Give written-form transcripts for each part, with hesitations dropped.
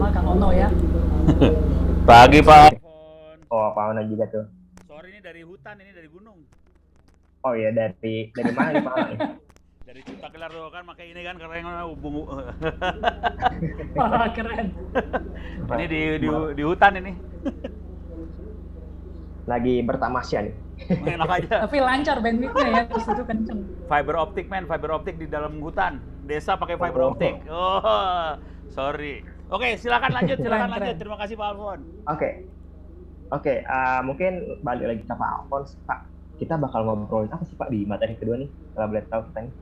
sama Kang Ono ya. Pagi Pak Alfon. Oh, Pak Ona juga tuh. Sore ini dari hutan, ini dari gunung. Oh iya, dari mana nih Pak Ona nih? Dari Cipta Gelar tuh kan pakai ini kan keren hubung. Wah, keren. Ini di hutan ini. Lagi bertamasya nih. Enak aja. Tapi lancar bandwidthnya ya, di situ kenceng. Fiber optic fiber optic di dalam hutan. Desa pakai fiber Oh. optic. Oh, sorry. Oke, silakan lanjut. Keren. Terima kasih Pak Alfon. Oke, mungkin balik lagi ke Pak Alfons, Pak. Kita bakal ngobrolin apa sih Pak di materi kedua nih? Kalau boleh tahu kita nih.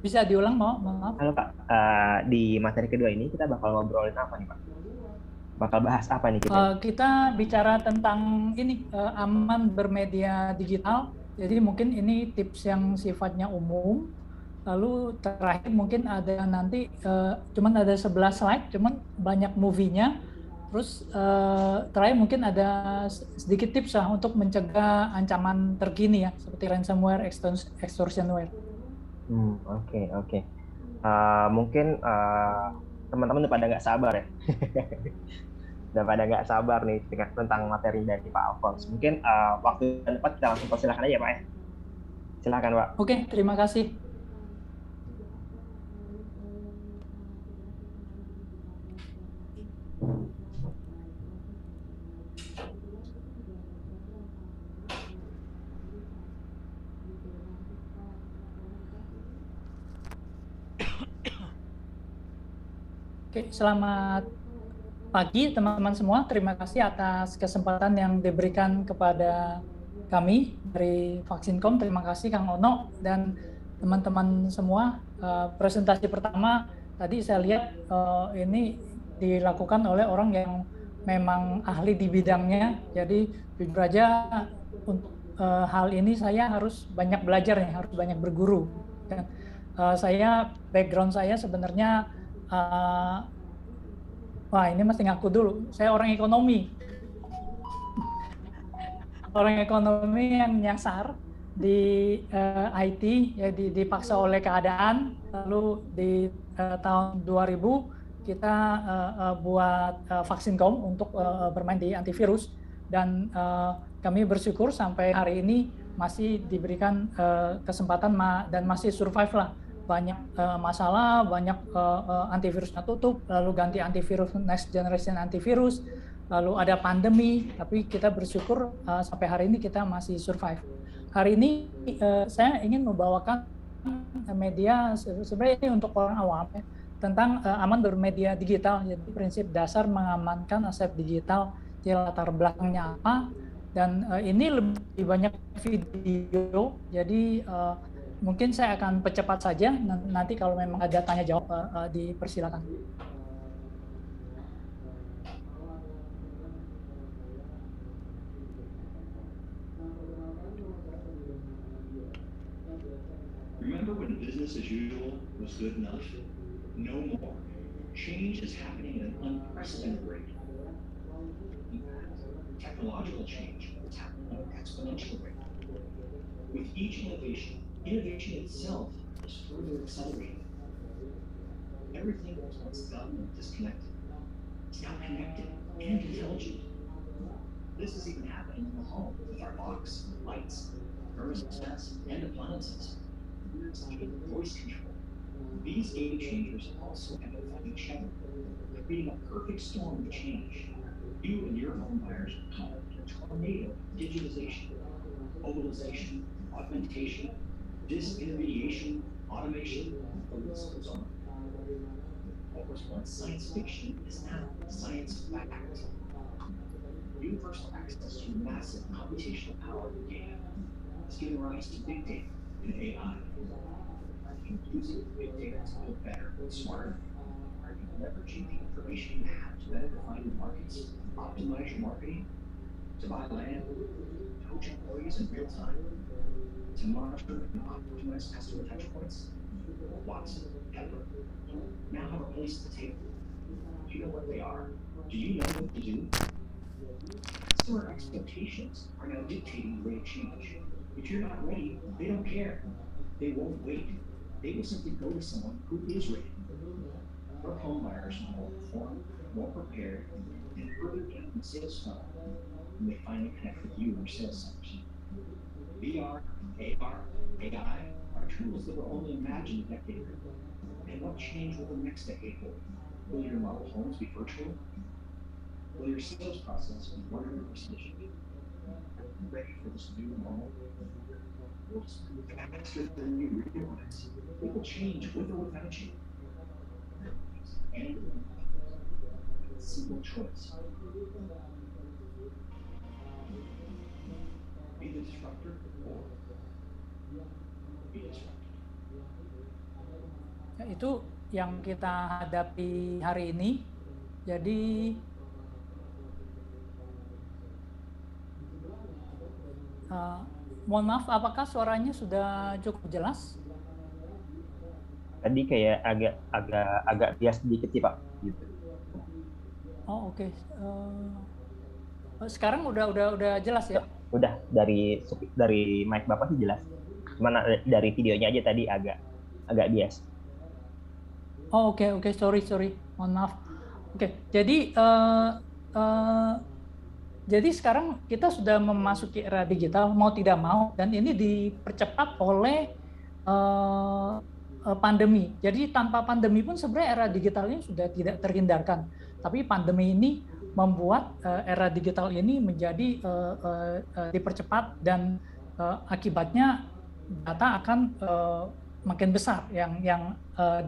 Bisa diulang maaf. Halo Pak, di materi kedua ini kita bakal ngobrolin apa nih Pak? Bakal bahas apa nih kita? Kita bicara tentang ini aman bermedia digital. Jadi mungkin ini tips yang sifatnya umum. Lalu terakhir mungkin ada nanti cuman ada 11 slide, cuman banyak movie-nya. Terus terakhir mungkin ada sedikit tips lah untuk mencegah ancaman terkini ya, seperti ransomware, extortionware. Oke. Mungkin teman-teman udah pada nggak sabar ya. Udah pada nggak sabar nih tentang materi dari Pak Alfons. Mungkin waktu dan tempat kita langsung persilakan aja Pak ya. Silakan Pak. Oke, terima kasih. Oke, selamat pagi teman-teman semua. Terima kasih atas kesempatan yang diberikan kepada kami dari Vaksinkom. Terima kasih Kang Ono dan teman-teman semua. Presentasi pertama tadi saya lihat ini dilakukan oleh orang yang memang ahli di bidangnya. Jadi jujur aja untuk hal ini saya harus banyak belajar nih, harus banyak berguru. Dan background saya sebenarnya wah ini mesti ngaku dulu, saya orang ekonomi. Orang ekonomi yang nyasar di IT, ya dipaksa oleh keadaan. Lalu di tahun 2000 kita buat Vaksinkom untuk bermain di antivirus. Dan kami bersyukur sampai hari ini masih diberikan kesempatan dan masih survive lah. Banyak masalah, banyak antivirusnya tutup, lalu ganti antivirus next generation antivirus, lalu ada pandemi, tapi kita bersyukur sampai hari ini kita masih survive. Hari ini saya ingin membawakan media sebenarnya ini untuk orang awam ya, tentang aman bermedia digital. Jadi prinsip dasar mengamankan aset digital, latar belakangnya apa, dan ini lebih banyak video. Jadi mungkin saya akan percepat saja, nanti kalau memang ada tanya jawab dipersilakan. Remember when business as usual was good enough? No more. Change is happening at an unprecedented rate. Technological change is happening at an exponential rate. With each innovation itself is further accelerating. Everything that was once dumb and disconnected is now connected and intelligent. This is even happening in the home with our locks, lights, thermostats, and appliances. Even voice control. These game changers also amplify each other, creating a perfect storm of change. You and your home buyers are caught in a tornado of digitization, mobilization, augmentation, disintermediation, automation, the list goes on. What was once science fiction is now science fact. Universal access to massive computational power and data has given rise to big data and AI. Using big data to build better, smarter, leveraging the information you have to better define your markets, optimize your marketing, to buy land, coach employees in real time, to monitor and optimize customer touchpoints. Watson, Pepper, now have a place at the table. Do you know what they are? Do you know what to do? Customer expectations are now dictating the rate of change. If you're not ready, they don't care. They won't wait. They will simply go to someone who is ready. Our home buyers are more informed, more prepared, and further down the sales funnel when they finally connect with you in your sales centers. VR, AR, AI are tools that were only imagined a decade ago. And what change will the next decade hold? Will your model homes be virtual? Will your sales process be 100% digital? Are you ready for this new normal? We'll just move faster than you realize. It will change with or without you. And a simple choice. Be the disruptor or be disrupted. Ya, itu yang kita hadapi hari ini. Jadi mohon maaf, apakah suaranya sudah cukup jelas? Tadi kayak agak bias sedikit sih Pak. Gitu. Oh oke. Sekarang udah jelas ya? Udah dari mic Bapak sih jelas. Cuman dari videonya aja tadi agak bias. Oh oke, sorry, mohon maaf. Oke, jadi sekarang kita sudah memasuki era digital mau tidak mau, dan ini dipercepat oleh pandemi. Jadi tanpa pandemi pun sebenarnya era digital ini sudah tidak terhindarkan. Tapi pandemi ini membuat era digital ini menjadi dipercepat, dan akibatnya data akan makin besar yang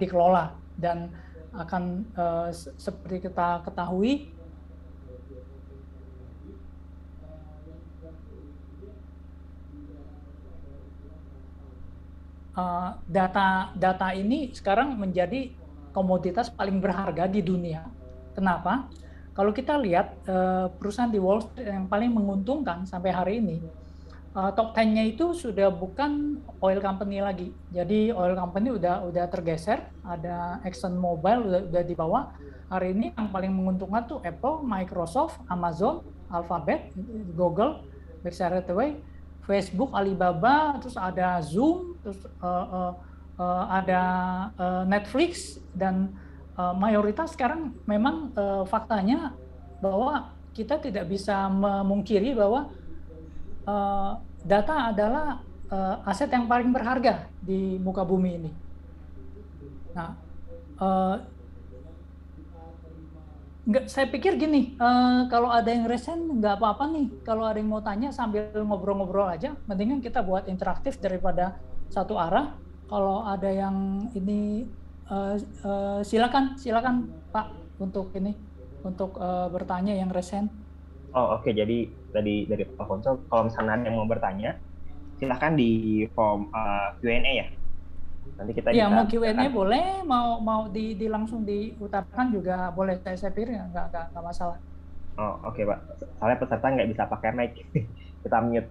dikelola, dan akan seperti kita ketahui data ini sekarang menjadi komoditas paling berharga di dunia. Kenapa? Kalau kita lihat perusahaan di Wall Street yang paling menguntungkan sampai hari ini, top 10-nya itu sudah bukan oil company lagi. Jadi oil company udah tergeser, ada Exxon Mobil udah di bawah. Hari ini yang paling menguntungkan tuh Apple, Microsoft, Amazon, Alphabet, Google, Berkshire Hathaway, Facebook, Alibaba, terus ada Zoom, terus ada Netflix, dan mayoritas sekarang memang faktanya bahwa kita tidak bisa memungkiri bahwa data adalah aset yang paling berharga di muka bumi ini. Nah, saya pikir gini, kalau ada yang resen nggak apa-apa nih, kalau ada yang mau tanya sambil ngobrol-ngobrol aja, mendingan kita buat interaktif daripada satu arah. Kalau ada yang ini, silakan Pak untuk bertanya yang resen. Oh oke, jadi dari Pak Alfonso, kalau misalnya ada yang mau bertanya, silakan di form Q&A ya. Nanti kita ya mau Q&A boleh, mau langsung diutarakan juga boleh. Saya pikir nggak masalah. Oh oke Pak, soalnya peserta nggak bisa pakai mic, kita mute.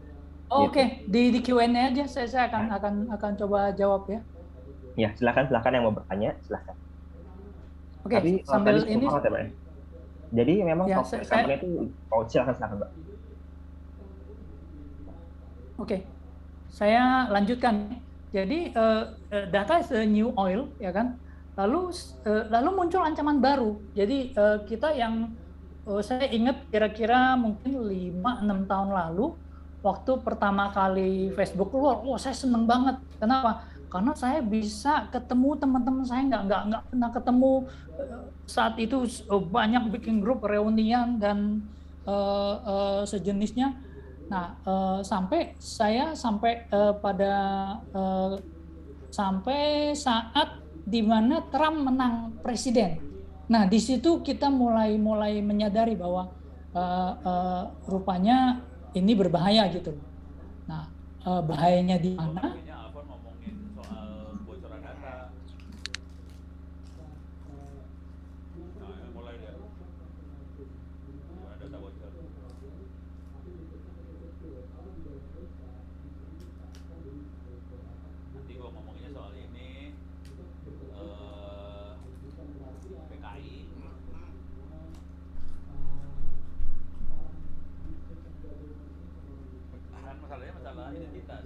Oh, gitu. Oke, di Q&A aja saya akan coba jawab ya. Ya silakan yang mau bertanya silakan. Oke, Tapi sambil tadi ini. ya, Pak. Jadi memang Ya, company itu, silakan Mbak. Oke, saya lanjutkan. Jadi data is the new oil, ya kan? Lalu muncul ancaman baru. Jadi kita yang saya ingat kira-kira mungkin 5-6 tahun lalu, waktu pertama kali Facebook keluar, saya seneng banget. Kenapa? Karena saya bisa ketemu teman-teman saya nggak pernah ketemu. Saat itu banyak bikin grup reunian dan sejenisnya. Nah, sampai saat di mana Trump menang presiden. Nah, di situ kita mulai menyadari bahwa rupanya ini berbahaya gitu. Nah, bahayanya di mana? Masalah identitas.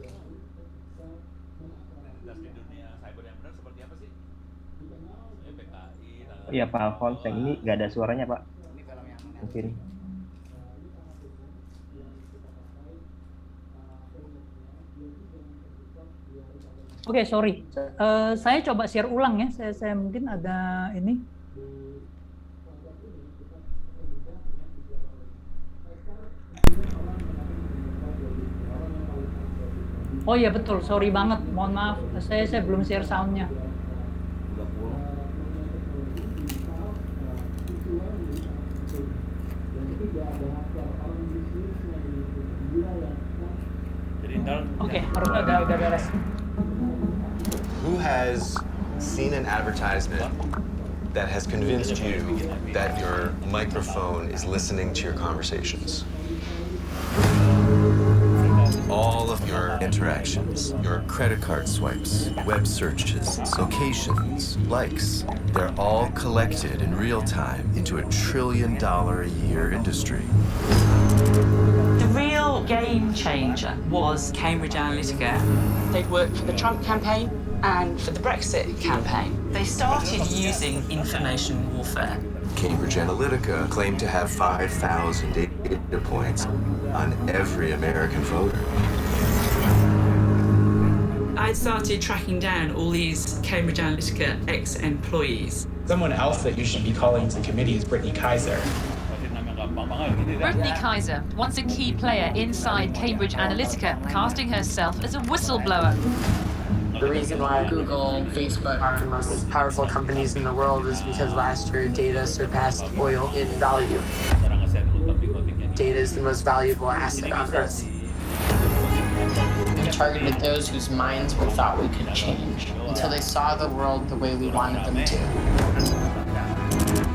Iya Pak Alphonse, yang ini nggak ada suaranya Pak. Mungkin. Oke, sorry. Saya coba share ulang ya. Saya mungkin ada ini. Oh iya betul, sorry banget. Mohon maaf, saya belum share soundnya. Oke, harusnya udah beres. Who has seen an advertisement that has convinced you that your microphone is listening to your conversations? All of your interactions, your credit card swipes, web searches, locations, likes, they're all collected in real time into a $1 trillion a year industry. The real game changer was Cambridge Analytica. They'd worked for the Trump campaign and for the Brexit campaign. They started using information warfare. Cambridge Analytica claimed to have 5,000 data points on every American voter. I started tracking down all these Cambridge Analytica ex-employees. Someone else that you should be calling to the committee is Brittany Kaiser. Brittany Kaiser, once a key player inside Cambridge Analytica, casting herself as a whistleblower. The reason why Google and Facebook are the most powerful companies in the world is because last year data surpassed oil in value. Data is the most valuable asset on Earth. We targeted those whose minds we thought we could change until they saw the world the way we wanted them to.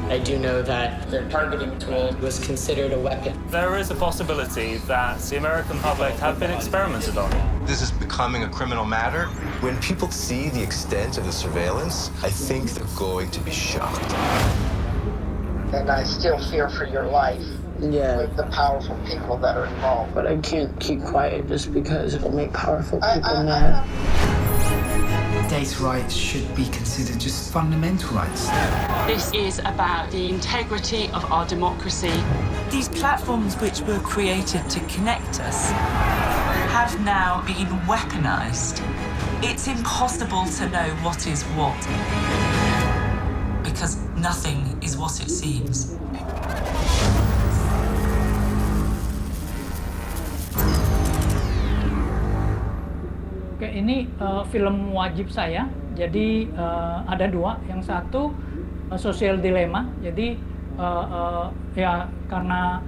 I do know that their targeting tool was considered a weapon. There is a possibility that the American public have been experimented on. This is becoming a criminal matter. When people see the extent of the surveillance, I think they're going to be shocked. And I still fear for your life. Yeah, With the powerful people that are involved. but I can't keep quiet just because it'll make powerful people mad. Data rights should be considered just fundamental rights. This is about the integrity of our democracy. These platforms which were created to connect us have now been weaponized. It's impossible to know what is what, because nothing is what it seems. Oke, ini film wajib saya. Jadi ada dua. Yang satu Social Dilemma. Jadi ya karena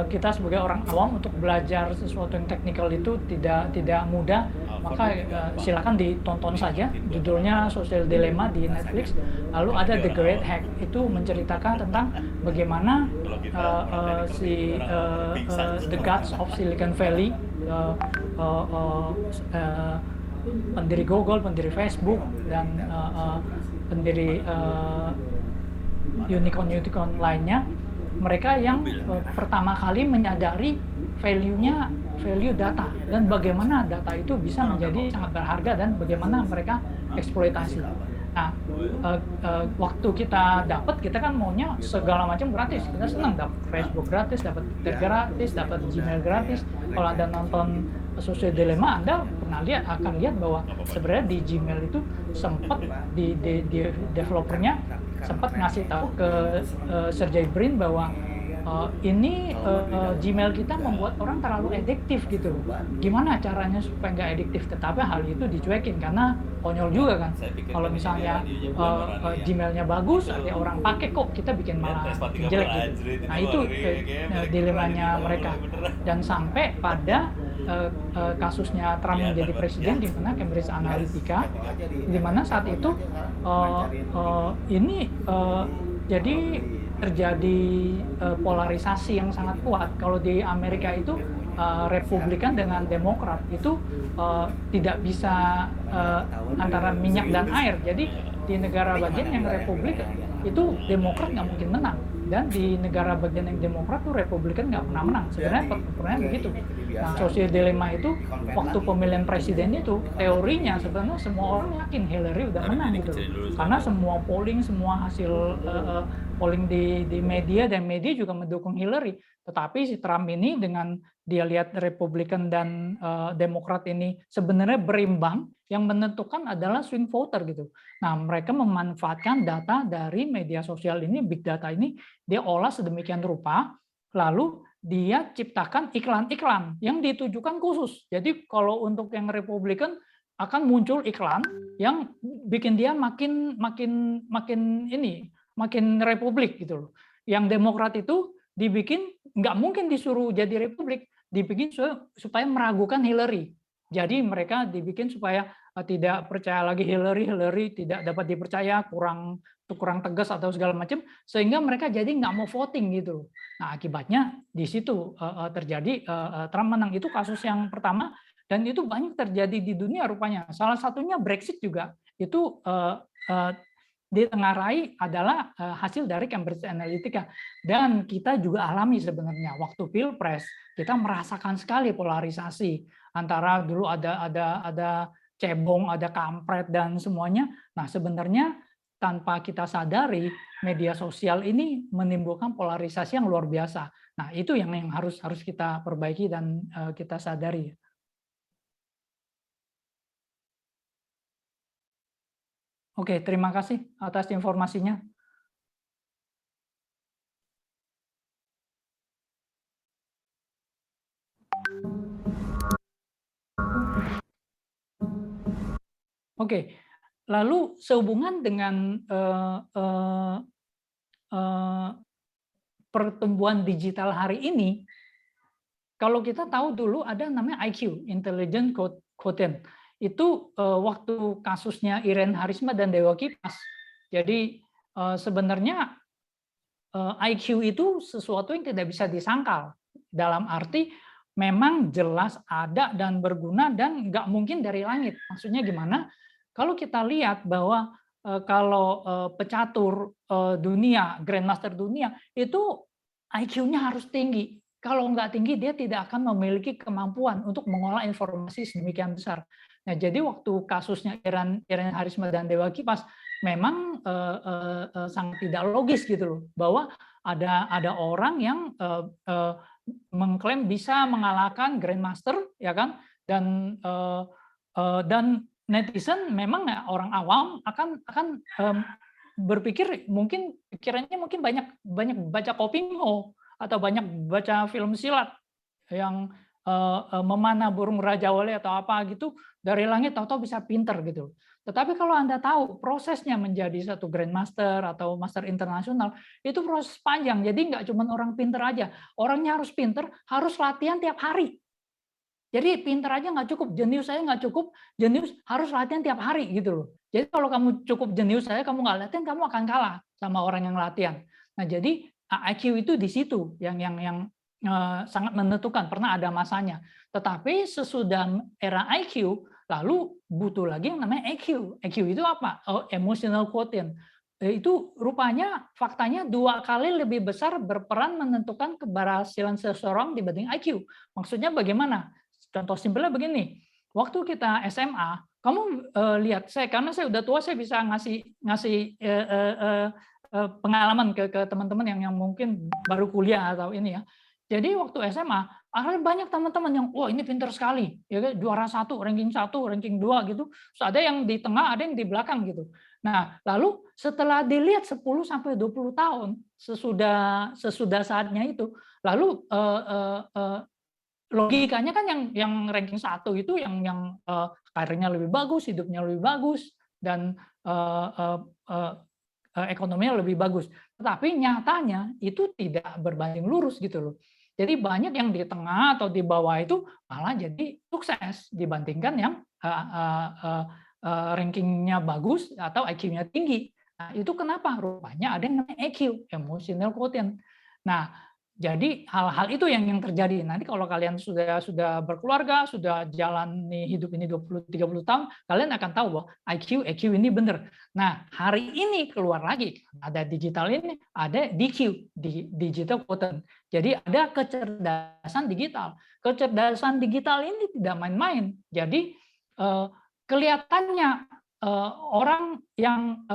kita sebagai orang awam untuk belajar sesuatu yang teknikal itu tidak mudah, maka silakan ditonton saja. Judulnya Social Dilemma di Netflix. Lalu ada The Great Hack, itu menceritakan tentang bagaimana the gods of Silicon Valley, pendiri Google, pendiri Facebook, dan pendiri unicorn lainnya, mereka yang pertama kali menyadari value data dan bagaimana data itu bisa menjadi sangat berharga dan bagaimana mereka eksploitasi. Nah, waktu kita dapat, kita kan maunya segala macam gratis. Kita senang dapat Facebook gratis, dapat Twitter gratis, dapat Gmail gratis. Kalau Anda nonton Social Dilemma, Anda akan lihat bahwa sebenarnya di Gmail itu sempat di developernya sempat ngasih tahu ke Sergey Brin bahwa Gmail kita membuat orang terlalu adiktif gitu. Gimana caranya supaya nggak adiktif? Tetapi hal itu dicuekin karena konyol juga kan. Kalau misalnya Gmailnya bagus, ada orang pakai kok, kita bikin malah jelek gitu. Nah itu dilemanya mereka. Dan sampai pada kasusnya Trump menjadi presiden, di mana Cambridge Analytica, di mana saat itu jadi terjadi polarisasi yang sangat kuat. Kalau di Amerika itu Republikan dengan Demokrat itu tidak bisa antara minyak dan air. Jadi di negara bagian yang Republik itu Demokrat nggak mungkin menang, dan di negara bagian yang Demokrat tuh Republikan nggak pernah menang. Sebenarnya pertanyaannya begitu. Nah, social dilemma itu waktu pemilihan presiden itu teorinya sebenarnya semua orang yakin Hillary udah menang gitu, karena semua polling, semua hasil polling di media, dan media juga mendukung Hillary. Tetapi si Trump ini dengan dia lihat Republikan dan Demokrat ini sebenarnya berimbang, yang menentukan adalah swing voter gitu. Nah, mereka memanfaatkan data dari media sosial ini, big data ini, dia olah sedemikian rupa, lalu dia ciptakan iklan-iklan yang ditujukan khusus. Jadi kalau untuk yang Republikan akan muncul iklan yang bikin dia makin Republik gitu loh. Yang Demokrat itu dibikin nggak mungkin disuruh jadi Republik, dibikin supaya meragukan Hillary. Jadi mereka dibikin supaya tidak percaya lagi Hillary tidak dapat dipercaya, kurang tegas atau segala macam, sehingga mereka jadi nggak mau voting gitu. Nah, akibatnya di situ terjadi Trump menang. Itu kasus yang pertama, dan itu banyak terjadi di dunia rupanya. Salah satunya Brexit juga itu ditengarai adalah hasil dari Cambridge Analytica, dan kita juga alami sebenarnya waktu Pilpres kita merasakan sekali polarisasi antara dulu ada cebong, ada kampret dan semuanya. Nah, sebenarnya tanpa kita sadari media sosial ini menimbulkan polarisasi yang luar biasa. Nah, itu yang harus kita perbaiki dan kita sadari. Oke, terima kasih atas informasinya. Oke, lalu sehubungan dengan pertumbuhan digital hari ini, kalau kita tahu dulu ada namanya IQ, Intelligent Quotient. Itu waktu kasusnya Iren Harisma dan Dewa Kipas. Jadi sebenarnya IQ itu sesuatu yang tidak bisa disangkal, dalam arti memang jelas ada dan berguna dan nggak mungkin dari langit. Maksudnya gimana? Kalau kita lihat bahwa kalau pecatur dunia, grandmaster dunia, itu IQ-nya harus tinggi. Kalau nggak tinggi, dia tidak akan memiliki kemampuan untuk mengolah informasi sedemikian besar. Nah, jadi waktu kasusnya Iren Harisma dan Dewa Kipas, memang sangat tidak logis gitu loh, bahwa ada orang yang mengklaim bisa mengalahkan grandmaster, ya kan? Dan netizen memang orang awam akan berpikir pikirannya mungkin banyak baca Kopingho atau banyak baca film silat yang memanah burung Raja Wali atau apa gitu dari langit, tahu-tahu bisa pinter gitu. Tetapi kalau Anda tahu prosesnya menjadi satu grandmaster atau master internasional, itu proses panjang. Jadi nggak cuma orang pinter aja, orangnya harus pinter, harus latihan tiap hari. Jadi pinter aja nggak cukup, jenius saya nggak cukup, jenius harus latihan tiap hari gitu loh. Jadi kalau kamu cukup jenius saya, kamu nggak latihan, kamu akan kalah sama orang yang latihan. Nah, jadi IQ itu di situ yang sangat menentukan, pernah ada masanya. Tetapi sesudah era IQ, lalu butuh lagi yang namanya EQ. EQ itu apa? Emotional quotient. Itu rupanya faktanya 2 kali lebih besar berperan menentukan keberhasilan seseorang dibanding IQ. Maksudnya bagaimana? Contoh simpelnya begini, waktu kita SMA, kamu lihat karena saya udah tua, saya bisa ngasih pengalaman ke teman-teman yang mungkin baru kuliah atau ini ya. Jadi waktu SMA, ada banyak teman-teman yang, wah ini pintar sekali, ya juara 1, ranking 1, ranking 2 gitu. Terus ada yang di tengah, ada yang di belakang gitu. Nah, lalu setelah dilihat 10 sampai 20 tahun sesudah saatnya itu, lalu logikanya kan yang ranking 1 itu yang karirnya lebih bagus, hidupnya lebih bagus, dan ekonominya lebih bagus. Tetapi nyatanya itu tidak berbanding lurus gitu loh. Jadi banyak yang di tengah atau di bawah itu malah jadi sukses dibandingkan yang rankingnya bagus atau IQ-nya tinggi. Nah, itu kenapa? Rupanya ada yang namanya EQ, emotional quotient. Nah, Jadi hal-hal itu yang terjadi. Nanti kalau kalian sudah berkeluarga, sudah jalani hidup ini 20-30 tahun, kalian akan tahu bahwa EQ ini benar. Nah, hari ini keluar lagi, ada digital ini, ada DQ, digital quotient. Jadi ada kecerdasan digital. Kecerdasan digital ini tidak main-main. Jadi kelihatannya orang yang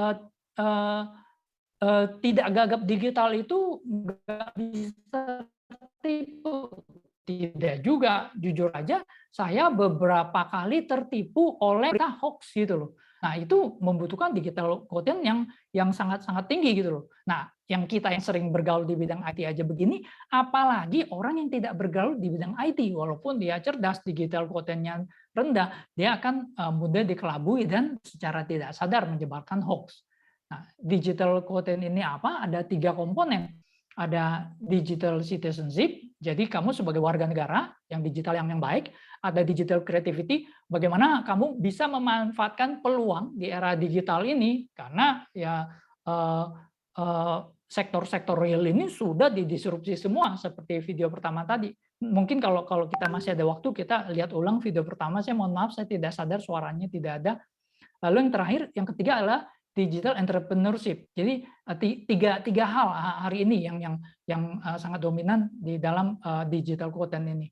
tidak gagap digital itu nggak bisa tertipu. Tidak juga, jujur aja saya beberapa kali tertipu oleh berita hoax gitu loh. Nah, itu membutuhkan digital quotient yang sangat-sangat tinggi gitu loh. Nah, yang kita yang sering bergaul di bidang IT aja begini, apalagi orang yang tidak bergaul di bidang IT, walaupun dia cerdas, digital quotient-nya rendah, dia akan mudah dikelabui dan secara tidak sadar menyebarkan hoax. Nah, digital quotient ini apa? Ada 3 komponen. Ada digital citizenship, jadi kamu sebagai warga negara yang digital yang baik. Ada digital creativity, bagaimana kamu bisa memanfaatkan peluang di era digital ini, karena ya sektor-sektor real ini sudah didisrupsi semua, seperti video pertama tadi. Mungkin kalau kita masih ada waktu, kita lihat ulang video pertama. Saya mohon maaf, saya tidak sadar suaranya tidak ada. Lalu yang terakhir, yang ketiga adalah digital entrepreneurship. Jadi tiga hal hari ini yang sangat dominan di dalam digital quotient ini.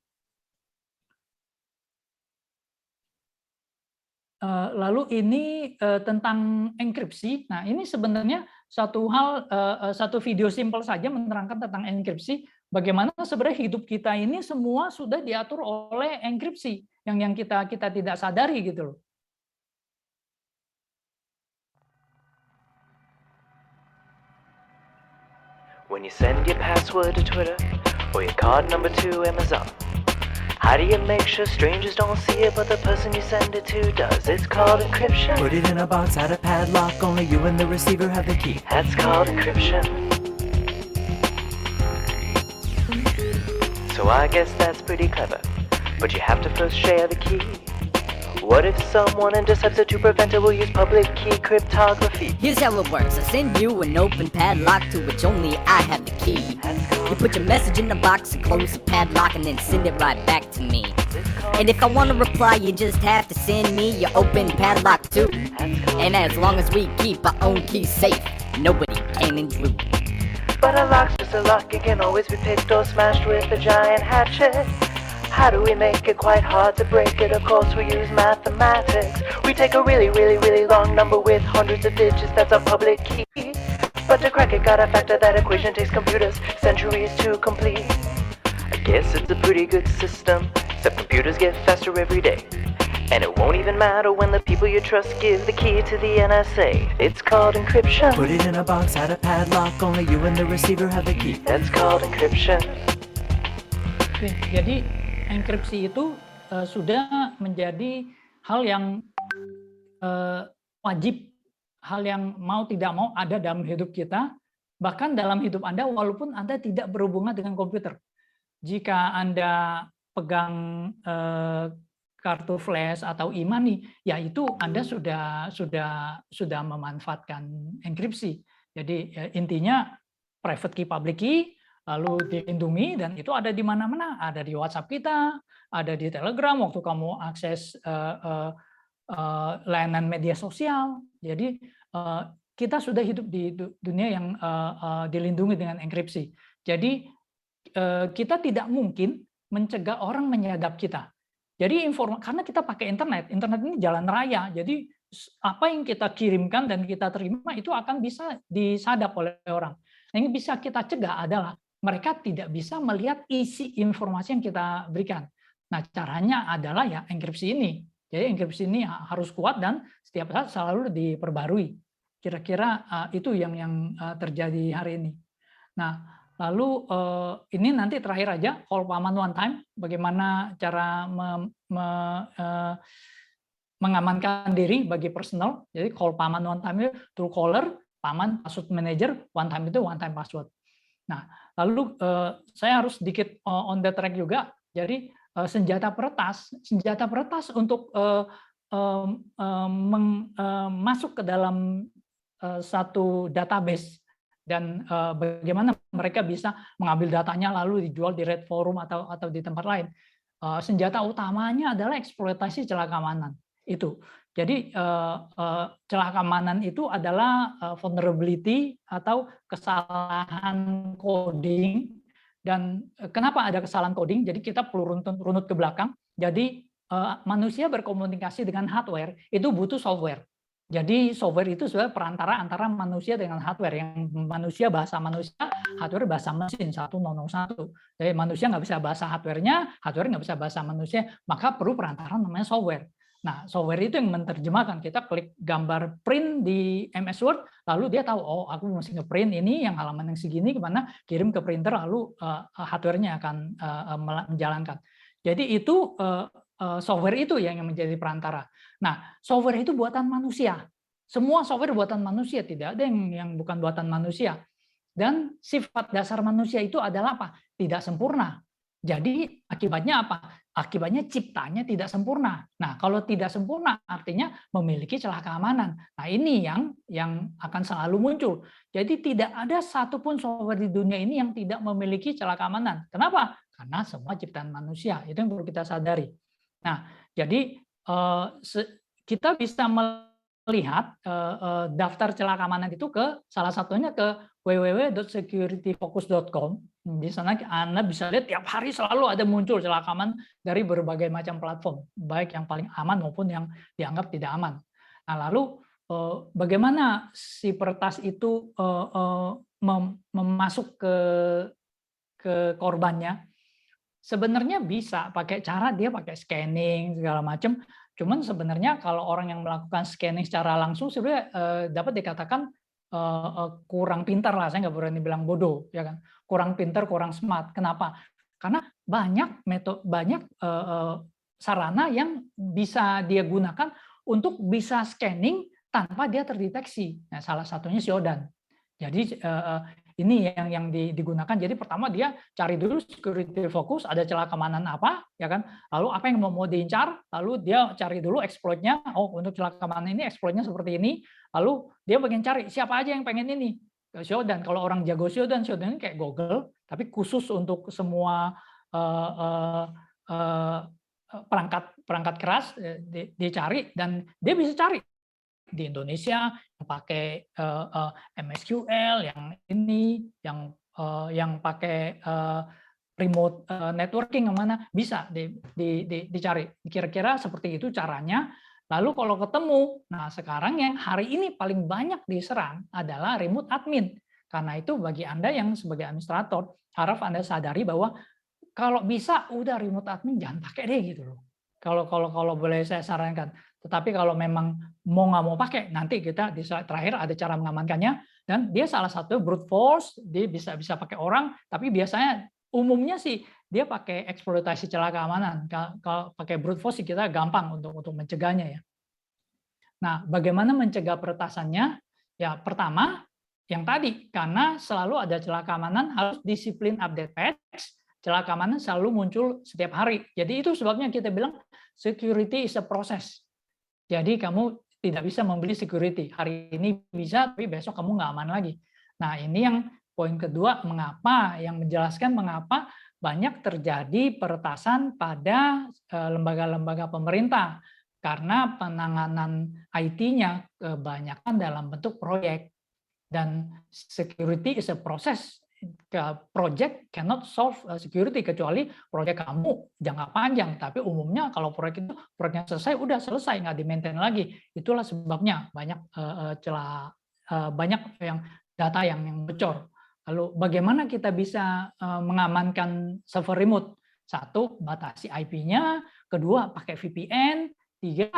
Lalu ini tentang enkripsi. Nah, ini sebenarnya satu video simpel saja menerangkan tentang enkripsi. Bagaimana sebenarnya hidup kita ini semua sudah diatur oleh enkripsi yang kita tidak sadari gitu loh. When you send your password to Twitter or your card number to Amazon, how do you make sure strangers don't see it but the person you send it to does? It's called encryption. Put it in a box, add a padlock, only you and the receiver have the key. That's called encryption. So I guess that's pretty clever, but you have to first share the key. What if someone intercepts it to prevent it? We'll use public key cryptography. Here's how it works. I send you an open padlock to which only I have the key. You put your message in the box and close the padlock and then send it right back to me. And if I want to reply, you just have to send me your open padlock too. And as long as we keep our own keys safe, nobody can intrude. But a lock's just a lock, it can always be picked or smashed with a giant hatchet. How do we make it quite hard to break it? Of course we use mathematics. We take a really, really, really long number with hundreds of digits, that's our public key. But to crack it, gotta factor that equation takes computers centuries to complete. I guess it's a pretty good system, except computers get faster every day. And it won't even matter when the people you trust give the key to the NSA. It's called encryption. Put it in a box, add a padlock, only you and the receiver have the key. That's called encryption. Jadi enkripsi itu sudah menjadi hal yang wajib, hal yang mau tidak mau ada dalam hidup kita, bahkan dalam hidup Anda walaupun Anda tidak berhubungan dengan komputer. Jika Anda pegang kartu flash atau e-money, ya itu Anda sudah memanfaatkan enkripsi. Jadi intinya private key, public key, lalu dilindungi, dan itu ada di mana-mana, ada di WhatsApp kita, ada di Telegram waktu kamu akses layanan media sosial. Jadi kita sudah hidup di dunia yang dilindungi dengan enkripsi. Jadi kita tidak mungkin mencegah orang menyadap kita. Jadi karena kita pakai internet ini jalan raya. Jadi apa yang kita kirimkan dan kita terima itu akan bisa disadap oleh orang. Yang bisa kita cegah adalah mereka tidak bisa melihat isi informasi yang kita berikan. Nah, caranya adalah ya enkripsi ini. Jadi enkripsi ini harus kuat dan setiap saat selalu diperbarui. Kira-kira itu yang terjadi hari ini. Nah, lalu ini nanti terakhir aja, call paman one time. Bagaimana cara mengamankan diri bagi personal. Jadi call paman one time itu Truecaller, paman password manager, one time itu one time password. Nah, lalu saya harus sedikit on the track juga. Jadi senjata peretas untuk masuk ke dalam satu database dan bagaimana mereka bisa mengambil datanya lalu dijual di red forum atau di tempat lain. Senjata utamanya adalah eksploitasi celah keamanan itu. Jadi celah keamanan itu adalah vulnerability atau kesalahan coding. Dan kenapa ada kesalahan coding? Jadi kita perlu runut ke belakang. Jadi manusia berkomunikasi dengan hardware itu butuh software. Jadi software itu sebenarnya perantara antara manusia dengan hardware. Yang manusia bahasa manusia, hardware bahasa mesin 1001. Jadi manusia nggak bisa bahasa hardware-nya, hardware nggak bisa bahasa manusia, maka perlu perantara namanya software. Nah, software itu yang menerjemahkan. Kita klik gambar print di MS Word, lalu dia tahu, oh aku mesti nge-print ini yang halaman yang segini kemana, kirim ke printer, lalu hardware-nya akan menjalankan. Jadi itu software itu yang menjadi perantara. Nah, software itu buatan manusia. Semua software buatan manusia, tidak ada yang bukan buatan manusia. Dan sifat dasar manusia itu adalah apa? Tidak sempurna. Jadi akibatnya apa? Akibatnya ciptanya tidak sempurna. Nah, kalau tidak sempurna artinya memiliki celah keamanan. Nah, ini yang akan selalu muncul. Jadi tidak ada satupun software di dunia ini yang tidak memiliki celah keamanan. Kenapa? Karena semua ciptaan manusia. Itu yang perlu kita sadari. Nah, jadi kita bisa melihat daftar celah keamanan itu ke salah satunya ke www.securityfocus.com. Di sana Anda bisa lihat tiap hari selalu ada muncul celah keamanan dari berbagai macam platform, baik yang paling aman maupun yang dianggap tidak aman. Nah, lalu bagaimana si peretas itu memasuk ke korbannya? Sebenarnya bisa pakai cara dia pakai scanning segala macam. Cuman sebenarnya kalau orang yang melakukan scanning secara langsung sebenarnya dapat dikatakan kurang pintar lah. Saya nggak berani bilang bodoh, ya kan? Kurang pintar, kurang smart. Kenapa? Karena banyak sarana yang bisa dia gunakan untuk bisa scanning tanpa dia terdeteksi. Nah, salah satunya Shodan. Jadi ini yang digunakan. Jadi pertama dia cari dulu security focus, ada celah keamanan apa, ya kan? Lalu apa yang mau diincar, lalu dia cari dulu exploit-nya. Oh, untuk celah keamanan ini exploit-nya seperti ini. Lalu dia bagian cari siapa aja yang pengen ini. Shodan, kalau orang jago Shodan ini kayak Google, tapi khusus untuk semua perangkat keras dicari dan dia bisa cari. Di Indonesia pakai MSQL, yang ini, yang pakai remote networking kemana bisa dicari. Kira-kira seperti itu caranya. Lalu kalau ketemu, nah sekarang yang hari ini paling banyak diserang adalah remote admin. Karena itu bagi Anda yang sebagai administrator harap Anda sadari bahwa kalau bisa udah remote admin jangan pakai deh gitu loh. Kalau boleh saya sarankan. Tetapi kalau memang nggak mau pakai, nanti kita di slide terakhir ada cara mengamankannya. Dan dia salah satu brute force, dia bisa pakai orang, tapi biasanya umumnya sih dia pakai eksploitasi celah keamanan. Kalau pakai brute force kita gampang untuk mencegahnya ya. Nah, bagaimana mencegah peretasannya? Ya, pertama yang tadi, karena selalu ada celah keamanan harus disiplin update patch. Celah keamanan selalu muncul setiap hari. Jadi itu sebabnya kita bilang security is a process. Jadi kamu tidak bisa membeli security. Hari ini bisa, tapi besok kamu nggak aman lagi. Nah, ini yang poin kedua, yang menjelaskan mengapa banyak terjadi peretasan pada lembaga-lembaga pemerintah. Karena penanganan IT-nya kebanyakan dalam bentuk proyek. Dan security is a process. Project cannot solve security kecuali proyek kamu jangka panjang, tapi umumnya kalau proyeknya selesai udah selesai, nggak di-maintain lagi. Itulah sebabnya banyak celah, banyak yang data yang bocor. Lalu bagaimana kita bisa mengamankan server remote? Satu, batasi IP-nya. Kedua, pakai VPN. Tiga,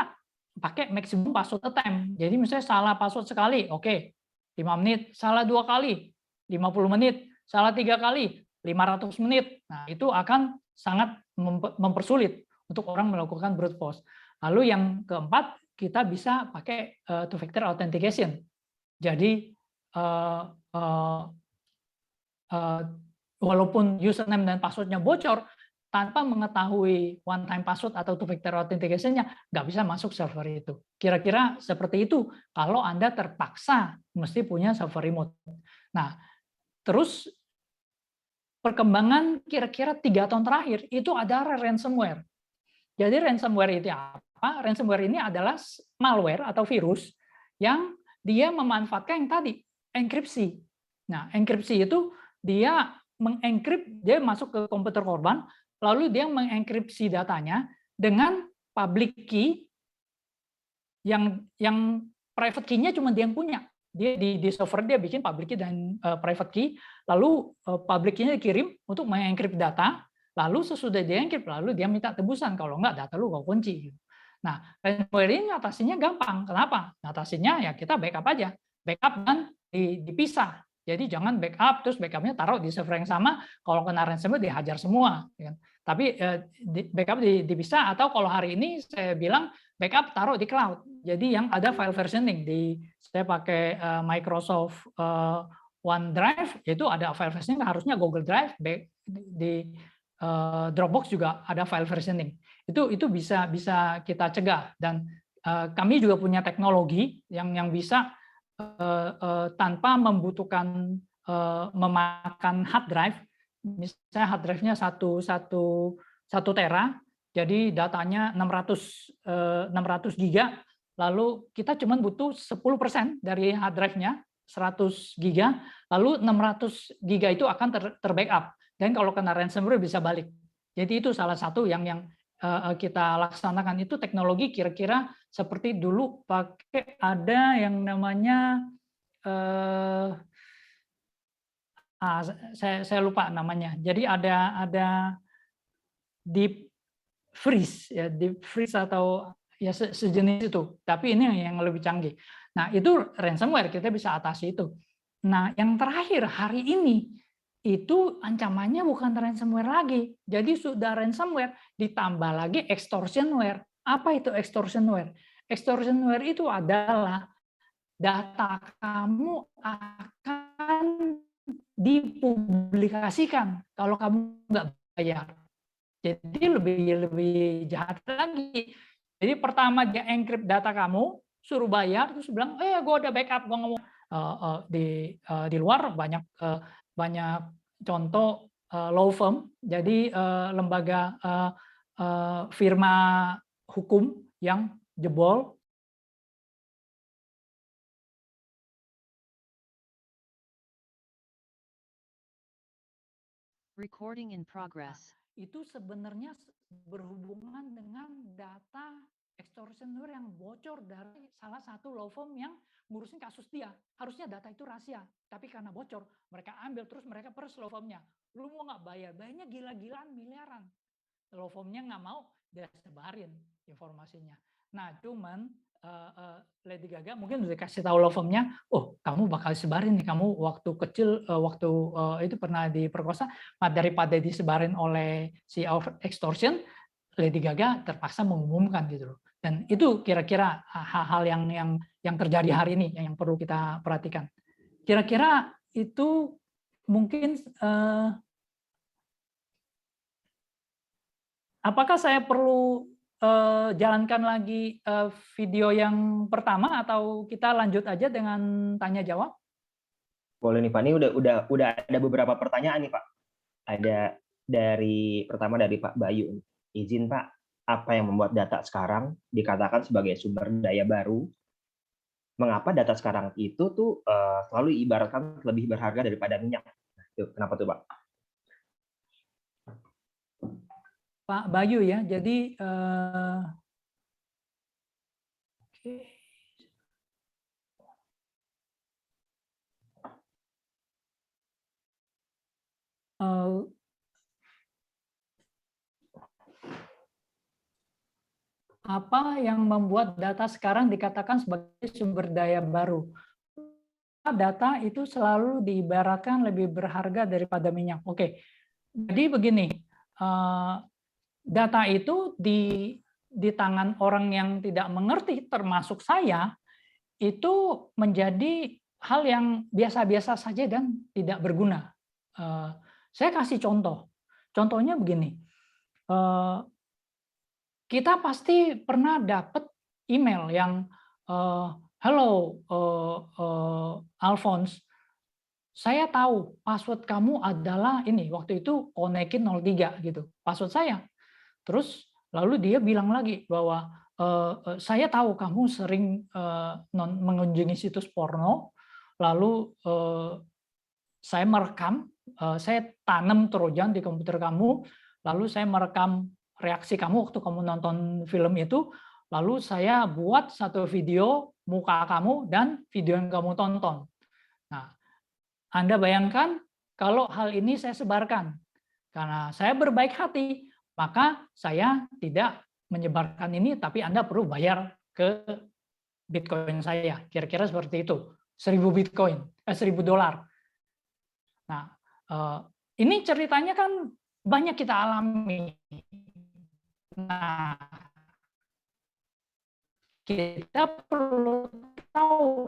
pakai maximum password attempt. Jadi misalnya salah password sekali, oke, 5 menit. Salah 2 kali, 50 menit. Salah 3 kali, 500 menit. Nah, itu akan sangat mempersulit untuk orang melakukan brute force. Lalu yang keempat, kita bisa pakai two-factor authentication. Jadi, walaupun username dan password-nya bocor, tanpa mengetahui one-time password atau two-factor authentication-nya, nggak bisa masuk server itu. Kira-kira seperti itu kalau Anda terpaksa mesti punya server remote. Nah, terus perkembangan kira-kira 3 tahun terakhir itu ada ransomware. Jadi ransomware itu apa? Ransomware ini adalah malware atau virus yang dia memanfaatkan yang tadi, enkripsi. Nah, enkripsi itu dia mengenkrip, dia masuk ke komputer korban, lalu dia mengenkripsi datanya dengan public key yang private key-nya cuma dia yang punya. Dia di server dia bikin public key dan private key, lalu public key-nya dikirim untuk mengenkrip data, lalu sesudah dia enkrip, lalu dia minta tebusan, kalau enggak data lu kau kunci. Nah, ransomware ini ngatasinya gampang. Kenapa? Ngatasinya ya kita backup aja, backup dan dipisah. Jadi jangan backup terus backupnya taruh di server yang sama, kalau kena ransomware dihajar semua. Tapi backup dipisah, atau kalau hari ini saya bilang backup taruh di cloud. Jadi yang ada file versioning, saya pakai Microsoft OneDrive, itu ada file versioning, harusnya Google Drive, di Dropbox juga ada file versioning. Itu bisa kita cegah, dan kami juga punya teknologi yang bisa tanpa membutuhkan memakan hard drive. Misalnya hard drive-nya 1 tera, jadi datanya 600 giga, lalu kita cuma butuh 10% dari hard drive-nya, 100 giga, lalu 600 giga itu akan terbackup, dan kalau kena ransomware bisa balik. Jadi itu salah satu yang kita laksanakan. Itu teknologi kira-kira seperti dulu pakai ada yang namanya saya lupa namanya. Jadi ada deep freeze, ya, deep freeze atau ya sejenis itu. Tapi ini yang lebih canggih. Nah, itu ransomware, kita bisa atasi itu. Nah, yang terakhir hari ini itu ancamannya bukan ransomware lagi. Jadi sudah ransomware ditambah lagi extortionware. Apa itu extortionware? Extortionware itu adalah data kamu akan dipublikasikan kalau kamu nggak bayar. Jadi lebih jahat lagi. Jadi pertama dia encrypt data kamu, suruh bayar, terus bilang, gue udah backup, gue ngomong di luar banyak contoh law firm, jadi lembaga firma hukum yang jebol. Recording in progress. Itu sebenarnya berhubungan dengan data extortionware yang bocor dari salah satu law firm yang ngurusin kasus dia. Harusnya data itu rahasia, tapi karena bocor, mereka ambil, terus mereka peres law firm-nya. Lu mau nggak bayar? Bayarnya gila-gilaan miliaran. Law firm-nya nggak mau, dia sebarin informasinya. Nah, cuman Lady Gaga mungkin udah kasih tahu law firm-nya, oh kamu bakal sebarin nih, kamu waktu kecil, waktu itu pernah diperkosa, daripada disebarin oleh si extortion, Lady Gaga terpaksa mengumumkan gitu loh. Dan itu kira-kira hal-hal yang terjadi hari ini yang perlu kita perhatikan. Kira-kira itu mungkin apakah saya perlu jalankan lagi video yang pertama atau kita lanjut aja dengan tanya jawab? Boleh nih Pak, ini udah ada beberapa pertanyaan nih Pak. Ada pertama dari Pak Bayu. Izin Pak, apa yang membuat data sekarang dikatakan sebagai sumber daya baru? Mengapa data sekarang itu tuh selalu ibaratkan lebih berharga daripada minyak? Kenapa tuh Pak? Pak Bayu ya, jadi apa yang membuat data sekarang dikatakan sebagai sumber daya baru? Data itu selalu diibaratkan lebih berharga daripada minyak. Oke, jadi begini. Data itu di tangan orang yang tidak mengerti, termasuk saya, itu menjadi hal yang biasa-biasa saja dan tidak berguna. Saya kasih contoh. Contohnya begini. Kita pasti pernah dapat email yang, "Hello, Alphonse, saya tahu password kamu adalah ini, waktu itu Konekin 03 gitu, password saya. Terus lalu dia bilang lagi bahwa saya tahu kamu sering mengunjungi situs porno, lalu saya merekam, saya tanam trojan di komputer kamu, lalu saya merekam reaksi kamu waktu kamu nonton film itu, lalu saya buat satu video muka kamu dan video yang kamu tonton. Nah, Anda bayangkan kalau hal ini saya sebarkan. Karena saya berbaik hati, maka saya tidak menyebarkan ini, tapi Anda perlu bayar ke Bitcoin saya. Kira-kira seperti itu. 1.000 Bitcoin, 1.000 dolar. Nah, ini ceritanya kan banyak kita alami. Nah, kita perlu tahu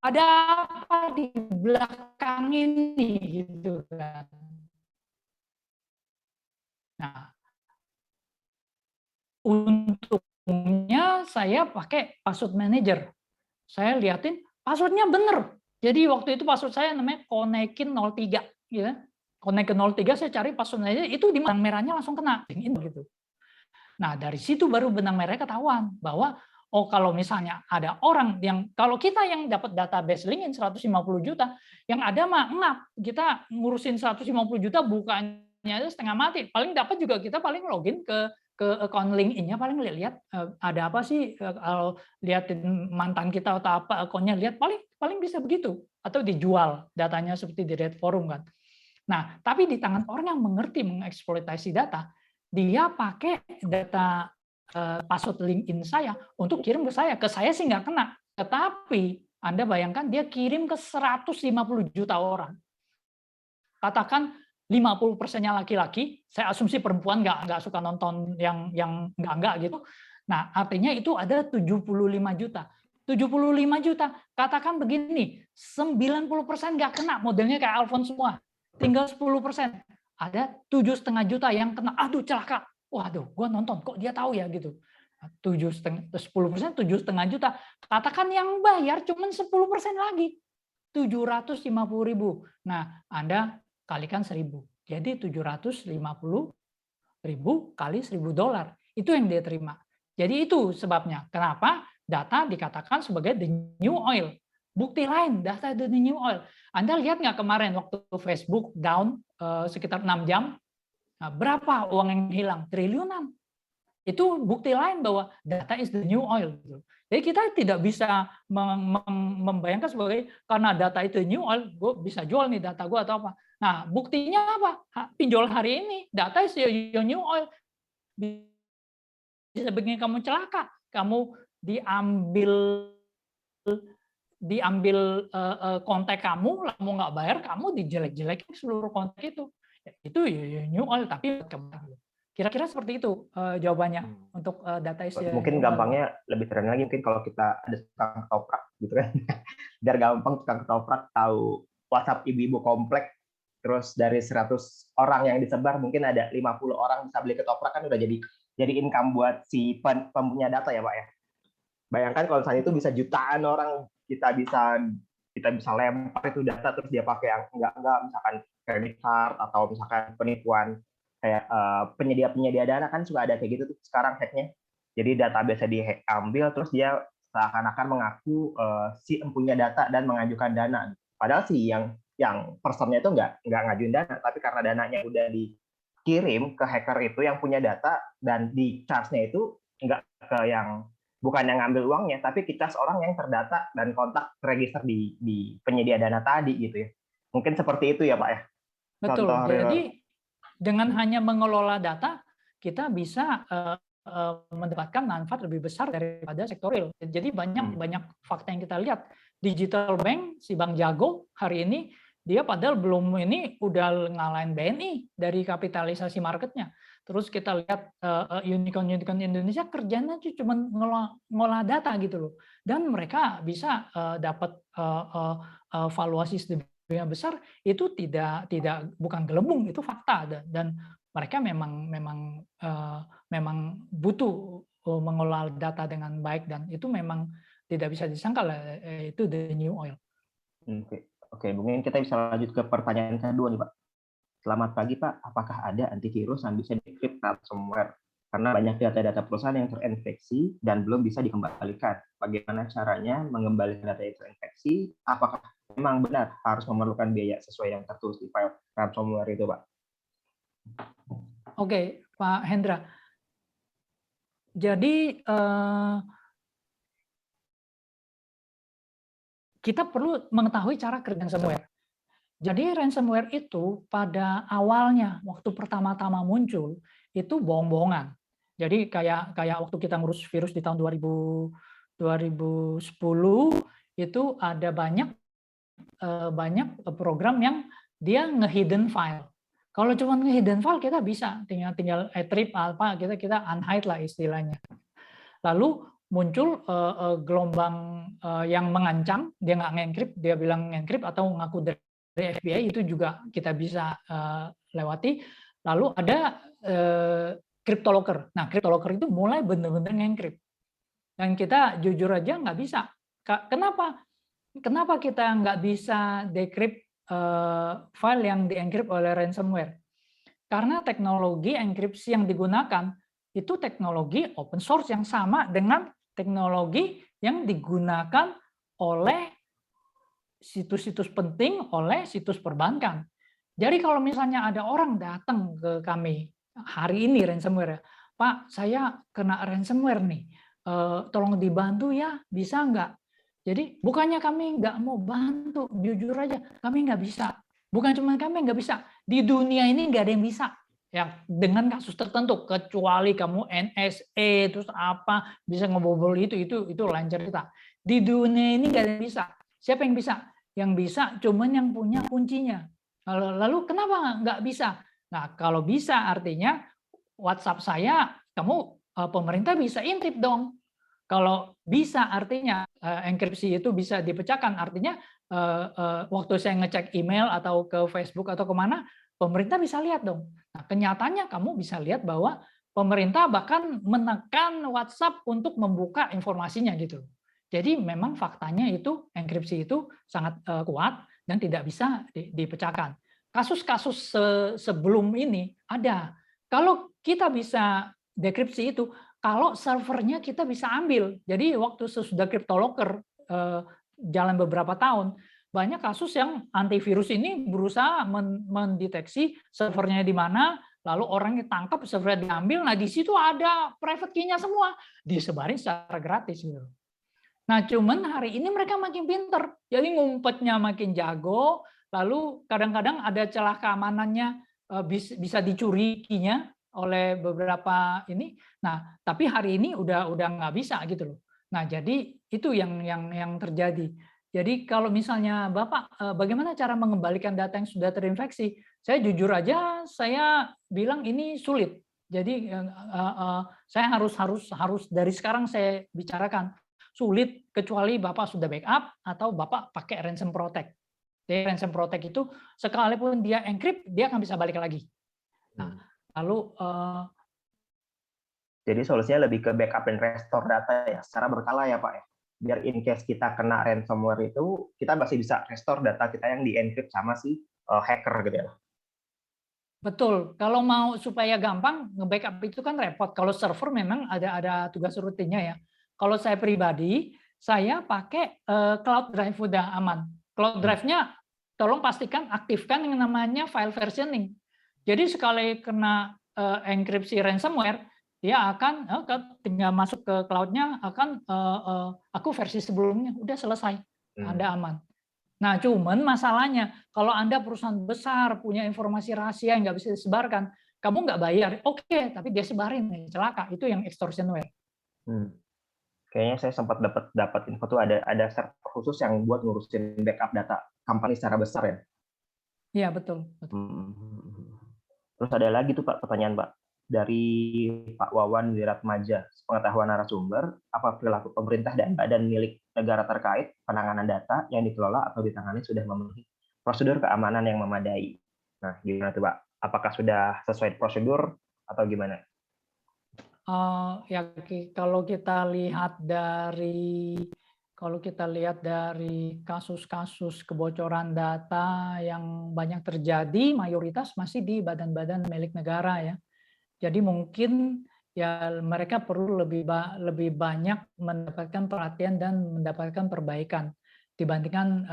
ada apa di belakang ini, gitu kan. Nah, untungnya saya pakai password manager. Saya liatin passwordnya bener. Jadi waktu itu password saya namanya Konekin 03, gitu. Konekin 03 saya cari password manager, itu di benang merahnya langsung kena, gitu. Nah, dari situ baru benang merahnya ketahuan bahwa oh, kalau misalnya ada orang yang, kalau kita yang dapat database LinkedIn 150 juta, yang ada mah ngap, kita ngurusin 150 juta bukannya setengah mati. Paling dapat juga kita paling login ke account LinkedIn-nya, paling lihat ada apa sih, kalau liatin mantan kita atau apa akunnya, lihat paling bisa begitu, atau dijual datanya seperti di Red Forum kan. Nah, tapi di tangan orang yang mengerti mengeksploitasi data, dia pakai data password LinkedIn saya untuk kirim ke saya sih nggak kena, tetapi Anda bayangkan dia kirim ke 150 juta orang. Katakan 50%-nya laki-laki, saya asumsi perempuan nggak suka nonton yang enggak gitu. Nah, artinya itu ada 75 juta. 75 juta, katakan begini, 90% nggak kena, modelnya kayak Alphonse semua. Tinggal 10%. Ada 7,5 juta yang kena, aduh celaka. Waduh, gue nonton, kok dia tahu ya gitu. 10%, 7,5 juta. Katakan yang bayar cuma 10% lagi. 750.000. Nah, Anda kalikan 1.000. Jadi 750.000 kali 1.000 dolar. Itu yang dia terima. Jadi itu sebabnya. Kenapa data dikatakan sebagai the new oil. Bukti lain, data the new oil. Anda lihat nggak kemarin waktu Facebook down sekitar 6 jam, nah, berapa uang yang hilang? Triliunan. Itu bukti lain bahwa data is the new oil. Jadi kita tidak bisa membayangkan sebagai karena data itu new oil, gue bisa jual nih data gue atau apa. Nah, buktinya apa? Pinjol hari ini, data is your new oil. Bisa bikin kamu celaka. Kamu diambil kontak kamu, kamu nggak bayar, kamu dijelek-jelekin seluruh kontak itu. Itu new oil, tapi kira-kira seperti itu jawabannya untuk data isi. Mungkin gampangnya lebih keren lagi, mungkin kalau kita ada tukang ketoprak gitu kan, biar gampang tukang ketoprak tahu WhatsApp ibu-ibu komplek, terus dari 100 orang yang disebar mungkin ada 50 orang bisa beli ketoprak, kan udah jadi income buat si pempunya data ya Pak ya. Bayangkan kalau misalnya itu bisa jutaan orang, kita bisa lempar itu data terus dia pakai yang enggak misalkan credit card atau misalkan penipuan kayak penyedia dana, kan suka ada kayak gitu tuh sekarang hacknya. Jadi database diambil terus dia seakan-akan mengaku si empunya data dan mengajukan dana. Padahal sih yang personnya itu nggak ngajuin dana, tapi karena dananya udah dikirim ke hacker itu yang punya data, dan di charge-nya itu nggak ke yang bukan yang ngambil uangnya, tapi kita seorang yang terdata dan kontak register di penyedia dana tadi gitu ya. Mungkin seperti itu ya Pak ya. Betul. Contoh jadi dengan hanya mengelola data, kita bisa mendapatkan manfaat lebih besar daripada sektor real. Jadi banyak fakta yang kita lihat. Digital bank, si Bank Jago hari ini, dia padahal belum ini udah ngalahin BNI dari kapitalisasi marketnya. Terus kita lihat unicorn Indonesia kerjanya cuma ngolah data gitu loh. Dan mereka bisa dapat valuasi sedemikian besar, itu tidak bukan gelembung, itu fakta, dan mereka memang butuh mengolah data dengan baik, dan itu memang tidak bisa disangkal itu the new oil. Oke. Oke, mungkin kita bisa lanjut ke pertanyaan kedua nih Pak. Selamat pagi Pak, apakah ada antivirus yang bisa decrypt ransomware? Karena banyak data-data perusahaan yang terinfeksi dan belum bisa dikembalikan. Bagaimana caranya mengembalikan data yang terinfeksi? Apakah memang benar harus memerlukan biaya sesuai yang tertulis di file ransomware itu Pak? Oke, Pak Hendra. Jadi kita perlu mengetahui cara kerja ransomware. Jadi ransomware itu pada awalnya waktu pertama-tama muncul itu bohong-bohongan. Jadi kayak waktu kita ngurus virus di tahun 2010 itu ada banyak program yang dia nge-hidden file. Kalau cuma nge-hidden file kita bisa tinggal trip apa kita unhide lah istilahnya. Lalu muncul gelombang yang mengancam, dia nggak nge-encrypt, dia bilang nge-encrypt atau ngaku dari FBI, itu juga kita bisa lewati. Lalu ada CryptoLocker. Nah, CryptoLocker itu mulai benar-benar nge-encrypt. Dan kita jujur aja nggak bisa. Kenapa? Kenapa kita nggak bisa decrypt file yang di-encrypt oleh ransomware? Karena teknologi enkripsi yang digunakan itu teknologi open source yang sama dengan teknologi yang digunakan oleh situs-situs penting, oleh situs perbankan. Jadi kalau misalnya ada orang datang ke kami hari ini ransomware, Pak, saya kena ransomware nih, tolong dibantu ya, bisa nggak? Jadi bukannya kami nggak mau bantu, jujur aja, kami nggak bisa. Bukan cuma kami nggak bisa, di dunia ini nggak ada yang bisa. Ya, dengan kasus tertentu, kecuali kamu NSA, terus apa, bisa ngebobol itu lain cerita. Di dunia ini nggak ada yang bisa. Siapa yang bisa? Yang bisa cuman yang punya kuncinya. Lalu kenapa nggak bisa? Nah, kalau bisa artinya WhatsApp saya, kamu pemerintah bisa intip dong. Kalau bisa artinya enkripsi itu bisa dipecahkan, artinya waktu saya ngecek email atau ke Facebook atau kemana, pemerintah bisa lihat dong. Nah, kenyataannya kamu bisa lihat bahwa pemerintah bahkan menekan WhatsApp untuk membuka informasinya gitu. Jadi memang faktanya itu enkripsi itu sangat kuat dan tidak bisa dipecahkan. Kasus-kasus sebelum ini ada. Kalau kita bisa dekripsi itu, kalau servernya kita bisa ambil. Jadi waktu sesudah CryptoLocker jalan beberapa tahun, banyak kasus yang antivirus ini berusaha mendeteksi servernya di mana, lalu orangnya tangkap, servernya diambil, nah di situ ada private key-nya semua, disebarin secara gratis gitu. Nah, cuman hari ini mereka makin pinter, jadi ngumpetnya makin jago, lalu kadang-kadang ada celah keamanannya, bisa dicuri key-nya oleh beberapa ini. Nah, tapi hari ini udah nggak bisa gitu loh. Nah, jadi itu yang terjadi. Jadi kalau misalnya Bapak, bagaimana cara mengembalikan data yang sudah terinfeksi? Saya jujur aja, saya bilang ini sulit. Jadi saya harus dari sekarang saya bicarakan. Sulit kecuali Bapak sudah backup atau Bapak pakai ransom protect. Jadi ransom protect itu sekalipun dia encrypt, dia akan bisa balik lagi. Nah, lalu jadi solusinya lebih ke backup dan restore data ya, secara berkala ya Pak ya. Biar in case kita kena ransomware itu, kita masih bisa restore data kita yang di-encrypt sama si hacker gitu ya. Betul. Kalau mau supaya gampang, nge-backup itu kan repot. Kalau server memang ada tugas rutinnya ya. Kalau saya pribadi, saya pakai cloud drive udah aman. Cloud drive-nya tolong pastikan aktifkan yang namanya file versioning. Jadi sekali kena enkripsi ransomware, dia akan tinggal masuk ke cloud-nya, akan aku versi sebelumnya, udah selesai, Anda aman. Nah, cuman masalahnya, kalau Anda perusahaan besar, punya informasi rahasia yang nggak bisa disebarkan, kamu nggak bayar, oke, tapi dia sebarin, celaka, itu yang extortionware. Kayaknya saya sempat dapat info tuh ada server khusus yang buat ngurusin backup data company secara besar ya. Iya, betul. Terus ada lagi tuh Pak pertanyaan Pak dari Pak Wawan Wiratmaja, pengetahuan narasumber, apa perilaku pemerintah dan badan milik negara terkait penanganan data yang dikelola atau ditangani sudah memenuhi prosedur keamanan yang memadai. Nah, gimana tuh Pak? Apakah sudah sesuai prosedur atau gimana? Ya kalau kita lihat dari kalau kita lihat dari kasus-kasus kebocoran data yang banyak terjadi, mayoritas masih di badan-badan milik negara ya. Jadi mungkin ya mereka perlu lebih banyak mendapatkan perhatian dan mendapatkan perbaikan dibandingkan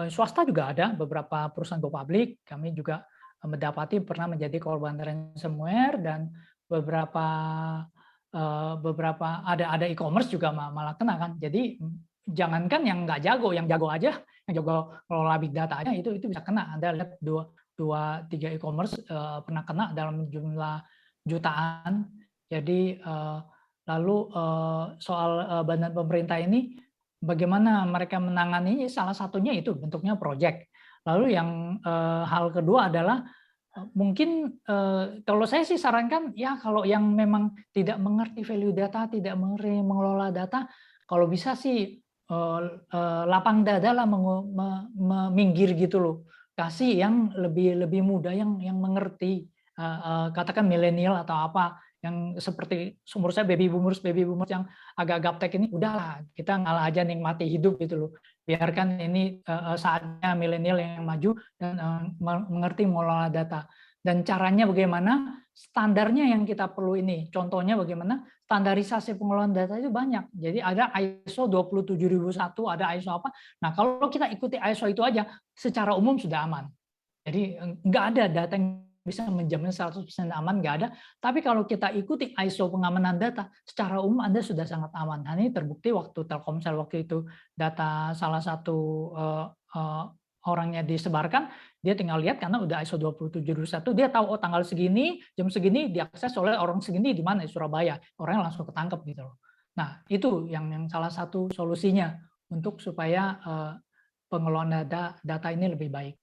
swasta. Juga ada beberapa perusahaan go public, kami juga mendapati pernah menjadi korban ransomware, dan beberapa ada e-commerce juga malah kena kan. Jadi jangankan yang nggak jago, yang jago aja, yang jago ngelola big data aja itu bisa kena. Anda lihat 2-3 e-commerce pernah kena dalam jumlah jutaan. Jadi lalu soal badan pemerintah ini bagaimana mereka menangani, salah satunya itu bentuknya project. Lalu yang hal kedua adalah mungkin kalau saya sih sarankan ya, kalau yang memang tidak mengerti value data, tidak mengerti mengelola data, kalau bisa sih lapang dada lah minggir gitu loh, kasih yang lebih muda, yang mengerti, katakan milenial atau apa, yang seperti umur saya baby boomers yang agak gaptek ini, udahlah kita ngalah aja nikmati hidup gitu loh, biarkan ini saatnya milenial yang maju dan mengerti mengelola data. Dan caranya bagaimana, standarnya yang kita perlu ini, contohnya bagaimana standarisasi pengelolaan data itu banyak. Jadi ada ISO 27001, ada ISO apa. Nah kalau kita ikuti ISO itu aja, secara umum sudah aman. Jadi nggak ada data yang bisa menjamin 100% aman, nggak ada. Tapi kalau kita ikuti ISO pengamanan data, secara umum Anda sudah sangat aman. Nah, ini terbukti waktu Telkomsel waktu itu data salah satu orangnya disebarkan, dia tinggal lihat karena udah ISO 27001, dia tahu oh tanggal segini, jam segini diakses oleh orang segini di mana, di Surabaya. Orangnya langsung ketangkep gitu loh. Nah, itu yang salah satu solusinya untuk supaya pengelolaan data ini lebih baik.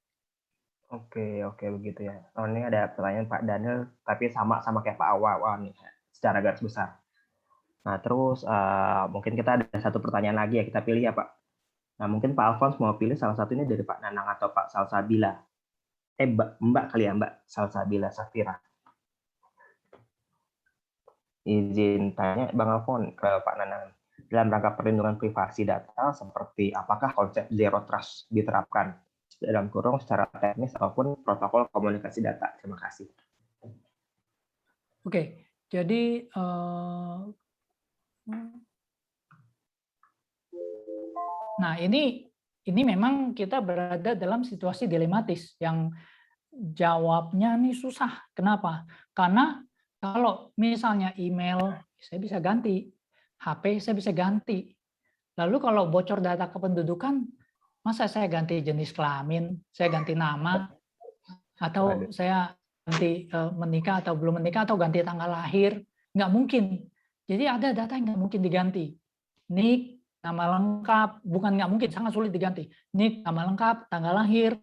Oke begitu ya. Oh, ini ada pertanyaan Pak Daniel, tapi sama kayak Pak Awa nih, secara garis besar. Nah, terus mungkin kita ada satu pertanyaan lagi ya, kita pilih ya Pak. Nah, mungkin Pak Alphonse mau pilih salah satunya dari Pak Nanang atau Pak Salsabila. Mbak kali ya, Mbak Salsabila Safira. Izin tanya Bang Alphonse ke Pak Nanang. Dalam rangka perlindungan privasi data, seperti apakah konsep zero trust diterapkan dalam kurung secara teknis ataupun protokol komunikasi data? Terima kasih. Oke, jadi nah ini memang kita berada dalam situasi dilematis yang jawabnya nih susah. Kenapa? Karena kalau misalnya email saya bisa ganti, HP saya bisa ganti. Lalu kalau bocor data kependudukan, masa saya ganti jenis kelamin, saya ganti nama, atau saya ganti menikah atau belum menikah, atau ganti tanggal lahir? Nggak mungkin. Jadi ada data yang nggak mungkin diganti. NIK, nama lengkap, bukan nggak mungkin, sangat sulit diganti. NIK, nama lengkap, tanggal lahir,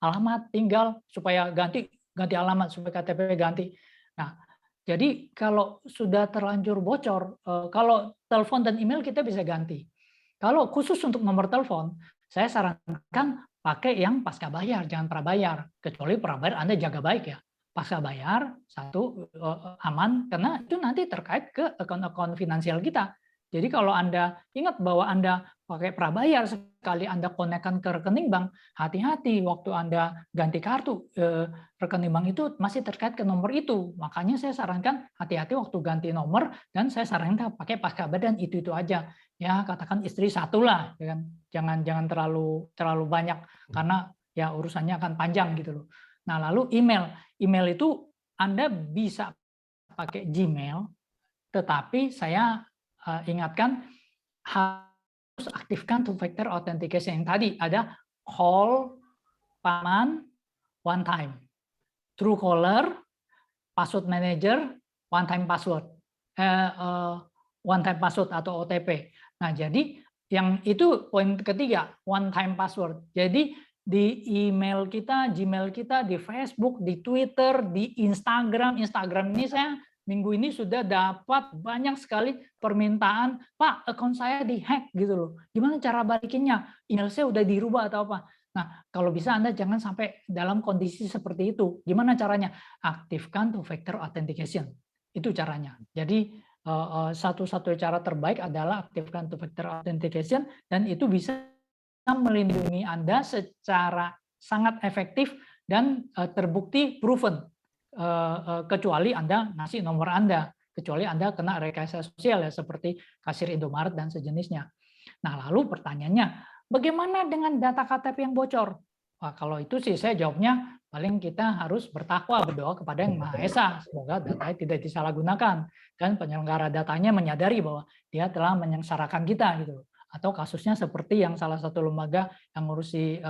alamat, tinggal, supaya ganti alamat, supaya KTP ganti. Nah, jadi kalau sudah terlanjur bocor, kalau telepon dan email kita bisa ganti. Kalau khusus untuk nomor telepon, saya sarankan pakai yang pasca bayar, jangan prabayar. Kecuali prabayar Anda jaga baik ya. Pasca bayar, satu, aman, karena itu nanti terkait ke akun-akun finansial kita. Jadi kalau Anda ingat bahwa Anda pakai prabayar, sekali Anda konekkan ke rekening bank, hati-hati waktu Anda ganti kartu, rekening bank itu masih terkait ke nomor itu. Makanya saya sarankan hati-hati waktu ganti nomor, dan saya sarankan pakai pasca bayar, dan itu aja. Ya katakan istri satu lah, ya kan? Jangan terlalu banyak, karena ya urusannya akan panjang gitu loh. Nah lalu email itu Anda bisa pakai Gmail, tetapi saya ingatkan harus aktifkan two-factor authentication yang tadi ada call, paman, one time, Truecaller, password manager, one time password atau OTP. Nah jadi yang itu poin ketiga, one time password. Jadi di email kita, Gmail kita, di Facebook, di Twitter, di Instagram ini saya minggu ini sudah dapat banyak sekali permintaan, Pak, akun saya dihack gitu loh. Gimana cara balikinnya? Email saya udah dirubah atau apa? Nah, kalau bisa Anda jangan sampai dalam kondisi seperti itu. Gimana caranya? Aktifkan two-factor authentication. Itu caranya. Jadi satu-satunya cara terbaik adalah aktifkan two-factor authentication, dan itu bisa melindungi Anda secara sangat efektif dan terbukti proven, kecuali Anda ngasih nomor Anda, kecuali Anda kena rekayasa sosial ya, seperti kasir Indomaret dan sejenisnya. Nah, lalu pertanyaannya, bagaimana dengan data KTP yang bocor? Wah, kalau itu sih saya jawabnya paling kita harus bertakwa, berdoa kepada Yang Maha Esa, semoga datanya tidak disalahgunakan dan penyelenggara datanya menyadari bahwa dia telah menyengsarakan kita gitu. Atau kasusnya seperti yang salah satu lembaga yang ngurusi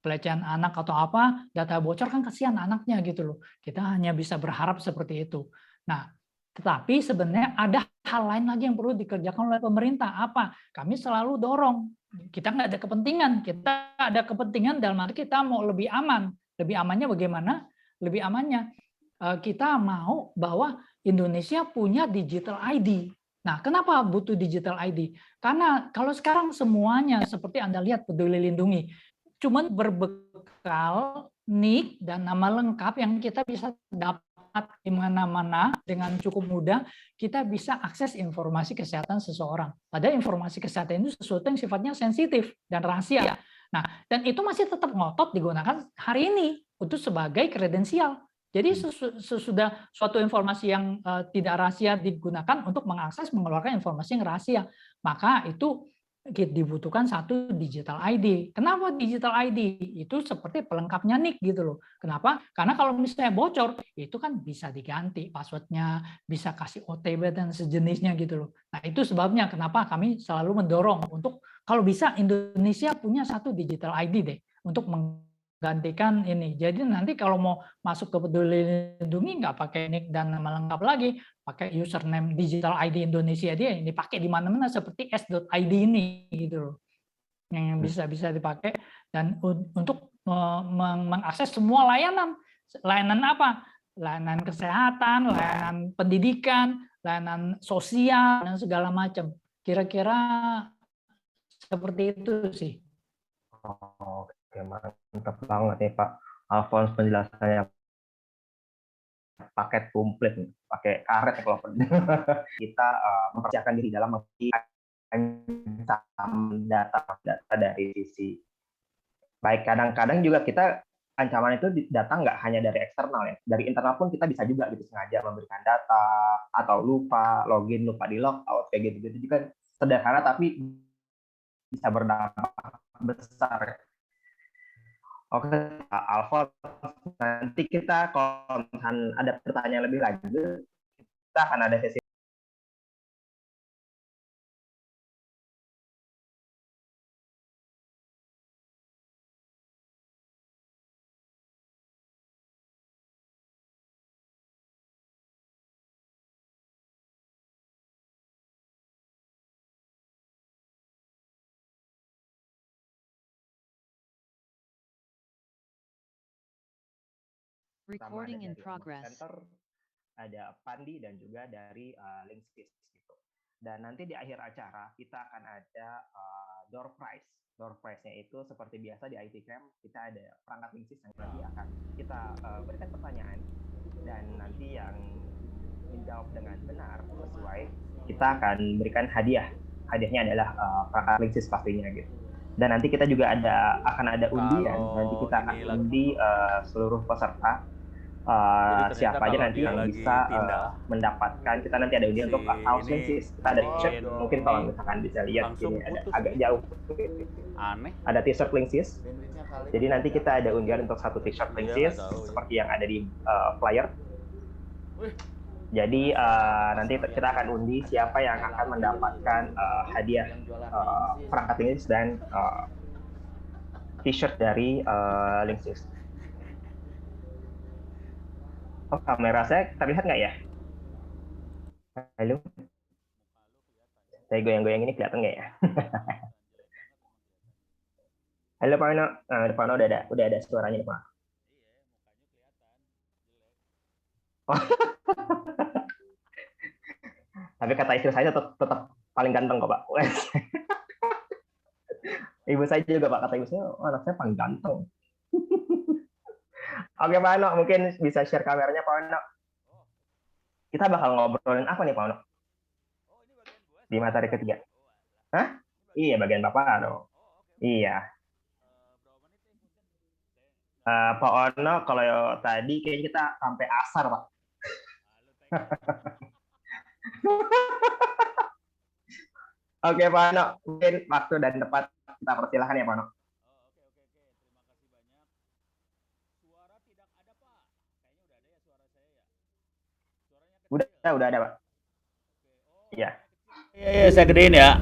pelecehan anak atau apa, data bocor kan kasihan anaknya gitu loh. Kita hanya bisa berharap seperti itu. Nah, tetapi sebenarnya ada hal lain lagi yang perlu dikerjakan oleh pemerintah. Apa? Kami selalu dorong. Kita nggak ada kepentingan. Kita ada kepentingan dalam arti kita mau lebih aman. Lebih amannya bagaimana? Lebih amannya kita mau bahwa Indonesia punya digital ID. Nah, kenapa butuh digital ID? Karena kalau sekarang semuanya seperti Anda lihat Peduli Lindungi, cuman berbekal NIK dan nama lengkap yang kita bisa dapat di mana-mana dengan cukup mudah, kita bisa akses informasi kesehatan seseorang. Padahal informasi kesehatan itu sesuatu yang sifatnya sensitif dan rahasia. Nah, dan itu masih tetap ngotot digunakan hari ini untuk sebagai kredensial. Jadi sesudah suatu informasi yang tidak rahasia digunakan untuk mengakses, mengeluarkan informasi yang rahasia, maka itu dibutuhkan satu digital ID. Kenapa digital ID? Itu seperti pelengkapnya NIK gitu loh. Kenapa? Karena kalau misalnya bocor, itu kan bisa diganti passwordnya, bisa kasih OTP dan sejenisnya gitu loh. Nah, itu sebabnya kenapa kami selalu mendorong untuk kalau bisa Indonesia punya satu digital ID deh untuk menggantikan ini. Jadi nanti kalau mau masuk ke Peduli Lindungi nggak pakai NIK dan nama lengkap lagi, pakai username digital ID Indonesia dia yang dipakai di mana-mana seperti s.id ini gitu loh. Yang bisa dipakai dan untuk mengakses semua layanan. Layanan apa? Layanan kesehatan, layanan pendidikan, layanan sosial dan segala macam. Kira-kira seperti itu sih. Oke, mantap banget nih Pak Alphonse penjelasannya, paket komplit, pakai karet ya kalau perlu. Kita mempersiapkan diri dalam data dari sisi baik. Kadang-kadang juga kita ancaman itu datang nggak hanya dari eksternal ya, dari internal pun kita bisa juga gitu sengaja memberikan data atau lupa login, lupa di logout kayak gitu-gitu juga sederhana tapi bisa berdampak besar. Oke, Pak Alphonse, nanti kita kalau ada pertanyaan lebih lanjut, kita akan ada sesi. Recording in progress. Center, ada Pandi dan juga dari Linksys gitu. Dan nanti di akhir acara kita akan ada door prize. Door prize-nya itu seperti biasa di IT Camp kita ada perangkat Linksys yang nanti akan kita berikan pertanyaan dan nanti yang menjawab dengan benar sesuai kita akan berikan hadiah. Hadiahnya adalah perangkat Linksys pastinya gitu. Dan nanti kita juga akan ada undian. Nanti kita akan undi seluruh peserta. Siapa aja nanti yang bisa mendapatkan, kita nanti ada undian untuk kaos Linksys. Kita ada t-shirt, mungkin kalau misalkan bisa lihat ini ada agak jauh. Ada t-shirt Linksys. Jadi nanti kita ada undian untuk satu t-shirt Linksys seperti yang ada di flyer. Jadi nanti kita akan undi siapa yang akan mendapatkan hadiah perangkat Linksys dan t-shirt dari Linksys. Oh, kamera saya terlihat nggak ya? Halo? Saya goyang-goyang ini kelihatan nggak ya? Halo Pak Ono, Pak Ono udah ada suaranya nih Pak. Oh. Tapi kata istri saya tetap paling ganteng kok Pak. Ibu saya juga Pak, kata ibu saya, oh, anak saya paling ganteng. Oke Pak Ono, mungkin bisa share kameranya Pak Ono. Kita bakal ngobrolin apa nih Pak Ono? di materi ketiga. Hah? Iya, bagian Bapak dong. Iya. Pak Ono, kalau tadi kayaknya kita sampai asar, Pak. Oke, Pak Ono. Mungkin waktu dan tempat kita persilahkan ya, Pak Ono. Udah ada, Pak. Iya. Iya, saya gedein ya.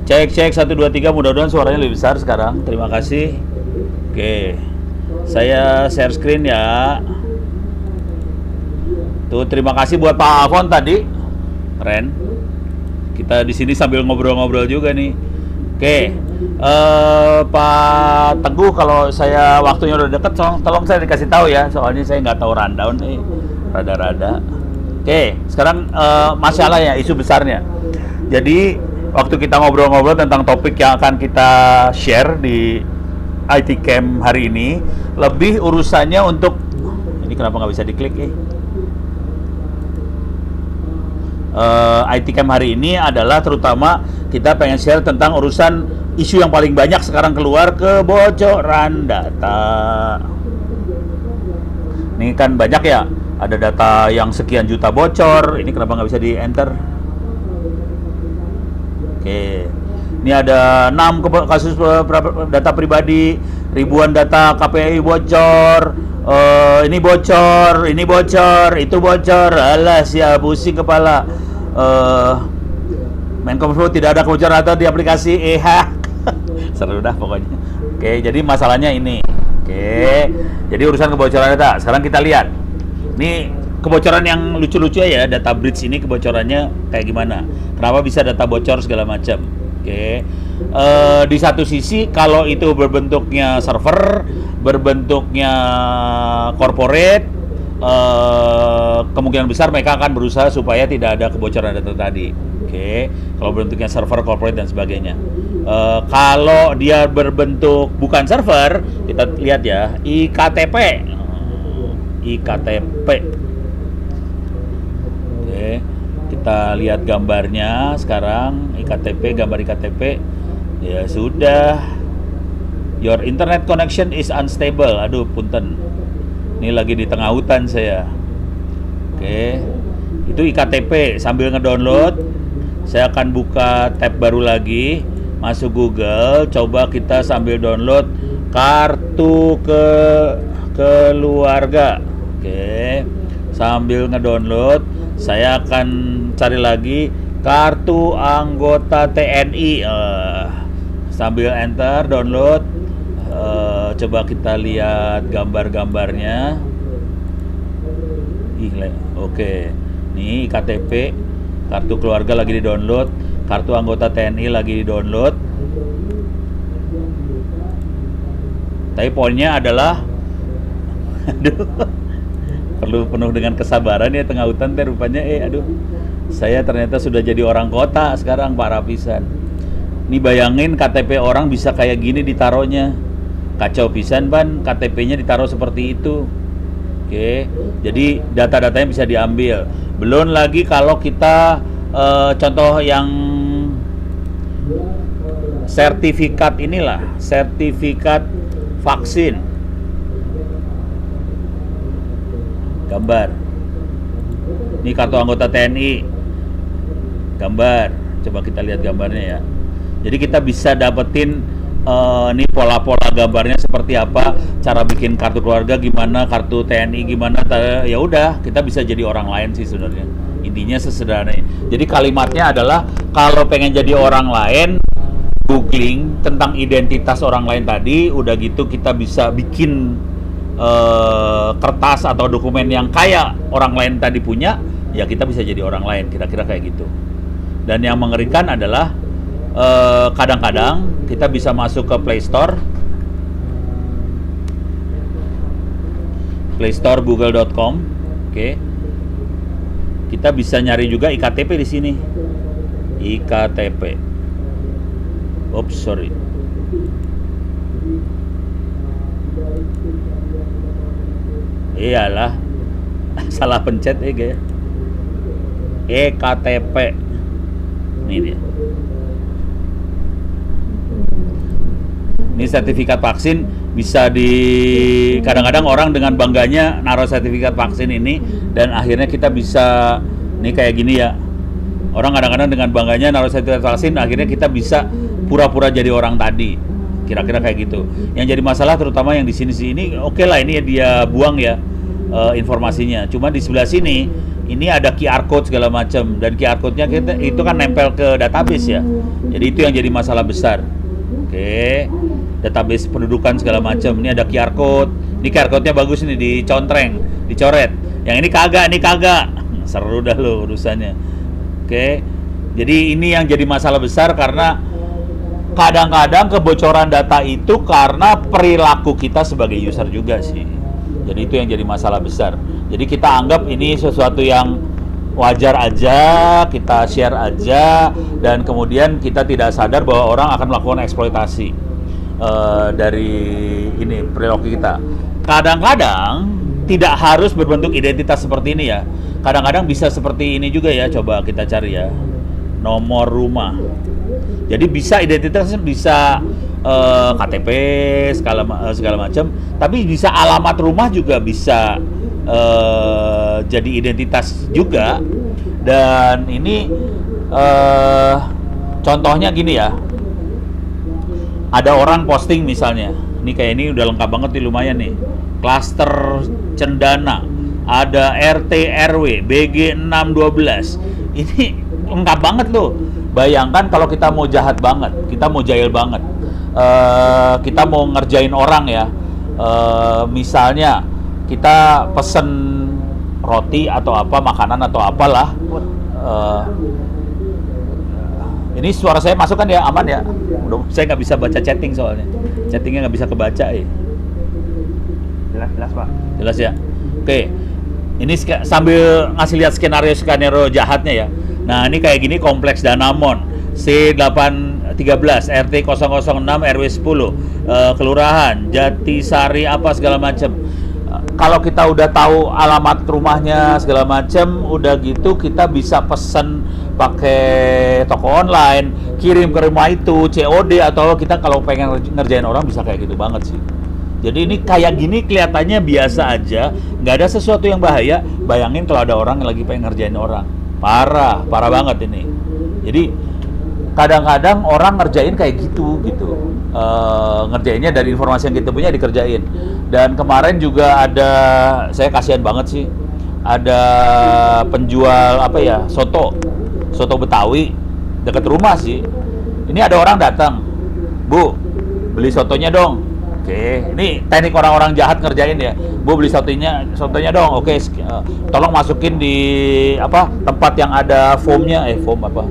Cek 1 2 3, mudah-mudahan suaranya lebih besar sekarang. Terima kasih. Oke. Saya share screen ya. Tuh, terima kasih buat Pak Alfon tadi. Keren. Kita di sini sambil ngobrol-ngobrol juga nih. Oke. Pak Teguh, kalau saya waktunya udah deket, tolong saya dikasih tahu ya. Soalnya saya nggak tahu rundown nih. Rada-rada. Oke, sekarang masalah ya, isu besarnya. Jadi waktu kita ngobrol-ngobrol tentang topik yang akan kita share di IT Camp hari ini, lebih urusannya untuk ini kenapa nggak bisa diklik ya? IT Camp hari ini adalah terutama kita pengen share tentang urusan isu yang paling banyak sekarang keluar, kebocoran data. Ini kan banyak ya. Ada data yang sekian juta bocor. Ini kenapa nggak bisa di enter? Oke. Ini ada 6 kasus data pribadi, ribuan data KPI bocor. Ini bocor, itu bocor. Alas ya, pusing kepala. Menkominfo tidak ada kebocoran data di aplikasi seru dah pokoknya. Oke, jadi masalahnya ini. Oke. Jadi urusan kebocoran data. Sekarang kita lihat. Ini kebocoran yang lucu-lucu ya, data breach ini kebocorannya kayak gimana? Kenapa bisa data bocor segala macam? Oke. Di satu sisi kalau itu berbentuknya server, berbentuknya corporate, kemungkinan besar mereka akan berusaha supaya tidak ada kebocoran data tadi. Oke. Kalau bentuknya server, corporate dan sebagainya. Kalau dia berbentuk bukan server, kita lihat ya, iktp. Oke, kita lihat gambarnya sekarang. Gambar iktp. Ya sudah. Your internet connection is unstable. Aduh, punten. Ini lagi di tengah hutan saya. Oke. Itu iktp. Sambil ngedownload, saya akan buka tab baru lagi. Masuk Google, coba kita sambil download kartu keluarga. Oke, sambil ngedownload, saya akan cari lagi kartu anggota TNI. Sambil enter, download. Coba kita lihat gambar-gambarnya. Oke, nih KTP, kartu keluarga lagi di-download, kartu anggota TNI lagi di-download. Tapi poinnya adalah aduh, perlu penuh dengan kesabaran ya, tengah hutan teh rupanya. Saya ternyata sudah jadi orang kota sekarang, parah pisan. Nih bayangin KTP orang bisa kayak gini ditaruhnya. Kacau pisan ban, KTP-nya ditaruh seperti itu. Oke, jadi data-datanya bisa diambil. Belum lagi kalau kita contoh yang sertifikat inilah, sertifikat vaksin. Gambar. Ini kartu anggota TNI. Gambar. Coba kita lihat gambarnya ya. Jadi kita bisa dapetin nih pola-pola gambarnya seperti apa, cara bikin kartu keluarga gimana, kartu TNI gimana. Ya udah, kita bisa jadi orang lain sih sebenarnya. Intinya sesederhana ini. Jadi kalimatnya adalah kalau pengen jadi orang lain, googling tentang identitas orang lain tadi, udah gitu kita bisa bikin kertas atau dokumen yang kayak orang lain tadi punya, ya kita bisa jadi orang lain, kira-kira kayak gitu. Dan yang mengerikan adalah kadang-kadang kita bisa masuk ke Play Store, google.com. Oke. Kita bisa nyari juga iktp di sini. iktp. Oops, sorry. Iyalah, salah pencet ya. EKTP. Ini dia. Ini sertifikat vaksin bisa kadang-kadang orang dengan bangganya naruh sertifikat vaksin ini dan akhirnya kita bisa nih kayak gini ya. Orang kadang-kadang dengan bangganya naruh sertifikat vaksin, akhirnya kita bisa pura-pura jadi orang tadi. Kira-kira kayak gitu. Yang jadi masalah terutama yang di sini sih, ini oke lah, ini dia buang ya informasinya. Cuma di sebelah sini ini ada QR code segala macam, dan QR code-nya itu kan nempel ke database ya. Jadi itu yang jadi masalah besar. Oke. Database pendudukan segala macam. Ini ada QR code. Ini QR code-nya bagus nih, dicontreng, dicoret. Yang ini kagak. Seru dah lo urusannya. Oke. Jadi ini yang jadi masalah besar karena kadang-kadang kebocoran data itu karena perilaku kita sebagai user juga sih. Jadi itu yang jadi masalah besar. Jadi kita anggap ini sesuatu yang wajar aja, kita share aja, dan kemudian kita tidak sadar bahwa orang akan melakukan eksploitasi dari ini perilaku kita. Kadang-kadang tidak harus berbentuk identitas seperti ini ya. Kadang-kadang bisa seperti ini juga ya. Coba kita cari ya, nomor rumah. Jadi bisa identitasnya bisa KTP segala macam, tapi bisa alamat rumah juga bisa jadi identitas juga. Dan ini contohnya gini ya, ada orang posting misalnya, ini kayak ini udah lengkap banget nih, lumayan nih, klaster Cendana, ada RT RW BG 612, ini lengkap banget loh. Bayangkan kalau kita mau jahat banget, kita mau jahil banget, kita mau ngerjain orang ya, misalnya kita pesen roti atau apa, makanan atau apalah, ini suara saya masuk kan ya, aman ya? Saya nggak bisa baca chatting soalnya, chattingnya nggak bisa kebaca ya. Jelas Pak. Jelas ya. Oke, ini sambil ngasih lihat skenario jahatnya ya. Nah ini kayak gini, kompleks Danamon C813 RT 006 RW 10 Kelurahan Jatisari apa segala macam. Kalau kita udah tahu alamat rumahnya segala macam, udah gitu kita bisa pesen pakai toko online, kirim ke rumah itu COD, atau kita kalau pengen ngerjain orang bisa kayak gitu banget sih. Jadi ini kayak gini kelihatannya biasa aja, nggak ada sesuatu yang bahaya. Bayangin kalau ada orang yang lagi pengen ngerjain orang, parah banget ini. Jadi kadang-kadang orang ngerjain kayak gitu, ngerjainnya dari informasi yang kita punya dikerjain. Dan kemarin juga ada, saya kasihan banget sih, ada penjual apa ya, soto Betawi dekat rumah sih. Ini ada orang datang, Bu, beli sotonya dong. Oke, ini teknik orang-orang jahat ngerjain ya. Bu, beli sotonya dong. Oke, tolong masukin di apa tempat yang ada foamnya, foam apa?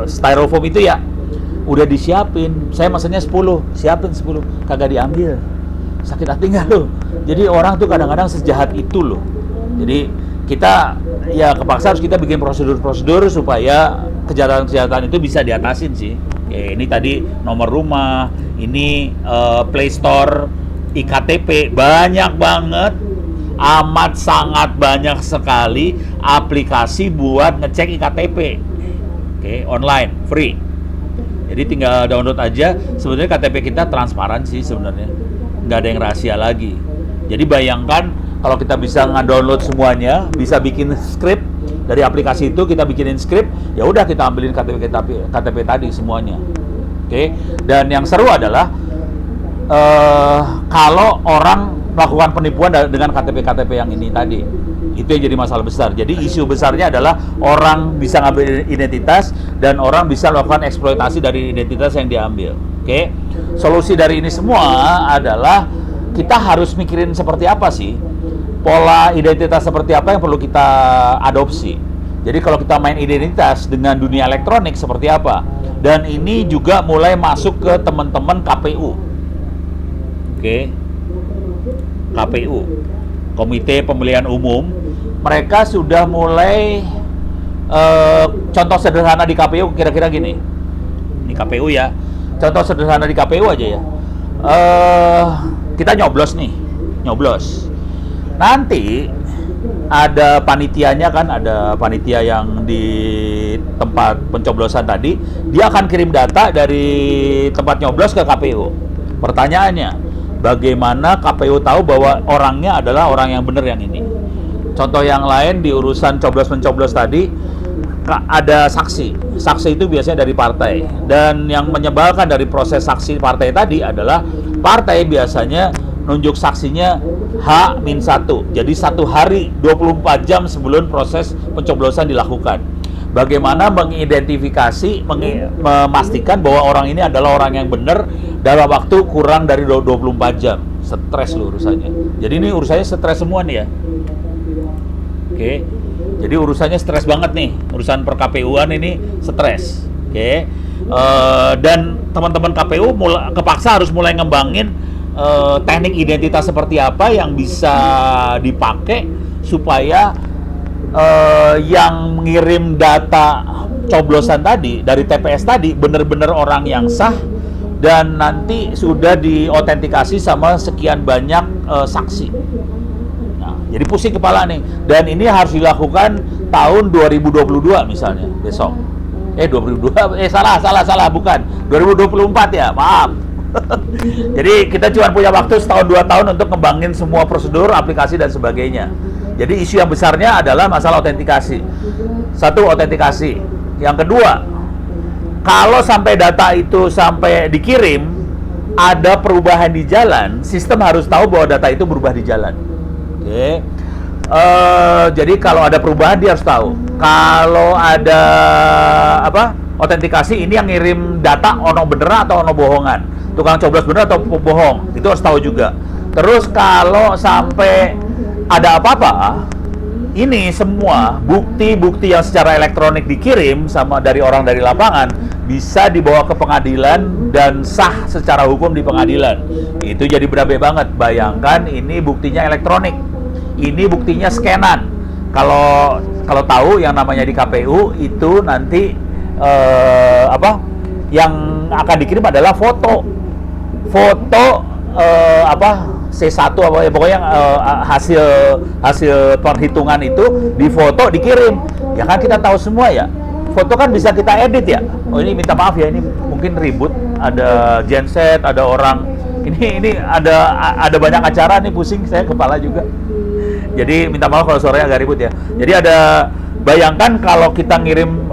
Styrofoam itu ya. Udah disiapin. Saya maksudnya 10, siapin 10, kagak diambil. Sakit hati nggak lo? Jadi orang tuh kadang-kadang sejahat itu loh. Jadi kita ya kepaksa harus kita bikin prosedur-prosedur supaya kejahatan-kejahatan itu bisa diatasin sih. Oke, ini tadi nomor rumah, ini Play Store, iktp, banyak banget, amat sangat banyak sekali aplikasi buat ngecek iktp. Oke, online, free. Jadi tinggal download aja. Sebenarnya KTP kita transparan sih sebenarnya, nggak ada yang rahasia lagi. Jadi bayangkan kalau kita bisa nge-download semuanya, bisa bikin script dari aplikasi itu, kita bikinin script, ya udah kita ambilin KTP tadi semuanya. Oke. Dan yang seru adalah kalau orang melakukan penipuan dengan KTP yang ini tadi, itu yang jadi masalah besar. Jadi isu besarnya adalah orang bisa ngambil identitas dan orang bisa melakukan eksploitasi dari identitas yang diambil. Oke. Solusi dari ini semua adalah kita harus mikirin seperti apa sih pola identitas, seperti apa yang perlu kita adopsi. Jadi kalau kita main identitas dengan dunia elektronik seperti apa, dan ini juga mulai masuk ke teman-teman KPU. Oke. KPU, Komite Pemilihan Umum, mereka sudah mulai contoh sederhana di KPU kira-kira gini. Ini KPU ya. Contoh sederhana di KPU aja ya. Kita nyoblos. Nanti ada panitianya kan, ada panitia yang tempat pencoblosan tadi, dia akan kirim data dari tempat nyoblos ke KPU. Pertanyaannya, bagaimana KPU tahu bahwa orangnya adalah orang yang benar yang ini? Contoh yang lain di urusan coblos-mencoblos tadi, ada saksi. Saksi itu biasanya dari partai. Dan yang menyebalkan dari proses saksi partai tadi adalah partai biasanya nunjuk saksinya H-1. Jadi 1 hari 24 jam sebelum proses pencoblosan dilakukan. Bagaimana mengidentifikasi, memastikan bahwa orang ini adalah orang yang benar dalam waktu kurang dari 24 jam. Stres loh urusannya. Jadi ini urusannya stres semua nih ya. Oke. Jadi urusannya stres banget nih. Urusan per KPU-an ini stres. Oke. Dan teman-teman KPU kepaksa harus mulai ngembangin teknik identitas seperti apa yang bisa dipakai supaya yang mengirim data coblosan tadi dari TPS tadi benar-benar orang yang sah dan nanti sudah diautentikasi sama sekian banyak saksi. Nah, jadi pusing kepala nih. Dan ini harus dilakukan tahun 2022 misalnya besok. 2022 salah bukan 2024 ya, maaf. Jadi kita cuma punya waktu setahun 2 tahun untuk ngembangin semua prosedur, aplikasi dan sebagainya. Jadi isu yang besarnya adalah masalah autentikasi. Satu, autentikasi. Yang kedua, kalau sampai data itu sampai dikirim ada perubahan di jalan, sistem harus tahu bahwa data itu berubah di jalan. Oke. Jadi kalau ada perubahan dia harus tahu. Kalau ada autentikasi ini yang ngirim data ono bener atau ono bohongan, tukang coblos bener atau bohong, itu harus tahu juga. Terus kalau sampai ada apa-apa, ini semua bukti-bukti yang secara elektronik dikirim sama dari orang dari lapangan bisa dibawa ke pengadilan dan sah secara hukum di pengadilan. Itu jadi berabe banget. Bayangkan ini buktinya elektronik, ini buktinya scanan. Kalau tahu yang namanya di KPU itu nanti yang akan dikirim adalah foto C1 pokoknya hasil perhitungan itu difoto dikirim. Ya kan kita tahu semua ya. Foto kan bisa kita edit ya. Oh ini minta maaf ya, ini mungkin ribut, ada genset, ada orang. Ini ada banyak acara nih, pusing saya kepala juga. Jadi minta maaf kalau suaranya agak ribut ya. Jadi bayangkan kalau kita ngirim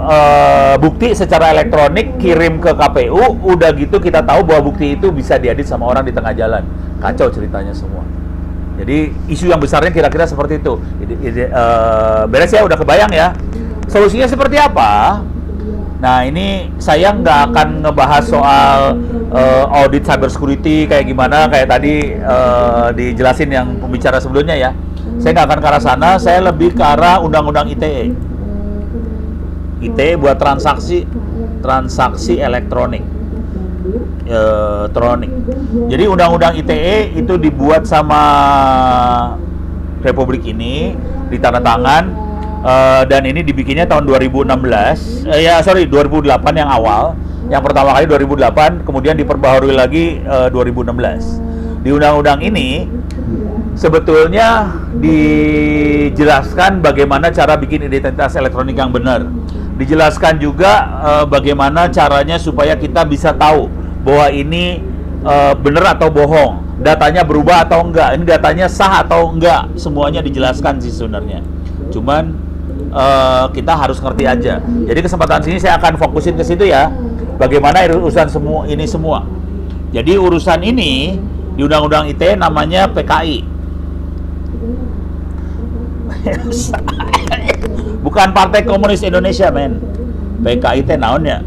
bukti secara elektronik, kirim ke KPU, udah gitu kita tahu bahwa bukti itu bisa diedit sama orang di tengah jalan. Kacau ceritanya semua. Jadi isu yang besarnya kira-kira seperti itu. Beres ya, udah kebayang ya. Solusinya seperti apa? Nah ini saya nggak akan ngebahas soal audit cybersecurity kayak gimana, kayak tadi dijelasin yang pembicara sebelumnya ya. Saya nggak akan ke arah sana, saya lebih ke arah undang-undang ITE. ITE buat transaksi elektronik. Jadi undang-undang ITE itu dibuat sama Republik ini, ditandatangan, dan ini dibikinnya tahun 2016. 2008 yang awal. Yang pertama kali 2008, kemudian diperbaharui lagi 2016. Di undang-undang ini sebetulnya dijelaskan bagaimana cara bikin identitas elektronik yang benar. Dijelaskan juga bagaimana caranya supaya kita bisa tahu bahwa ini benar atau bohong, datanya berubah atau enggak, ini datanya sah atau enggak, semuanya dijelaskan sih sebenarnya. Cuman kita harus ngerti aja. Jadi kesempatan sini saya akan fokusin ke situ ya. Bagaimana urusan ini semua. Jadi urusan ini di Undang-Undang ITE namanya PKI. Bukan Partai Komunis Indonesia, men. PKI teh naonnya?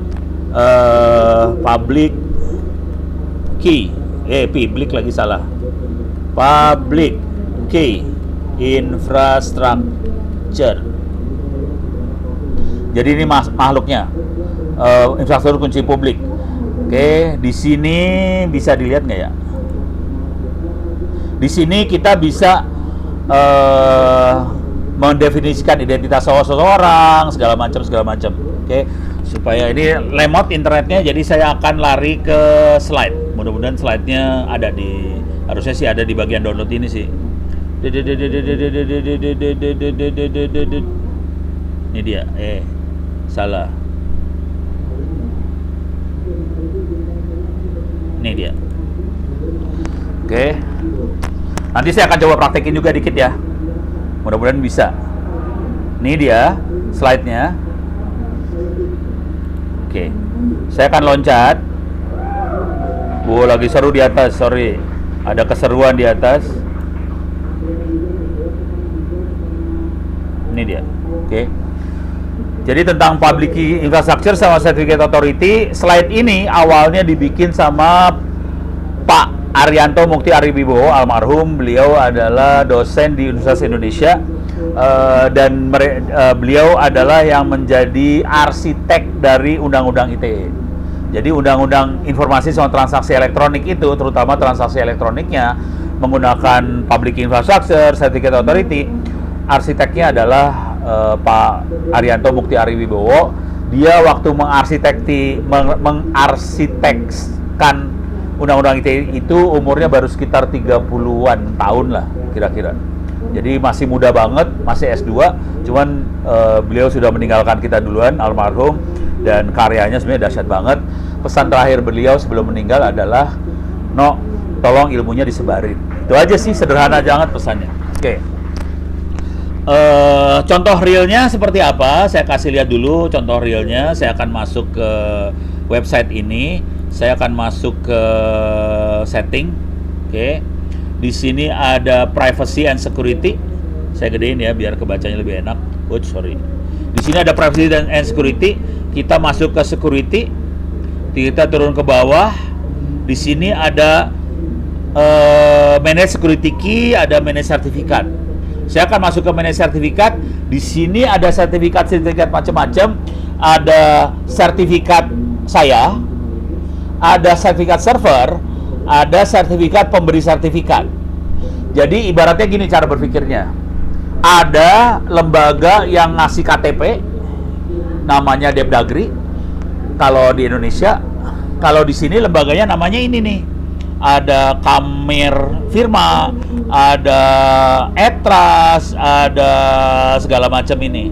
Public Key. Public lagi salah. Public Key Infrastructure. Jadi ini makhluknya. Infrastruktur kunci publik. Oke, di sini bisa dilihat nggak ya? Di sini kita bisa mendefinisikan identitas seseorang, segala macam. Oke, supaya ini lemot internetnya, jadi saya akan lari ke slide. Mudah-mudahan slide-nya harusnya sih ada di bagian download ini sih. Ini dia. Salah. Ini dia. Oke. Nanti saya akan coba praktekin juga dikit ya. Mudah-mudahan bisa. Ini dia slide-nya. Oke. Saya akan loncat. Lagi seru di atas, sorry. Ada keseruan di atas. Ini dia. Oke. Jadi tentang Public Key Infrastructure sama Certificate Authority, slide ini awalnya dibikin sama Pak Arianto Mukti Ariwibowo, almarhum. Beliau adalah dosen di Universitas Indonesia dan beliau adalah yang menjadi arsitek dari Undang-Undang ITE. Jadi Undang-Undang Informasi soal Transaksi Elektronik itu, terutama transaksi elektroniknya menggunakan Public Key Infrastructure, Certificate Authority, arsiteknya adalah Pak Arianto Mukti Ariwibowo. Dia waktu mengarsitekkan Undang-Undang ITE itu umurnya baru sekitar 30-an tahun lah kira-kira. Jadi masih muda banget, masih S2. Cuman beliau sudah meninggalkan kita duluan, almarhum, dan karyanya sebenarnya dahsyat banget. Pesan terakhir beliau sebelum meninggal adalah, "No, tolong ilmunya disebarin." Itu aja sih, sederhana banget pesannya. Oke. Contoh realnya seperti apa? Saya kasih lihat dulu contoh realnya. Saya akan masuk ke website ini. Saya akan masuk ke setting. Oke. Di sini ada privacy and security. Saya gedein ya biar kebacanya lebih enak. Sorry. Di sini ada privacy and security. Kita masuk ke security. Kita turun ke bawah. Di sini ada manage security key, ada manage sertifikat. Saya akan masuk ke manage sertifikat. Di sini ada sertifikat macam-macam. Ada sertifikat saya, ada sertifikat server, ada sertifikat pemberi sertifikat. Jadi ibaratnya gini cara berpikirnya. Ada lembaga yang ngasih KTP, namanya Depdagri. Kalau di Indonesia, kalau di sini lembaganya namanya ini nih. Ada Kamir Firma, ada Etras, ada segala macam ini.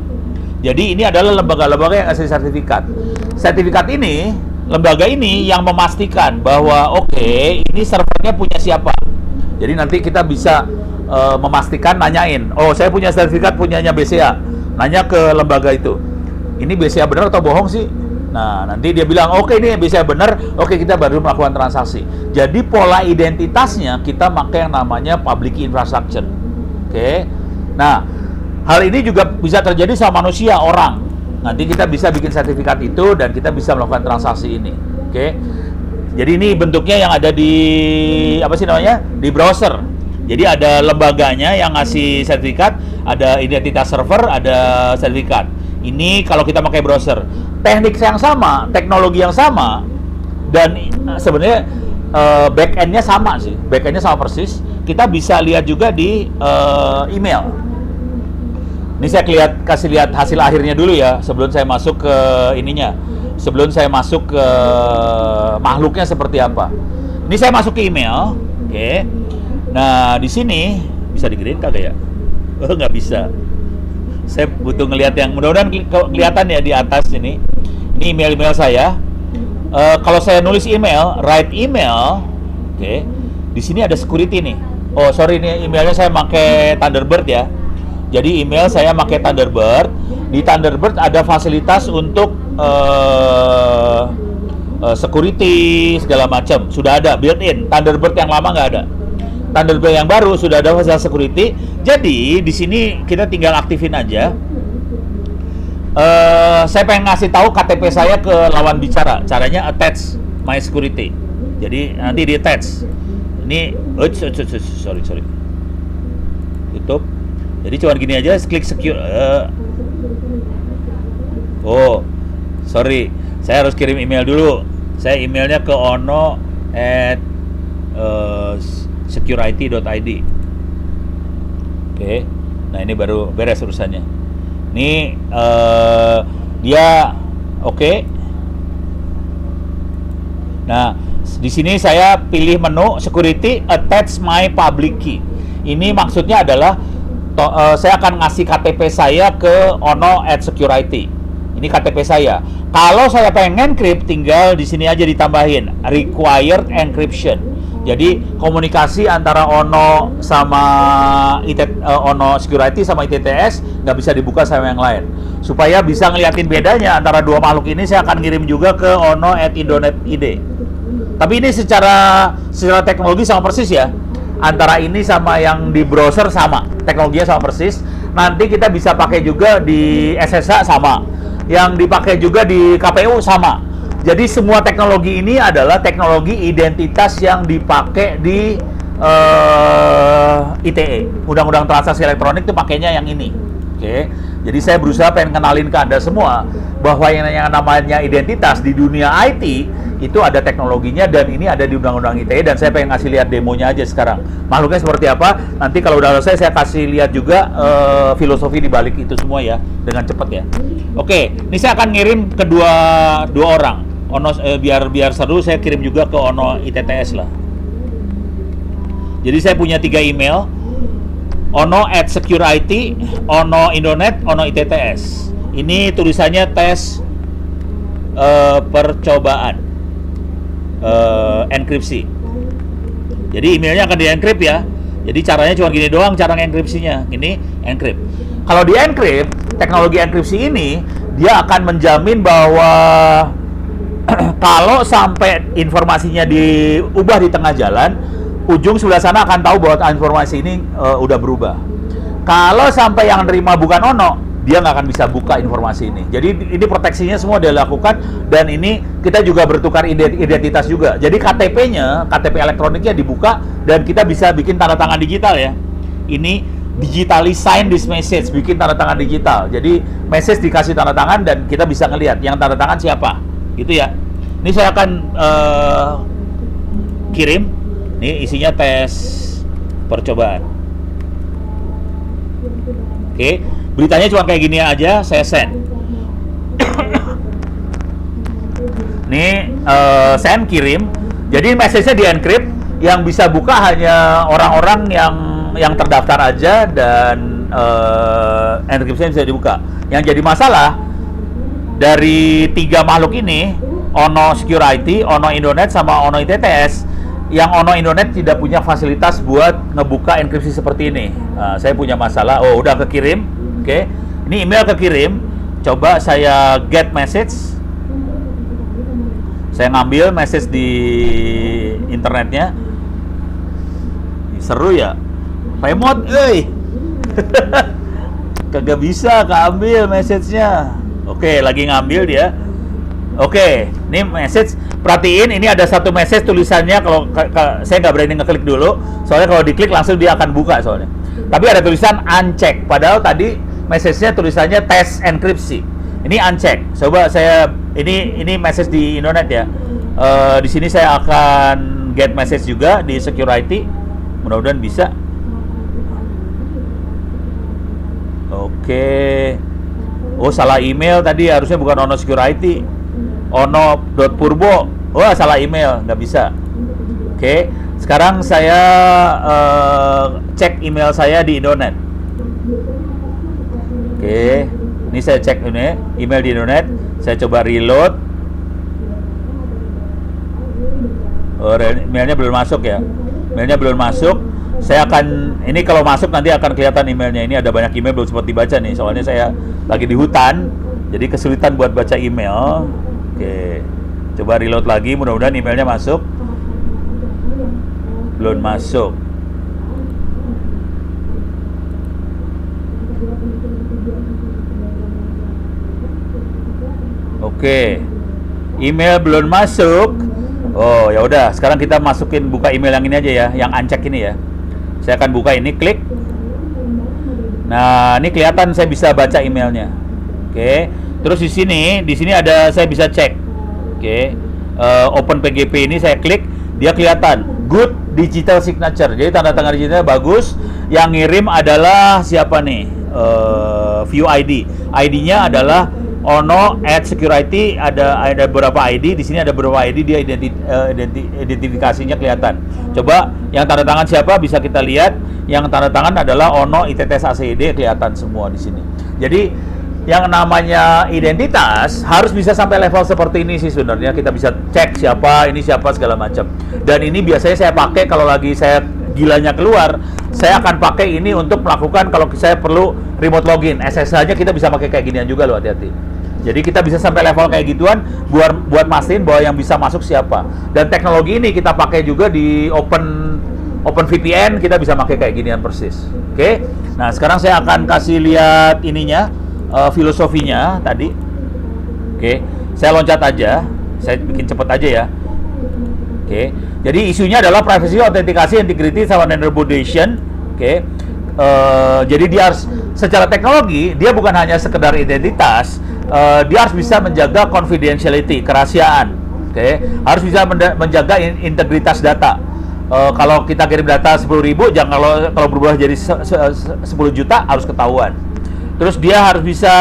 Jadi ini adalah lembaga-lembaga yang ngasih sertifikat. Sertifikat ini, lembaga ini yang memastikan bahwa oke, ini servernya punya siapa. Jadi nanti kita bisa memastikan, nanyain, oh saya punya sertifikat punyanya BCA. Nanya ke lembaga itu, ini BCA benar atau bohong sih? Nah, nanti dia bilang, oke ini bisa benar, oke kita baru melakukan transaksi. Jadi pola identitasnya kita pakai yang namanya Public Key Infrastructure. Oke. Nah, hal ini juga bisa terjadi sama manusia, orang. Nanti kita bisa bikin sertifikat itu dan kita bisa melakukan transaksi ini. Oke. Jadi ini bentuknya yang ada di apa sih namanya? Di browser. Jadi ada lembaganya yang ngasih sertifikat, ada identitas server, ada sertifikat. Ini kalau kita pakai browser. Teknik yang sama, teknologi yang sama, dan sebenarnya back-end-nya sama sih. Back-end-nya sama persis. Kita bisa lihat juga di email. Ini saya kasih lihat hasil akhirnya dulu ya, sebelum saya masuk ke ininya. Sebelum saya masuk ke makhluknya seperti apa. Ini saya masuk ke email. Oke. Nah, di sini bisa digedein kagak ya? Oh, nggak bisa. Saya butuh ngelihat yang mudah-mudahan kelihatan ya di atas ini. Ini email-email saya. Kalau saya nulis email, write email, oke. Di sini ada security nih. Oh, sorry, ini emailnya saya pakai Thunderbird ya. Jadi email saya pakai Thunderbird. Di Thunderbird ada fasilitas untuk security segala macam. Sudah ada built-in. Thunderbird yang lama nggak ada. Thunderbird yang baru sudah ada fasilitas security. Jadi di sini kita tinggal aktifin aja. Saya pengen ngasih tahu KTP saya ke lawan bicara. Caranya attach my security. Jadi nanti di attach. Ini sorry. Tutup. Jadi cuma gini aja, klik secure. Oh, sorry. Saya harus kirim email dulu. Saya emailnya ke ono@security.id. Oke. Nah, ini baru beres urusannya. Ini dia oke. Nah, di sini saya pilih menu security attach my public key. Ini maksudnya adalah saya akan ngasih KTP saya ke ono@security. Ini KTP saya. Kalau saya pengen encrypt, tinggal di sini aja ditambahin required encryption. Jadi komunikasi antara Ono sama Ono Security sama ITTS nggak bisa dibuka sama yang lain. Supaya bisa ngeliatin bedanya antara dua makhluk ini, saya akan ngirim juga ke ono@indonet.id. Tapi ini secara teknologi sama persis ya. Antara ini sama yang di browser sama, teknologinya sama persis. Nanti kita bisa pakai juga di SSH sama. Yang dipakai juga di KPU sama. Jadi semua teknologi ini adalah teknologi identitas yang dipakai di ITE, Undang-Undang Transaksi Elektronik, itu pakainya yang ini. Oke. Jadi saya berusaha pengen kenalin ke Anda semua bahwa yang namanya identitas di dunia IT itu ada teknologinya, dan ini ada di Undang-Undang ITE, dan saya pengen ngasih lihat demonya aja sekarang. Makhluknya seperti apa? Nanti kalau udah selesai saya kasih lihat juga filosofi di balik itu semua ya, dengan cepat ya. Oke, ini saya akan ngirim ke dua orang. Ono biar seru, saya kirim juga ke Ono ITTS lah. Jadi saya punya 3 email. Ono@security, Ono Indonet, Ono ITTS. Ini tulisannya tes percobaan enkripsi. Jadi emailnya akan di-encrypt ya. Jadi caranya cuma gini doang cara enkripsinya. Ini encrypt. Kalau di-encrypt, teknologi enkripsi ini dia akan menjamin bahwa kalau sampai informasinya diubah di tengah jalan, ujung sebelah sana akan tahu bahwa informasi ini udah berubah. Kalau sampai yang nerima bukan Ono, dia nggak akan bisa buka informasi ini. Jadi ini proteksinya semua dilakukan, dan ini kita juga bertukar identitas juga. Jadi KTP-nya, KTP elektroniknya dibuka, dan kita bisa bikin tanda tangan digital ya. Ini digitally sign this message, bikin tanda tangan digital. Jadi message dikasih tanda tangan, dan kita bisa ngelihat yang tanda tangan siapa, gitu ya. Ini saya akan kirim. Ini isinya tes percobaan. Oke, beritanya cuma kayak gini aja, saya send. Nih, send, kirim. Jadi message-nya di-encrypt, yang bisa buka hanya orang-orang yang terdaftar aja, dan enkripsinya bisa dibuka. Yang jadi masalah dari 3 makhluk ini, Ono Security, Ono Indonet, sama Ono ITTS, yang Ono Indonet tidak punya fasilitas buat ngebuka enkripsi seperti ini. Saya punya masalah. Oh, udah kekirim. Oke. Ini email kekirim. Coba saya get message. Saya ngambil message di internetnya. Seru ya. Remote, kagak bisa keambil message-nya. Oke, lagi ngambil dia. Oke, ini message. Perhatiin, ini ada satu message tulisannya. Kalau saya nggak berani ngeklik dulu, soalnya kalau diklik langsung dia akan buka soalnya. Tapi ada tulisan uncheck. Padahal tadi message-nya tulisannya tes enkripsi. Ini uncheck. Coba saya ini message di Indonet ya. Di sini saya akan get message juga di security. Mudah-mudahan bisa. Oke. Oh, salah email tadi, harusnya bukan Ono Security. Ono.purbo. Wah, salah email, nggak bisa. Oke, sekarang saya cek email saya di Indonet. Oke, ini saya cek ini email di Indonet. Saya coba reload. Oh, emailnya belum masuk ya. Emailnya belum masuk. Saya akan, ini kalau masuk nanti akan kelihatan emailnya. Ini ada banyak email belum sempat dibaca nih, soalnya saya lagi di hutan, jadi kesulitan buat baca email. Oke, coba reload lagi, mudah-mudahan emailnya masuk. Belum masuk. Oke, email belum masuk. Oh, ya udah, sekarang kita masukin, buka email yang ini aja ya, yang uncheck ini ya. Saya akan buka ini, klik. Nah, ini kelihatan saya bisa baca emailnya. Oke. Terus di sini ada saya bisa cek. Oke. Open PGP ini saya klik, dia kelihatan good digital signature. Jadi tanda tangan digitalnya bagus. Yang ngirim adalah siapa nih? View ID. ID-nya adalah Ono@security, ada beberapa ID. Di sini ada beberapa ID, dia identifikasinya kelihatan. Coba yang tanda tangan siapa bisa kita lihat. Yang tanda tangan adalah Ono ITTS ACID, kelihatan semua di sini. Jadi yang namanya identitas harus bisa sampai level seperti ini sih sebenarnya. Kita bisa cek siapa, ini siapa, segala macam. Dan ini biasanya saya pakai kalau lagi saya gilanya keluar, saya akan pakai ini untuk melakukan kalau saya perlu remote login. SSH aja kita bisa pakai kayak ginian juga loh, hati-hati. Jadi kita bisa sampai level kayak gituan buat mastiin bahwa yang bisa masuk siapa. Dan teknologi ini kita pakai juga di Open VPN, kita bisa pakai kayak ginian persis. Oke. Nah, sekarang saya akan kasih lihat ininya, filosofinya tadi. Oke. Saya loncat aja. Saya bikin cepet aja ya. Oke. Jadi isunya adalah privacy, autentikasi, integrity, sama validation. Oke. Jadi dia harus secara teknologi dia bukan hanya sekedar identitas, dia harus bisa menjaga confidentiality, kerahasiaan. Oke. Harus bisa menjaga integritas data. Kalau kita kirim data 10.000, jangan kalau berubah jadi 10 juta harus ketahuan. Terus dia harus bisa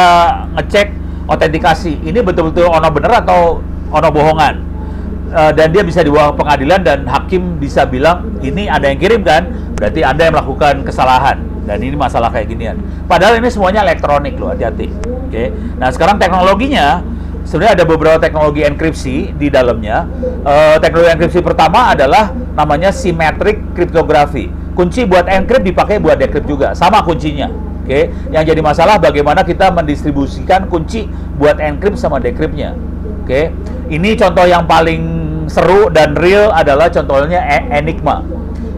ngecek autentikasi. Ini betul-betul ono bener atau ono bohongan. Dan dia bisa dibawa pengadilan dan hakim bisa bilang ini ada yang kirim kan, berarti Anda yang melakukan kesalahan. Dan ini masalah kayak ginian. Padahal ini semuanya elektronik loh, hati-hati. Oke. Nah, sekarang teknologinya sebenarnya ada beberapa teknologi enkripsi di dalamnya. Teknologi enkripsi pertama adalah namanya symmetric cryptography. Kunci buat encrypt dipakai buat decrypt juga, sama kuncinya. Oke. Yang jadi masalah bagaimana kita mendistribusikan kunci buat encrypt sama decryptnya. Oke. Ini contoh yang paling seru dan real adalah contohnya Enigma.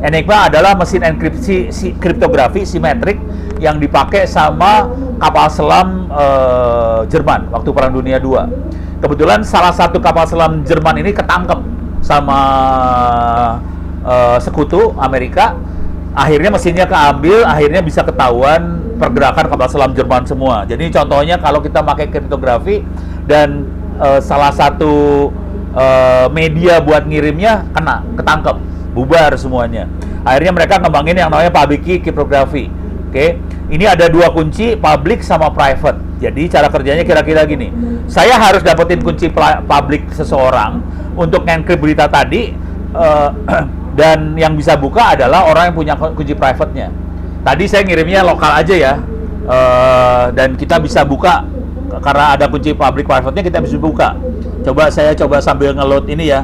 Enigma adalah mesin enkripsi kriptografi simetrik yang dipakai sama kapal selam Jerman waktu Perang Dunia II. Kebetulan salah satu kapal selam Jerman ini ketangkep sama sekutu Amerika. Akhirnya mesinnya keambil, akhirnya bisa ketahuan pergerakan kapal selam Jerman semua. Jadi contohnya kalau kita pakai kriptografi dan salah satu media buat ngirimnya ketangkep, bubar semuanya. Akhirnya mereka ngembangin yang namanya public key cryptography. Oke, ini ada dua kunci, public sama private. Jadi cara kerjanya kira-kira gini. Saya harus dapetin kunci public seseorang untuk encrypt berita tadi, dan yang bisa buka adalah orang yang punya kunci private-nya. Tadi saya ngirimnya lokal aja ya, dan kita bisa buka karena ada kunci public private-nya, kita bisa buka. Saya coba sambil ngeload ini ya.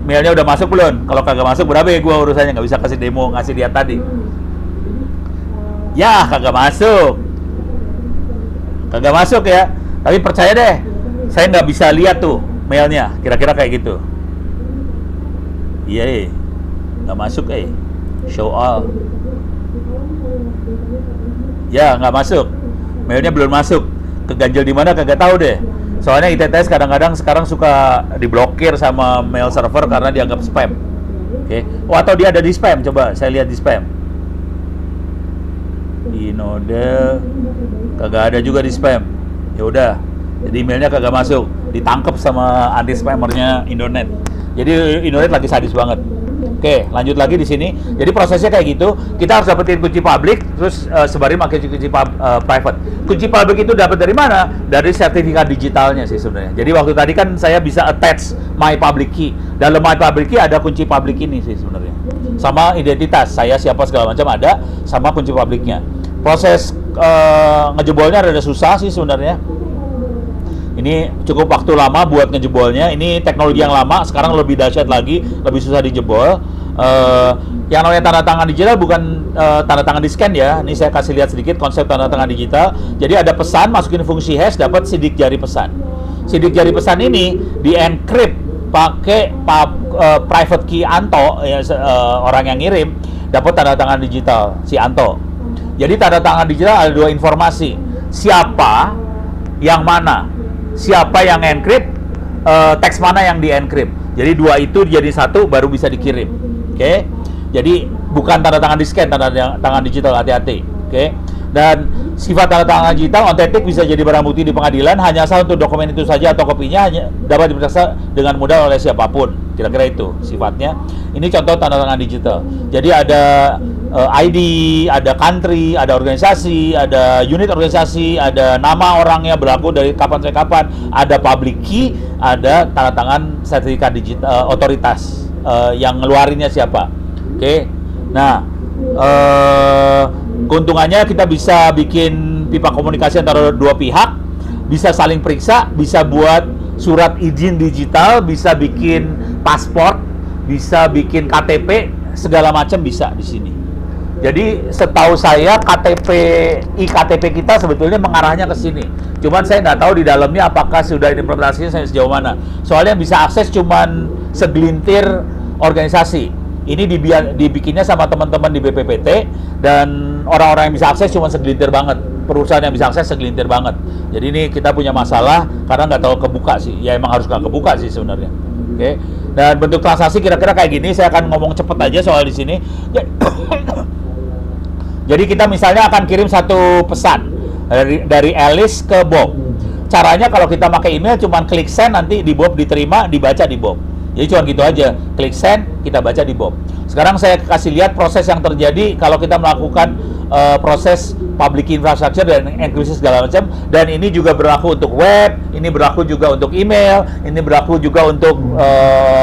Mailnya udah masuk belum? Kalau kagak masuk berapa ya gua urusannya, nggak bisa kasih demo, ngasih lihat tadi. Ya, kagak masuk. Kagak masuk ya. Tapi percaya deh, saya nggak bisa lihat tuh mailnya. Kira-kira kayak gitu. Iya, nggak masuk Show all. Ya, nggak masuk. Mailnya belum masuk. Keganjel di mana kagak tahu deh. Soalnya ITTS kadang-kadang sekarang suka diblokir sama mail server karena dianggap spam. Oke. Oh, atau dia ada di spam. Coba saya lihat di spam. Inode kagak ada juga di spam. Ya udah. Jadi emailnya kagak masuk. Ditangkap sama anti spamernya Indonet. Jadi Indonet lagi sadis banget. Oke, lanjut lagi di sini. Jadi prosesnya kayak gitu. Kita harus dapetin kunci public, terus sebarin pakai kunci private. Kunci public itu dapat dari mana? Dari sertifikat digitalnya sih sebenarnya. Jadi waktu tadi kan saya bisa attach my public key. Dalam my public key ada kunci public ini sih sebenarnya. Sama identitas, saya siapa segala macam ada, sama kunci publiknya. Proses ngejebolnya rada susah sih sebenarnya. Ini cukup waktu lama buat ngejebolnya. Ini teknologi yang lama, sekarang lebih dahsyat lagi, lebih susah dijebol. Yang namanya tanda tangan digital bukan tanda tangan di scan ya. Ini saya kasih lihat sedikit konsep tanda tangan digital. Jadi ada pesan, masukin fungsi hash, dapat sidik jari pesan. Sidik jari pesan ini di encrypt pakai private key Anto, ya, orang yang ngirim dapat tanda tangan digital si Anto. Jadi tanda tangan digital ada dua informasi. Siapa yang mana? Siapa yang encrypt, teks mana yang di encrypt. Jadi dua itu jadi satu baru bisa dikirim. Oke. Jadi bukan tanda tangan di scan, tanda tangan digital, hati-hati. Oke. Dan sifat tanda tangan digital otentik bisa jadi barang bukti di pengadilan hanya asal untuk dokumen itu saja atau kopinya hanya dapat diperiksa dengan mudah oleh siapapun. Kira-kira itu sifatnya. Ini contoh tanda tangan digital. Jadi ada ID, ada country, ada organisasi, ada unit organisasi, ada nama orangnya berlaku dari kapan sampai kapan, ada public key, ada tanda tangan sertifikat digital otoritas yang ngeluarinnya siapa. Oke. Nah, keuntungannya kita bisa bikin pipa komunikasi antara dua pihak. bisa saling periksa, bisa buat surat izin digital, bisa bikin paspor, bisa bikin KTP, segala macam bisa di sini. Jadi setahu saya iktp kita sebetulnya mengarahnya ke sini. Cuman saya nggak tahu di dalamnya apakah sudah implementasinya sejauh mana. Soalnya yang bisa akses cuman segelintir organisasi. Ini dibikinnya sama teman-teman di BPPT, dan orang-orang yang bisa akses cuma segelintir banget. Perusahaan yang bisa akses segelintir banget. Jadi ini kita punya masalah karena nggak tahu kebuka sih. Ya emang harus nggak kebuka sih sebenarnya. Oke. Dan bentuk transaksi kira-kira kayak gini. Saya akan ngomong cepet aja soal di sini. Jadi kita misalnya akan kirim satu pesan dari Alice ke Bob. Caranya kalau kita pakai email cuma klik send, nanti di Bob diterima, dibaca di Bob. Jadi cuma gitu aja, klik send, kita baca di Bob. Sekarang saya kasih lihat proses yang terjadi kalau kita melakukan proses public infrastructure dan enkripsi segala macam. Dan ini juga berlaku untuk web, ini berlaku juga untuk email, ini berlaku juga untuk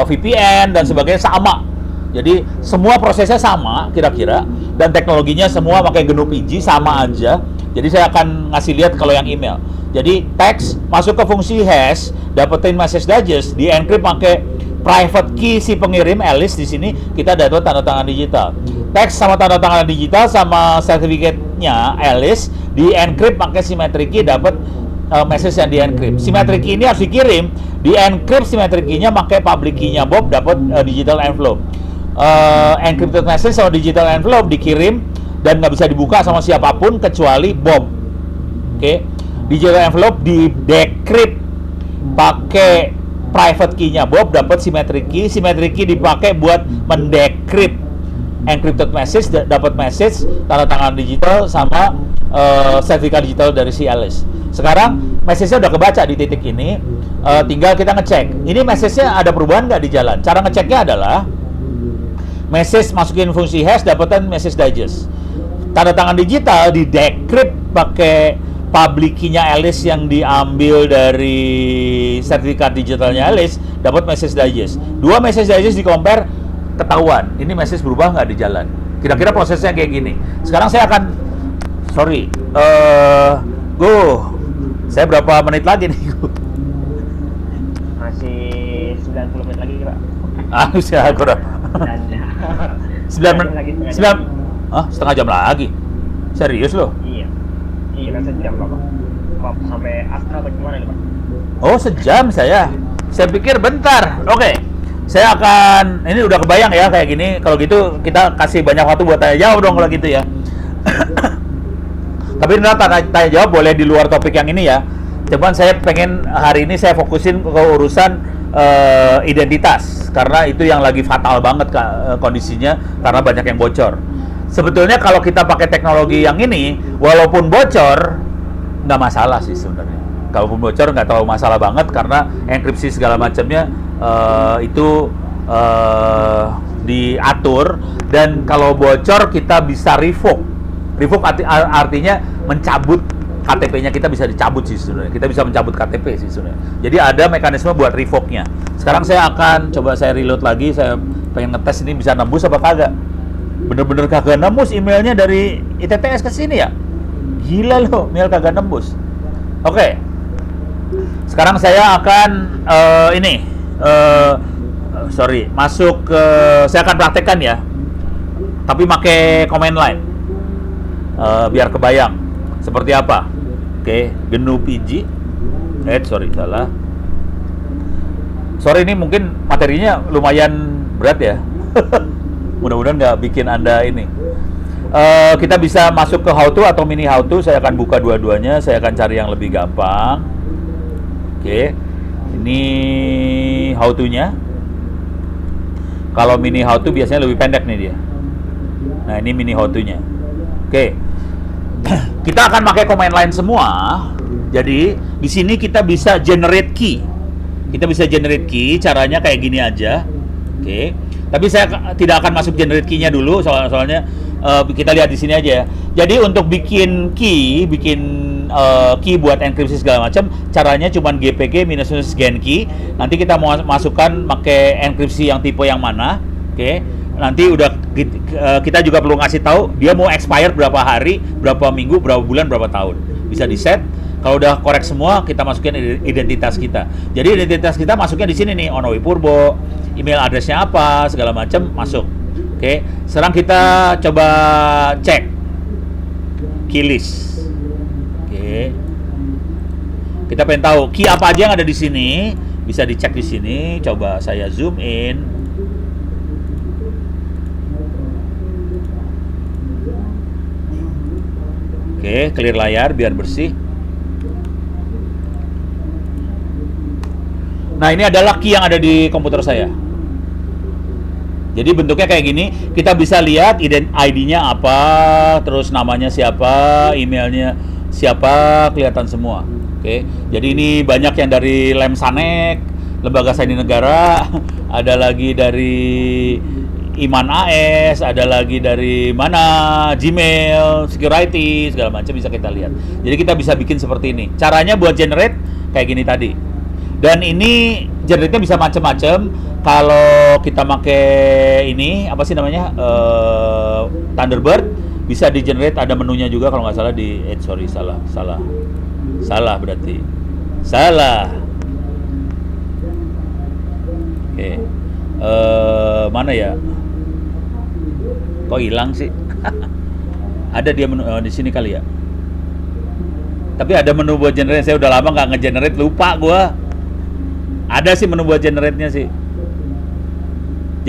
VPN dan sebagainya, sama. Jadi semua prosesnya sama kira-kira, dan teknologinya semua pakai GNU PG, sama aja. Jadi saya akan ngasih lihat kalau yang email. Jadi teks masuk ke fungsi hash, dapetin message digest, di encrypt pakai private key si pengirim Alice. Di sini kita dapat tanda tangan digital. Teks sama tanda tangan digital sama sertifikatnya Alice di encrypt pakai symmetric key, dapat message yang di encrypt. Symmetric key ini harus dikirim, di encrypt symmetric key-nya pakai public key-nya Bob, dapat digital envelope. Encrypted message sama digital envelope dikirim dan nggak bisa dibuka sama siapapun kecuali Bob. Oke. Digital envelope di decrypt pakai private key-nya Bob, dapat symmetric key. Symmetric key dipakai buat mendecrypt encrypted message, dapat message tanda tangan digital sama sertifikat digital dari si Alice. Sekarang message-nya udah kebaca di titik ini, tinggal kita ngecek. Ini message-nya ada perubahan nggak di jalan? Cara ngeceknya adalah message masukin fungsi hash, dapetan message digest. Tanda tangan digital di decrypt pakai public key-nya Alice yang diambil dari sertifikat digitalnya Alice, dapat message digest. Dua message digest di compare, ketahuan ini message berubah nggak di jalan. Kira-kira prosesnya kayak gini. Sekarang saya akan saya berapa menit lagi nih? Masih 90 menit lagi, Pak. Saya kurang. 9 setengah jam lagi. Serius loh? Iya kan sejam Pak. Sampai Astra atau gimana nih Pak? Oh, sejam saya pikir bentar. Oke. Saya akan, ini udah kebayang ya kayak gini. Kalau gitu kita kasih banyak waktu buat tanya jawab dong kalau gitu ya. Tapi tanya jawab boleh di luar topik yang ini ya. Cuman saya pengen hari ini saya fokusin ke urusan identitas, karena itu yang lagi fatal banget kondisinya, karena banyak yang bocor. Sebetulnya kalau kita pakai teknologi yang ini, walaupun bocor nggak masalah sih sebenarnya. Kalaupun bocor nggak terlalu masalah banget, karena enkripsi segala macamnya itu diatur, dan kalau bocor kita bisa revoke. Revoke artinya mencabut KTP-nya, kita bisa dicabut sih sebenarnya. Kita bisa mencabut KTP sih sebenarnya. Jadi ada mekanisme buat revoke-nya. Sekarang saya akan coba saya reload lagi. Saya pengen ngetes ini bisa nembus apa kagak. Bener-bener kagak nembus emailnya dari ITTS ke sini ya. Gila loh, email kagak nembus. Oke. Sekarang saya akan masuk ke, saya akan praktekkan ya. Tapi pakai command line. Biar kebayang seperti apa. Oke, GNU PG. Salah. Sorry, ini mungkin materinya lumayan berat ya. Mudah-mudahan nggak bikin Anda ini. Kita bisa masuk ke how to atau mini how to. Saya akan buka dua-duanya. Saya akan cari yang lebih gampang. Oke, ini how to-nya. Kalau mini how to biasanya lebih pendek nih dia. Nah, ini mini how to-nya. Oke. Kita akan pakai command line semua. Jadi di sini kita bisa generate key. Kita bisa generate key, caranya kayak gini aja. Oke. Tapi saya tidak akan masuk generate key-nya dulu, soalnya kita lihat di sini aja ya. Jadi untuk bikin key buat enkripsi segala macam, caranya cuma GPG minus scan key. Nanti kita mau masukkan pakai enkripsi yang tipe yang mana. Oke. Nanti udah kita juga perlu ngasih tahu dia mau expired berapa hari, berapa minggu, berapa bulan, berapa tahun. Bisa di set. Kalau udah korek semua, kita masukin identitas kita. Jadi identitas kita masuknya di sini nih, Onowi Purbo, email addressnya apa, segala macam masuk. Oke, sekarang kita coba cek key list. Oke, kita pengen tahu key apa aja yang ada di sini, bisa dicek di sini. Coba saya zoom in. Oke, clear layar biar bersih. Nah, ini adalah key yang ada di komputer saya. Jadi bentuknya kayak gini, kita bisa lihat ID-nya apa, terus namanya siapa, emailnya siapa, kelihatan semua. Oke, jadi ini banyak yang dari Lemsanek, Lembaga Sandi Negara, ada lagi dari Iman AS, ada lagi dari mana, Gmail, security, segala macam bisa kita lihat. Jadi kita bisa bikin seperti ini. Caranya buat generate kayak gini tadi. Dan ini generate-nya bisa macam-macam. Kalau kita pakai ini apa sih namanya, Thunderbird, bisa di generate, ada menunya juga kalau nggak salah di salah berarti salah. Oke, mana ya? Kok hilang sih? Ada dia menu di sini kali ya. Tapi ada menu buat generate. Saya udah lama nggak nge-generate, lupa gua. Ada sih menu buat generate-nya sih.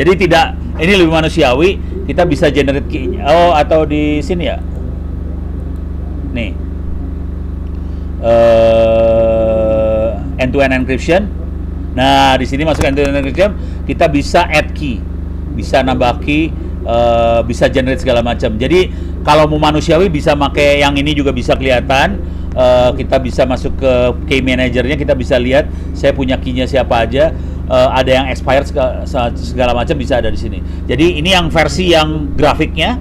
Jadi tidak, ini lebih manusiawi. Kita bisa generate key. Oh, atau di sini ya. Nih. End-to-end encryption. Nah, di sini masuk end-to-end encryption, kita bisa add key. Bisa nambah key, bisa generate segala macam. Jadi, kalau mau manusiawi bisa pakai yang ini juga bisa kelihatan. Kita bisa masuk ke key manajernya, kita bisa lihat saya punya key-nya siapa aja, ada yang expired segala macam bisa ada di sini. Jadi ini yang versi yang grafiknya,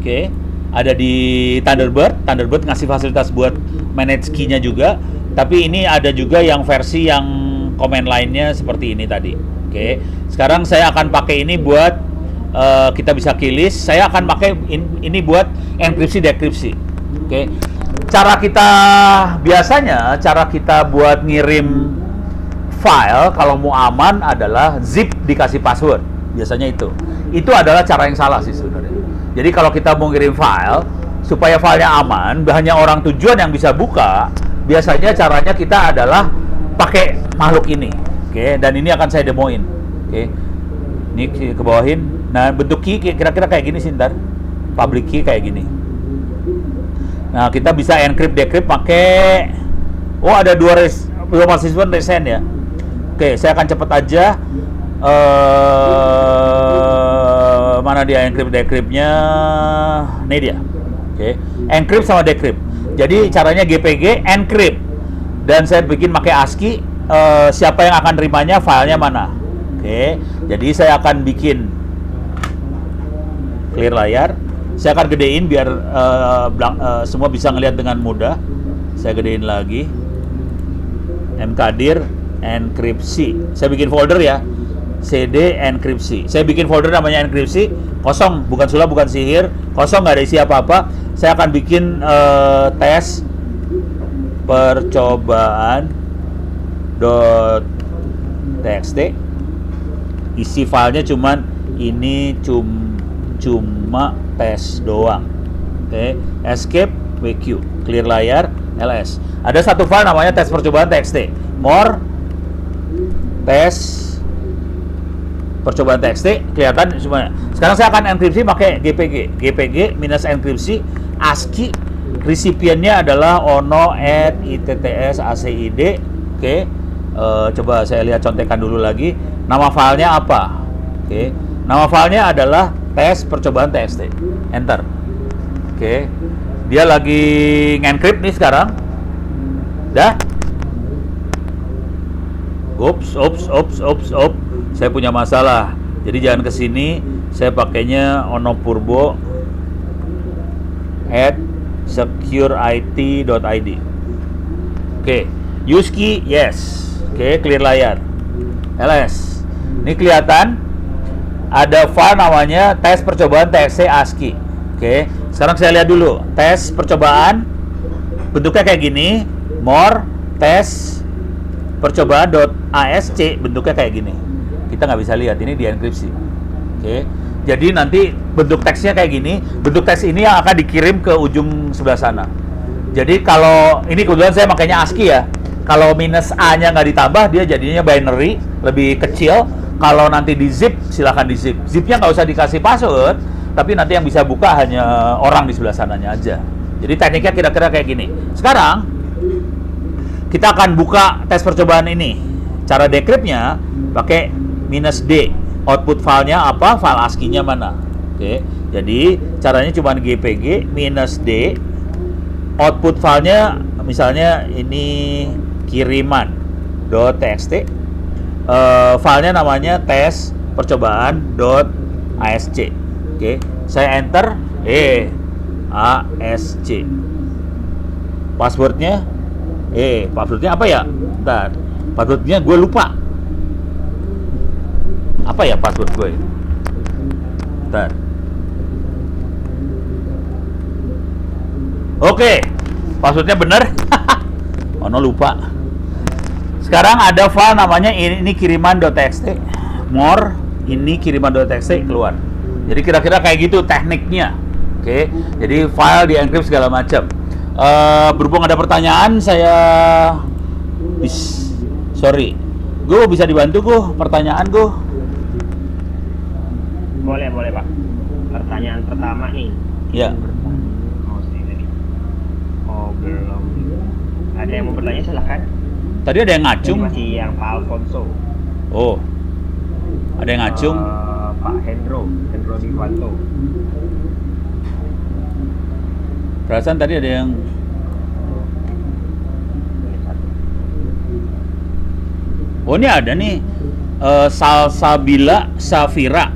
oke, ada di Thunderbird. Thunderbird ngasih fasilitas buat manage key-nya juga, tapi ini ada juga yang versi yang command line-nya seperti ini tadi. Oke, sekarang saya akan pakai ini buat kita bisa key list. Saya akan pakai ini buat enkripsi dekripsi. Oke. Cara kita buat ngirim file kalau mau aman adalah zip dikasih password. Biasanya itu adalah cara yang salah sih sebenarnya. Jadi kalau kita mau ngirim file supaya filenya aman, hanya orang tujuan yang bisa buka, biasanya caranya kita adalah pakai makhluk ini. Oke, dan ini akan saya demoin. Oke, ini ke bawahin. Nah, bentuk key kira-kira kayak gini sih, ntar public key kayak gini. Nah, kita bisa encrypt decrypt pakai, ada dua participant resend ya. Oke, saya akan cepet aja. Mana dia encrypt decryptnya? Ini dia. Oke, encrypt sama decrypt. Jadi caranya GPG encrypt, dan saya bikin pakai ASCII. Siapa yang akan terimanya, filenya mana? Oke, jadi saya akan bikin clear layar. Saya akan gedein biar semua bisa ngelihat dengan mudah. Saya gedein lagi. mkdir enkripsi. Saya bikin folder ya. CD enkripsi. Saya bikin folder namanya enkripsi. Kosong, bukan sulap, bukan sihir. Kosong, nggak ada isi apa-apa. Saya akan bikin tes percobaan .txt. Isi filenya cuman ini cuma tes doang. Oke, escape WQ, clear layar, ls. Ada satu file namanya tes percobaan txt. More tes percobaan txt, kelihatan semuanya. Sekarang saya akan enkripsi pakai GPG minus enkripsi ASCII. Recipientnya adalah ono@itts.acid. Oke, coba saya lihat contekan dulu lagi. Nama filenya apa? Oke, nama filenya adalah tes percobaan txt. Enter. Oke, dia lagi ngencrypt nih sekarang. Dah. Ops. Saya punya masalah. Jadi jangan ke sini. Saya pakainya onopurbo@secureIT.id. Oke, use key yes. Oke, clear layar. ls. Ini kelihatan ada file namanya tes percobaan txt ASCII. Oke, sekarang saya lihat dulu tes percobaan bentuknya kayak gini. more tes percobaan.asc, bentuknya kayak gini. Kita nggak bisa lihat, ini dienkripsi. Oke. Jadi nanti bentuk teksnya kayak gini, bentuk teks ini yang akan dikirim ke ujung sebelah sana. Jadi kalau ini kebetulan saya makanya ASCII ya. Kalau minus A-nya nggak ditambah, dia jadinya binary, lebih kecil. Kalau nanti di zip, silahkan di zip. Zipnya nggak usah dikasih password, tapi nanti yang bisa buka hanya orang di sebelah sananya aja. Jadi tekniknya kira-kira kayak gini. Sekarang kita akan buka tes percobaan ini. Cara decryptnya pakai -D. Output filenya apa? File ASCII-nya mana? Oke. Jadi caranya cuma GPG -D. Output filenya misalnya ini kiriman.txt. Filenya namanya tes percobaan.asc. Oke. Saya enter ASC. Passwordnya passwordnya apa ya? Bentar. Passwordnya gue lupa. Apa ya password gue? Bentar. Oke. Passwordnya bener. Ono lupa. Sekarang ada file namanya ini kiriman.txt. More ini kiriman.txt keluar. Jadi kira-kira kayak gitu tekniknya. Oke. Jadi file di-encrypt segala macam. Berhubung ada pertanyaan, saya sorry, gue bisa dibantu gue pertanyaan gue. Boleh Pak. Pertanyaan pertama nih. Ya. Oh belum. Ada yang mau bertanya silahkan. Tadi ada yang ngacung. Ini masih yang Pak Alfonso. Oh. Ada yang ngacung. Pak Hendro Diwanto. Perasaan tadi ada yang oh ini ada nih Salsabila Safira.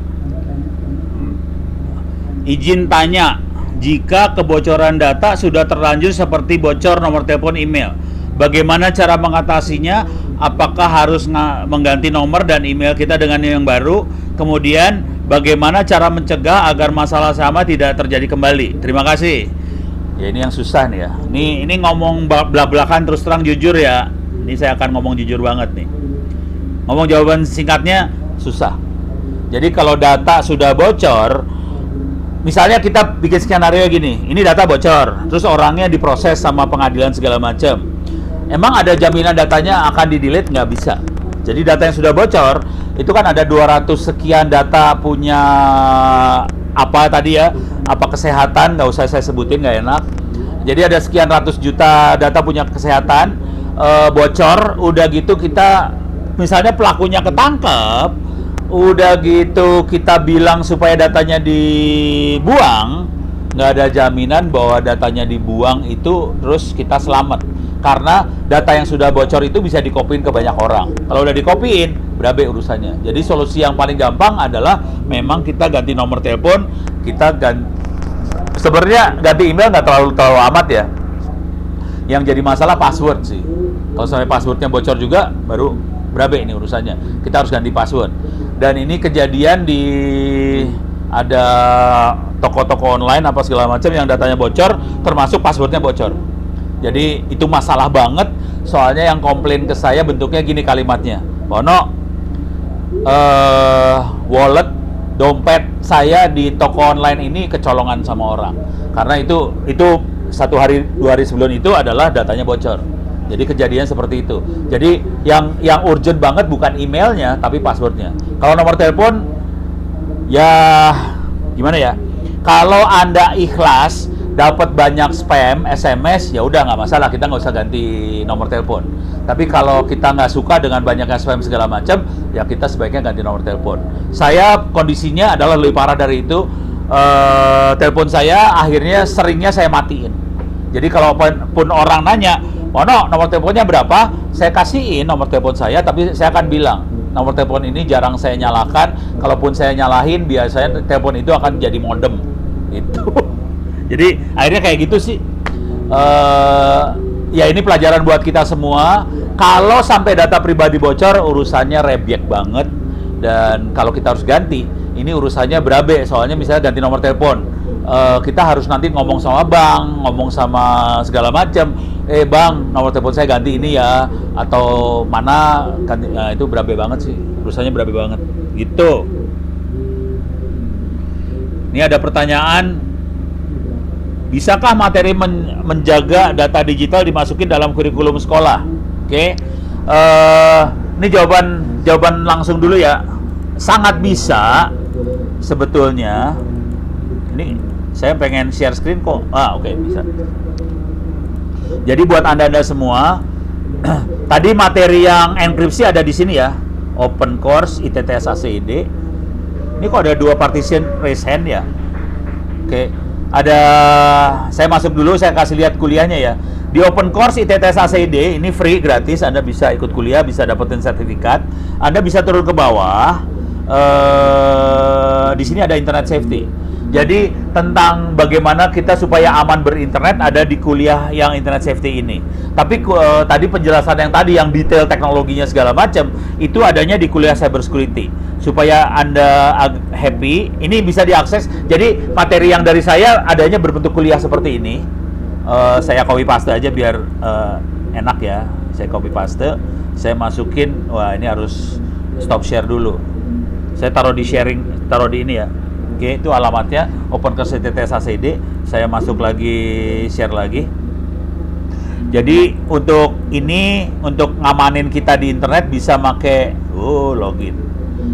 Izin tanya, jika kebocoran data sudah terlanjur seperti bocor nomor telepon, email, bagaimana cara mengatasinya? Apakah harus mengganti nomor dan email kita dengan yang baru? Kemudian bagaimana cara mencegah agar masalah sama tidak terjadi kembali? Terima kasih. Ya ini yang susah nih ya. Ini ngomong belak-belakan terus terang jujur ya. Ini saya akan ngomong jujur banget nih. Ngomong jawaban singkatnya susah. Jadi kalau data sudah bocor, misalnya kita bikin skenario gini, ini data bocor, terus orangnya diproses sama pengadilan segala macam. Emang ada jaminan datanya akan di-delete? Nggak bisa. Jadi data yang sudah bocor, itu kan ada 200 sekian data punya apa tadi ya, apa kesehatan, nggak usah saya sebutin, nggak enak. Jadi ada sekian ratus juta data punya kesehatan, bocor, udah gitu kita, misalnya pelakunya ketangkep, udah gitu kita bilang supaya datanya dibuang, nggak ada jaminan bahwa datanya dibuang itu terus kita selamat. Karena data yang sudah bocor itu bisa dikopiin ke banyak orang. Kalau udah dikopiin, berabe urusannya. Jadi solusi yang paling gampang adalah memang kita ganti nomor telepon, kita sebenarnya ganti email nggak terlalu amat ya. Yang jadi masalah password sih. Kalau sampai passwordnya bocor juga, baru berabe ini urusannya. Kita harus ganti password. Dan ini kejadian di ada toko-toko online apa segala macam yang datanya bocor, termasuk passwordnya bocor. Jadi itu masalah banget. Soalnya yang komplain ke saya bentuknya gini kalimatnya, Bono, wallet, dompet saya di toko online ini kecolongan sama orang. Karena itu 1 hari 2 hari sebelum itu adalah datanya bocor. Jadi kejadian seperti itu. Jadi yang urgent banget bukan emailnya, tapi passwordnya. Kalau nomor telepon, ya gimana ya? Kalau Anda ikhlas dapat banyak spam SMS, ya udah nggak masalah, kita nggak usah ganti nomor telepon. Tapi kalau kita nggak suka dengan banyaknya spam segala macam, ya kita sebaiknya ganti nomor telepon. Saya kondisinya adalah lebih parah dari itu. Telepon saya akhirnya seringnya saya matiin. Jadi kalau pun orang nanya, Mono, nomor teleponnya berapa? Saya kasihin nomor telepon saya, tapi saya akan bilang, nomor telepon ini jarang saya nyalakan. Kalaupun saya nyalahin, biasanya telepon itu akan jadi modem. Itu. Jadi akhirnya kayak gitu sih. Ya ini pelajaran buat kita semua. Kalau sampai data pribadi bocor, urusannya rebek banget. Dan kalau kita harus ganti, ini urusannya berabe. Soalnya misalnya ganti nomor telepon, kita harus nanti ngomong sama bank, ngomong sama segala macam. bang, nomor telepon saya ganti ini ya, atau mana ganti, nah, itu berabe banget sih, perusahaannya berabe banget gitu. Ini ada pertanyaan, bisakah materi menjaga data digital dimasukin dalam kurikulum sekolah? Oke. Ini jawaban langsung dulu ya. Sangat bisa sebetulnya. Ini saya pengen share screen kok. Oke, bisa. Jadi buat Anda semua, tadi materi yang enkripsi ada di sini ya. Open Course ITTS ACID. Ini kok ada 2 partition raise hand ya. Oke. Saya masuk dulu, saya kasih lihat kuliahnya ya. Di Open Course ITTS ACID ini free, gratis. Anda bisa ikut kuliah, bisa dapetin sertifikat. Anda bisa turun ke bawah. Di sini ada internet safety. Jadi tentang bagaimana kita supaya aman berinternet ada di kuliah yang internet safety ini. Tapi tadi penjelasan yang tadi yang detail teknologinya segala macam itu adanya di kuliah cyber security. Supaya Anda happy, ini bisa diakses. Jadi materi yang dari saya adanya berbentuk kuliah seperti ini. Saya copy paste aja biar enak ya. Saya copy paste, saya masukin. Wah, ini harus stop share dulu. Saya taruh di sharing, taruh di ini ya. Oke, itu alamatnya Open Course ITTS ACID. Saya masuk lagi, share lagi. Jadi untuk ini, untuk ngamanin kita di internet bisa pakai login.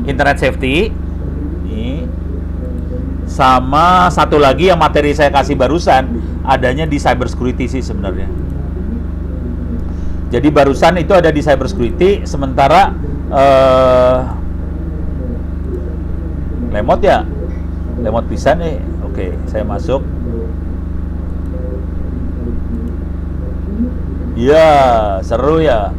Internet safety. Ini. Sama satu lagi yang materi saya kasih barusan adanya di cyber security sih sebenarnya. Jadi barusan itu ada di cyber security, sementara lemot ya. Lemot bisa nih. Oke, saya masuk. Iya, seru ya.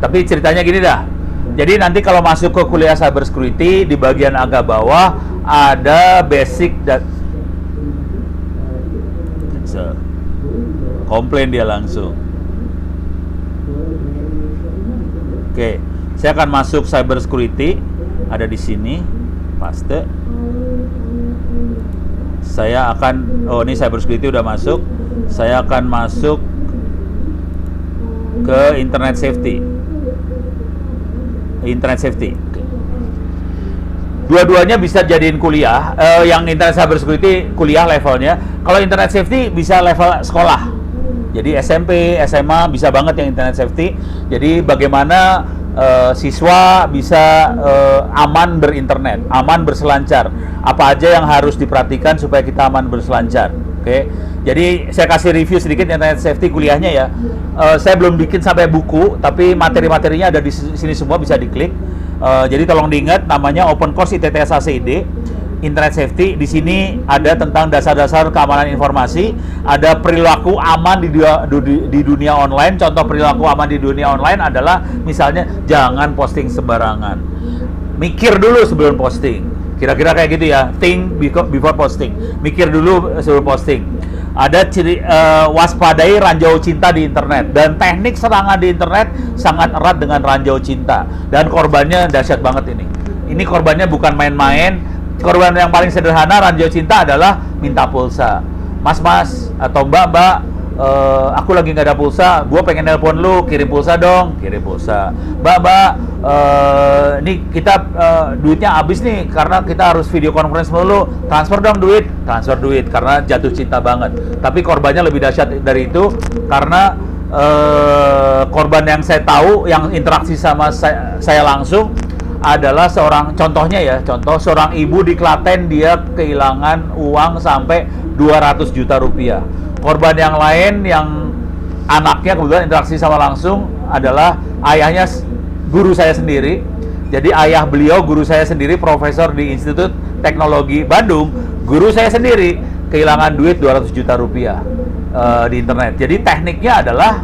Tapi ceritanya gini dah. Jadi nanti kalau masuk ke kuliah cyber security di bagian agak bawah ada basic dan komplain dia langsung. Oke, saya akan masuk cyber security, ada di sini, paste. Saya akan, ini cyber security udah masuk. Saya akan masuk ke internet safety. Internet safety. Dua-duanya bisa jadiin kuliah. Yang internet cyber security kuliah levelnya. Kalau internet safety bisa level sekolah. Jadi SMP, SMA bisa banget yang internet safety. Jadi bagaimana siswa bisa aman berinternet, aman berselancar. Apa aja yang harus diperhatikan supaya kita aman berselancar. Oke. Jadi saya kasih review sedikit internet safety kuliahnya ya. Saya belum bikin sampai buku, tapi materi-materinya ada di sini semua, bisa diklik. Jadi tolong diingat, namanya Open Course ITTS ACID. Internet safety, di sini ada tentang dasar-dasar keamanan informasi, ada perilaku aman di dunia online. Contoh perilaku aman di dunia online adalah misalnya jangan posting sembarangan. Mikir dulu sebelum posting. Kira-kira kayak gitu ya. Think before posting. Mikir dulu sebelum posting. Ada waspadai ranjau cinta di internet, dan teknik serangan di internet sangat erat dengan ranjau cinta, dan korbannya dahsyat banget ini. Ini korbannya bukan main-main. Korban yang paling sederhana ranjau cinta adalah minta pulsa. Mas atau mbak, aku lagi nggak ada pulsa, gue pengen nelpon lu, kirim pulsa dong, kirim pulsa. Mbak, ini kita duitnya habis nih karena kita harus video conference dulu, transfer duit karena jatuh cinta banget. Tapi korbannya lebih dahsyat dari itu karena korban yang saya tahu yang interaksi sama saya langsung adalah contoh seorang ibu di Klaten, dia kehilangan uang sampai 200 juta rupiah. Korban yang lain yang anaknya kebetulan interaksi sama langsung adalah ayahnya guru saya sendiri. Jadi ayah beliau guru saya sendiri, profesor di Institut Teknologi Bandung, guru saya sendiri kehilangan duit 200 juta rupiah di internet. Jadi tekniknya adalah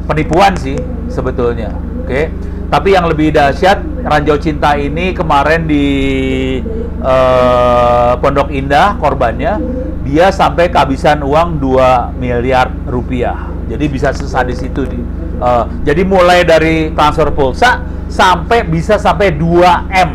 penipuan sih sebetulnya. Oke. Tapi yang lebih dahsyat, ranjau cinta ini kemarin di Pondok Indah korbannya, dia sampai kehabisan uang 2 miliar rupiah. Jadi bisa sesadis itu nih. Jadi mulai dari transfer pulsa bisa sampai 2M.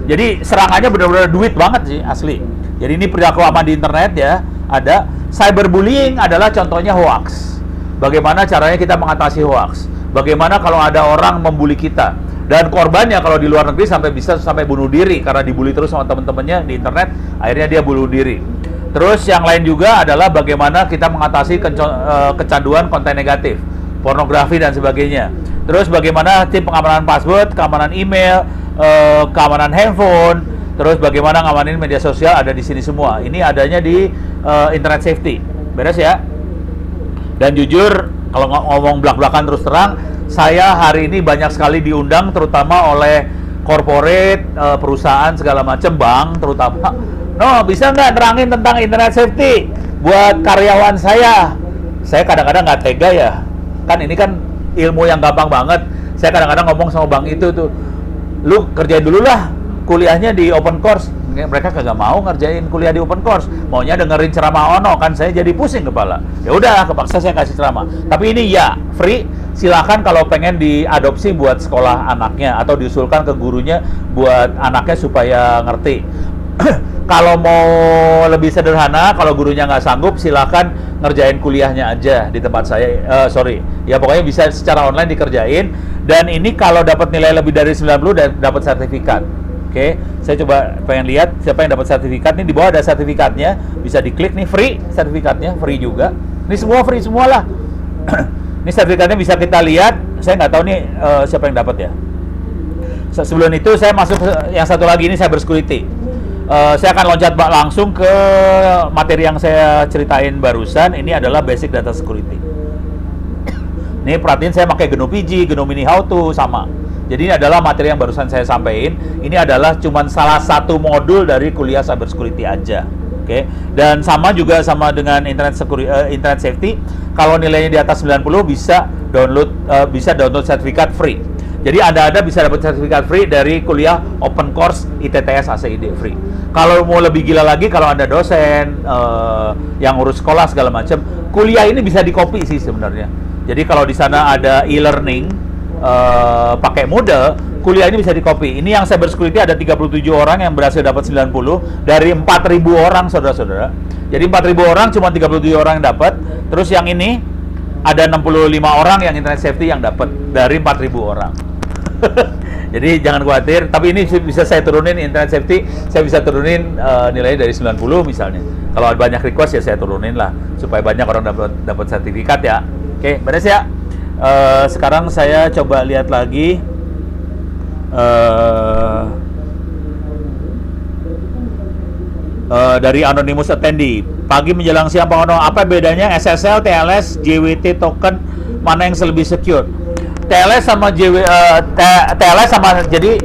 Jadi serangannya benar-benar duit banget sih asli. Jadi ini perilaku aman di internet ya, ada. cyberbullying adalah contohnya hoax. Bagaimana caranya kita mengatasi hoax? Bagaimana kalau ada orang membuli kita? Dan korbannya kalau di luar negeri sampai bunuh diri karena dibully terus sama teman-temannya di internet, akhirnya dia bunuh diri. Terus yang lain juga adalah bagaimana kita mengatasi kecanduan konten negatif, pornografi dan sebagainya. Terus bagaimana tim pengamanan password, keamanan email, keamanan handphone, terus bagaimana ngamanin media sosial ada di sini semua. Ini adanya di internet safety. Beres ya? Dan jujur, kalau ngomong belak-belakan terus terang, saya hari ini banyak sekali diundang terutama oleh corporate, perusahaan segala macam, bank terutama. No, bisa nggak nerangin tentang internet safety buat karyawan saya? Saya kadang-kadang nggak tega ya. Kan ini kan ilmu yang gampang banget. Saya kadang-kadang ngomong sama bank itu tuh, lu kerjain dulu lah kuliahnya di open course. Mereka kagak mau ngerjain kuliah di open course, maunya dengerin ceramah Ono, kan saya jadi pusing kepala. Ya udah, kepaksa saya kasih ceramah. Tapi ini ya free, silakan kalau pengen diadopsi buat sekolah anaknya atau diusulkan ke gurunya buat anaknya supaya ngerti. Kalau mau lebih sederhana, kalau gurunya nggak sanggup, silakan ngerjain kuliahnya aja di tempat saya. Ya pokoknya bisa secara online dikerjain. Dan ini kalau dapat nilai lebih dari 90 dan dapat sertifikat. Oke, saya coba pengen lihat siapa yang dapat sertifikat. Ini di bawah ada sertifikatnya, bisa diklik nih, free sertifikatnya, free juga. Ini semua free semua lah. Ini sertifikatnya bisa kita lihat. Saya nggak tahu nih siapa yang dapat ya. Sebelum itu saya masuk yang satu lagi, ini cyber security. Saya akan loncat langsung ke materi yang saya ceritain barusan. Ini adalah basic data security. Ini perhatiin saya pakai GNU PG, GNU Mini How To sama. Jadi ini adalah materi yang barusan saya sampaikan. Ini adalah cuman salah satu modul dari kuliah cyber security aja. Oke. Dan sama juga sama dengan internet safety. Kalau nilainya di atas 90 bisa download sertifikat free. Jadi Anda bisa dapat sertifikat free dari kuliah open course ITTS ACID free. Kalau mau lebih gila lagi, kalau Anda dosen yang urus sekolah segala macam, kuliah ini bisa di-copy sih sebenarnya. Jadi kalau di sana ada e-learning pakai Moodle, kuliah ini bisa di-copy. Ini yang cyber security ada 37 orang yang berhasil dapat 90 dari 4.000 orang, saudara-saudara. Jadi 4.000 orang cuma 37 orang yang dapat. Terus yang ini ada 65 orang yang internet safety yang dapat dari 4.000 orang. Jadi jangan khawatir, tapi ini bisa saya turunin internet safety, saya bisa turunin nilainya dari 90 misalnya. Kalau ada banyak request ya saya turunin lah supaya banyak orang dapat sertifikat ya. Oke, beres ya. Sekarang saya coba lihat lagi dari anonymous attendee. Pagi menjelang siang Pak Ono, apa bedanya SSL, TLS, JWT token, mana yang lebih secure? TLS sama TLS sama, jadi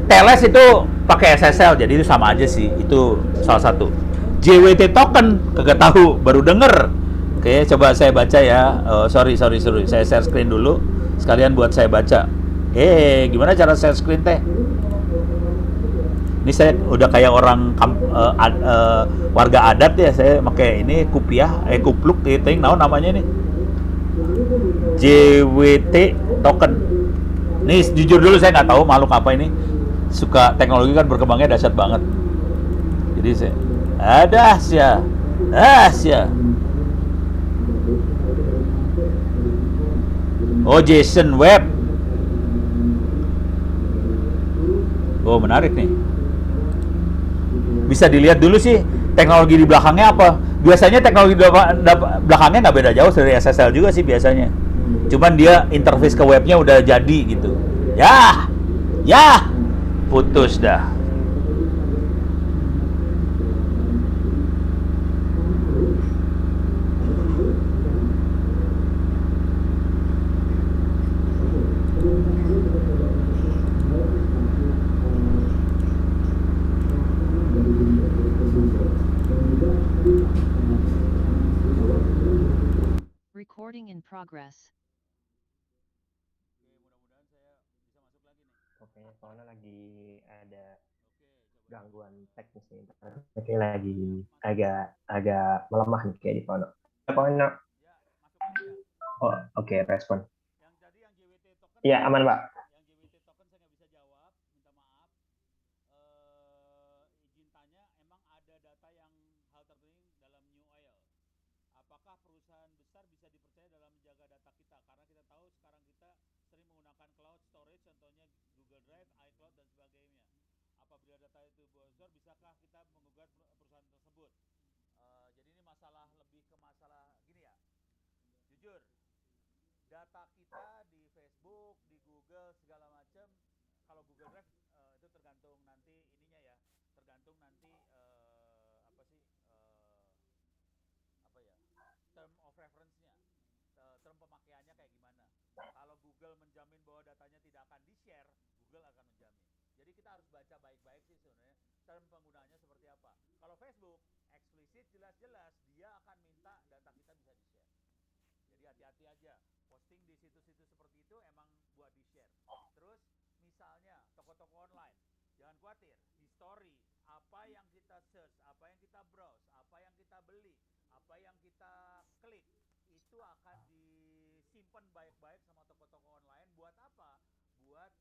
TLS itu pakai SSL, jadi itu sama aja sih, itu salah satu. JWT token kagak tahu, baru denger. Oke, coba saya baca ya. Sorry, saya share screen dulu sekalian buat saya baca. Gimana cara share screen teh? Ini saya udah kayak orang warga adat ya, saya pakai ini kupiah, kupluk gitu, naon namanya nih. JWT token. Nih jujur dulu saya nggak tahu makhluk apa ini. Suka teknologi kan berkembangnya dahsyat banget. Jadi saya Asia. Oh, JSON Web. Oh, menarik nih. Bisa dilihat dulu sih teknologi di belakangnya apa. Biasanya teknologi di belakangnya nggak beda jauh dari SSL juga sih biasanya. Cuman dia interface ke webnya udah jadi gitu. Ya, putus dah. Recording in progress. Oke, soalnya lagi ada gangguan teknis nih. Oke, lagi agak melemah nih kayak di Pono. Pono. Oh, oke, respon. Iya, aman, Pak. apakah perusahaan besar bisa dipercaya dalam menjaga data kita? Karena kita tahu sekarang kita sering menggunakan cloud storage, contohnya Google Drive, iCloud, dan sebagainya. Apabila data itu bocor, bisakah kita menggugat perusahaan tersebut? Jadi ini masalah lebih ke masalah gini ya, jujur, data kita di Facebook, di Google, segala macam, kalau Google Drive itu tergantung nanti ininya ya, tergantung nanti term of reference-nya, term pemakaiannya kayak gimana. Kalau Google menjamin bahwa datanya tidak akan di-share, Google akan menjamin. Jadi kita harus baca baik-baik sih sebenarnya term penggunaannya seperti apa. Kalau Facebook eksplisit jelas-jelas dia akan minta data kita bisa di-share. Jadi hati-hati aja. Posting di situs-situs seperti itu emang buat di-share. Terus misalnya toko-toko online, jangan khawatir, history, apa yang kita search, apa yang kita browse, apa yang kita beli, apa yang kita klik, itu akan disimpan baik-baik sama toko-toko online. Buat apa? Buat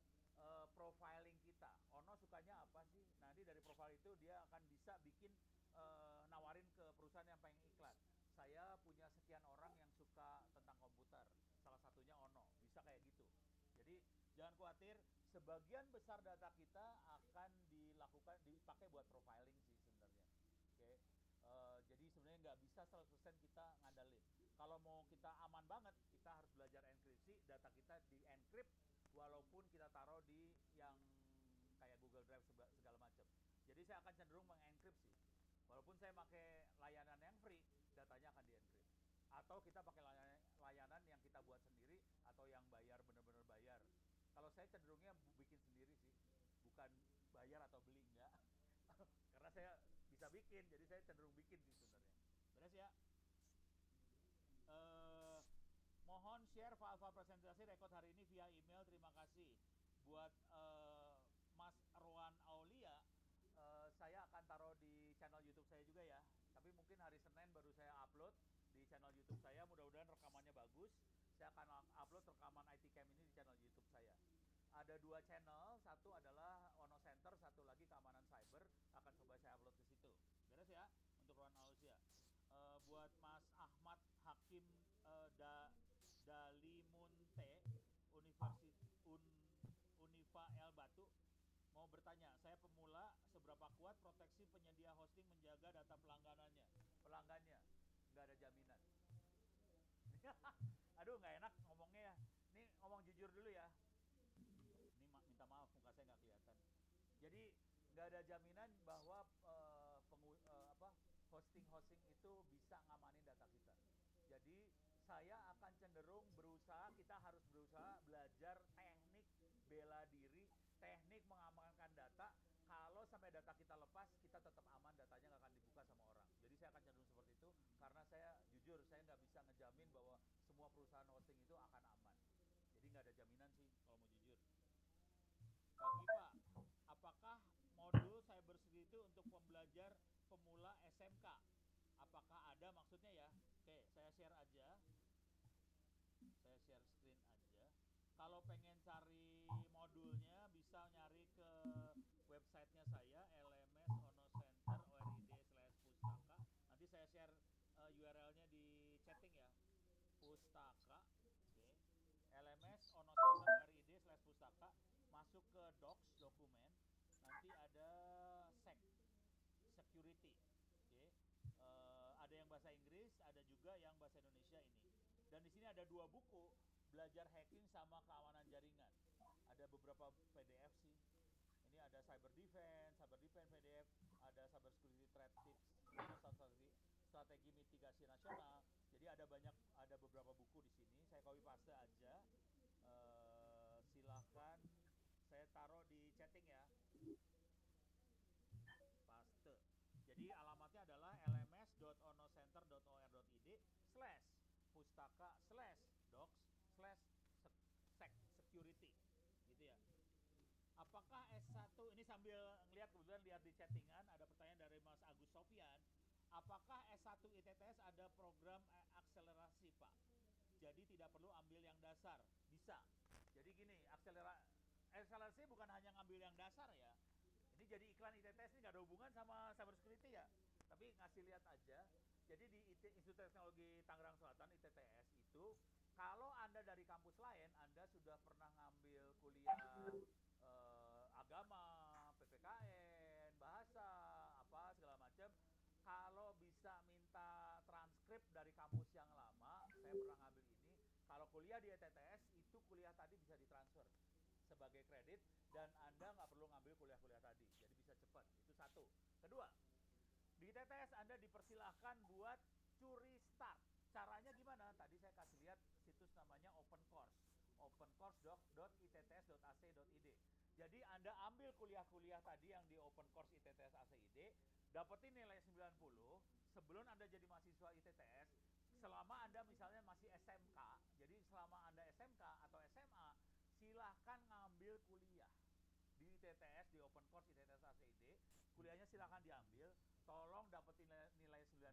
profiling kita. Ono sukanya apa sih? Nanti dari profile itu dia akan bisa bikin nawarin ke perusahaan yang pengen iklan. Saya punya sekian orang yang suka tentang komputer, salah satunya Ono, bisa kayak gitu. Jadi jangan khawatir, sebagian besar data kita akan dipakai buat profiling sih sebenarnya. Oke. Jadi sebenarnya nggak bisa 100% kita ngandalin. Kalau mau kita aman banget, kita harus belajar enkripsi, data kita di-encrypt walaupun kita taruh di yang kayak Google Drive segala macam. Jadi saya akan cenderung mengenkripsi. Walaupun saya pakai layanan yang free, datanya akan di-encrypt. Atau kita pakai layanan yang kita buat sendiri atau yang bayar, benar-benar bayar. Kalau saya cenderungnya bikin sendiri sih, bukan bayar atau beli, enggak. Karena saya bisa bikin, jadi saya cenderung bikin sih sebenarnya. Beres ya? Mohon share file-file presentasi rekod hari ini via email, terima kasih. Buat Mas Rowan Aulia, saya akan taruh di channel YouTube saya juga ya. Tapi mungkin hari Senin baru saya upload di channel YouTube saya. Mudah-mudahan rekamannya bagus. Saya akan upload rekaman IT Camp ini di channel YouTube saya. Ada 2 channel, satu adalah Ono Center, satu lagi keamanan cyber. Akan coba saya upload ke situ. Beres ya untuk Rowan Aulia. Buat Mas Ahmad Hakim Dalimunte, Univa El Batu, mau bertanya, saya pemula, seberapa kuat proteksi penyedia hosting menjaga data pelanggannya? Nggak ada jaminan. Aduh, nggak enak ngomongnya ya. Ini ngomong jujur dulu ya. Ini minta maaf, muka saya nggak kelihatan. Jadi nggak ada jaminan bahwa hosting itu bisa ngamanin data kita. Jadi saya akan cenderung kita harus berusaha belajar teknik bela diri, teknik mengamankan data. Kalau sampai data kita lepas, kita tetap aman, datanya nggak akan dibuka sama orang. Jadi saya akan cenderung seperti itu, karena saya jujur, saya nggak bisa ngejamin bahwa semua perusahaan hosting itu akan aman. Jadi nggak ada jaminan sih, kalau mau jujur. Bagi Pak, apakah modul cybersecurity untuk pembelajar pemula SMK? Apakah ada maksudnya ya? Oke, saya share aja. Saya share screen aja. Kalau pengen cari modulnya bisa nyari ke websitenya saya, LMS Ono Center ORID/pustaka. Nanti saya share URL-nya di chatting ya. Pustaka. Oke. LMS Ono Center ORID/pustaka. Masuk ke docs dokumen. Nanti ada security. Oke. Ada yang bahasa Inggris, ada juga yang bahasa Indonesia ini. Dan di sini ada 2 buku, belajar hacking sama keamanan jaringan. Ada beberapa PDF sih. Ini ada cyber defense PDF, ada cyber security threat tips, strategi mitigasi nasional. Jadi ada beberapa buku di sini. Saya copy paste aja. Silahkan saya taruh di chatting ya. Paste. Jadi alamatnya adalah lms.onocenter.or.id/pustaka/docs/security gitu ya. Apakah S1 ini sambil ngelihat, kebetulan lihat di chattingan ada pertanyaan dari Mas Agus Sofian, apakah S1 ITTS ada program akselerasi Pak? Jadi tidak perlu ambil yang dasar. Bisa. Jadi gini, akselerasi bukan hanya ngambil yang dasar ya. Ini jadi iklan ITTS ini nggak ada hubungan sama cyber security ya, tapi ngasih kasih lihat aja. Jadi di Institut Teknologi Tangerang Selatan ITTS itu, kalau Anda dari kampus lain, Anda sudah pernah ngambil kuliah agama, PPKN, bahasa, apa segala macam. Kalau bisa minta transkrip dari kampus yang lama, saya pernah ngambil ini. Kalau kuliah di ITTS itu kuliah tadi bisa ditransfer sebagai kredit dan Anda nggak perlu ngambil kuliah-kuliah tadi, jadi bisa cepat. Itu satu. Kedua, di ITTS Anda dipersilahkan buat curi start. Caranya gimana? Tadi saya kasih lihat situs namanya Open Course, opencourse.itts.ac.id. Jadi Anda ambil kuliah-kuliah tadi yang di Open Course ITTS ACID, dapetin nilai 90 sebelum Anda jadi mahasiswa ITTS. Selama Anda misalnya masih SMK, jadi selama Anda SMK atau SMA, silahkan ngambil kuliah di ITTS, di Open Course ITTS ACID. Kuliahnya silahkan diambil, tolong dapetin nilai 90.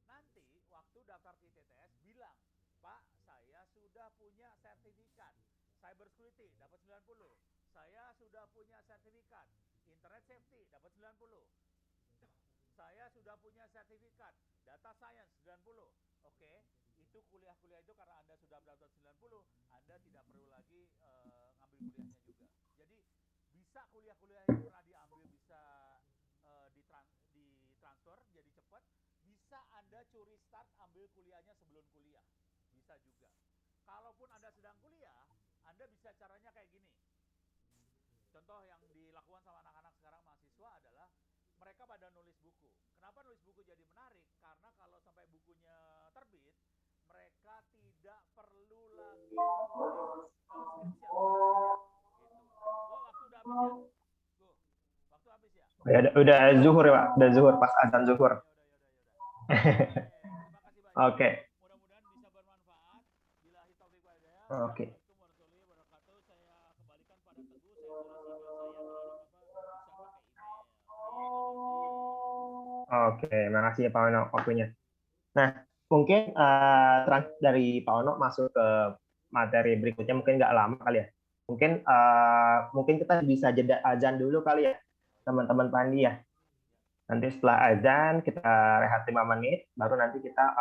Nanti waktu daftar ke ITTS bilang, Pak, saya sudah punya sertifikat Cyber Security, dapat 90. Saya sudah punya sertifikat Internet Safety, dapat 90. Saya sudah punya sertifikat Data Science, 90. Oke, itu kuliah-kuliah itu karena Anda sudah dapat 90, Anda tidak perlu lagi ngambil kuliahnya juga. Jadi bisa kuliah-kuliah yang pernah diambil bisa ditransfer jadi cepat. Bisa Anda curi start ambil kuliahnya sebelum kuliah. Bisa juga. Kalaupun Anda sedang kuliah, Anda bisa caranya kayak gini. Contoh yang dilakukan sama anak-anak sekarang mahasiswa adalah mereka pada nulis buku. Kenapa nulis buku jadi menarik? Karena kalau sampai bukunya terbit, mereka tidak perlu lagi nulis skripsi atau gitu. Waktu udah habis ya? Waktu habis ya? Ya, udah zuhur ya Pak, udah zuhur, pas adzan zuhur. Oke. Mudah-mudahan bisa bermanfaat. Bila hitaufiq wal hidayah. Oke. Oke, makasih ya Pak Ono waktunya. Nah, mungkin dari Pak Ono masuk ke materi berikutnya mungkin nggak lama kali ya. Mungkin kita bisa jeda azan dulu kali ya, teman-teman Pandi ya. Nanti setelah azan kita rehat 5 menit, baru nanti kita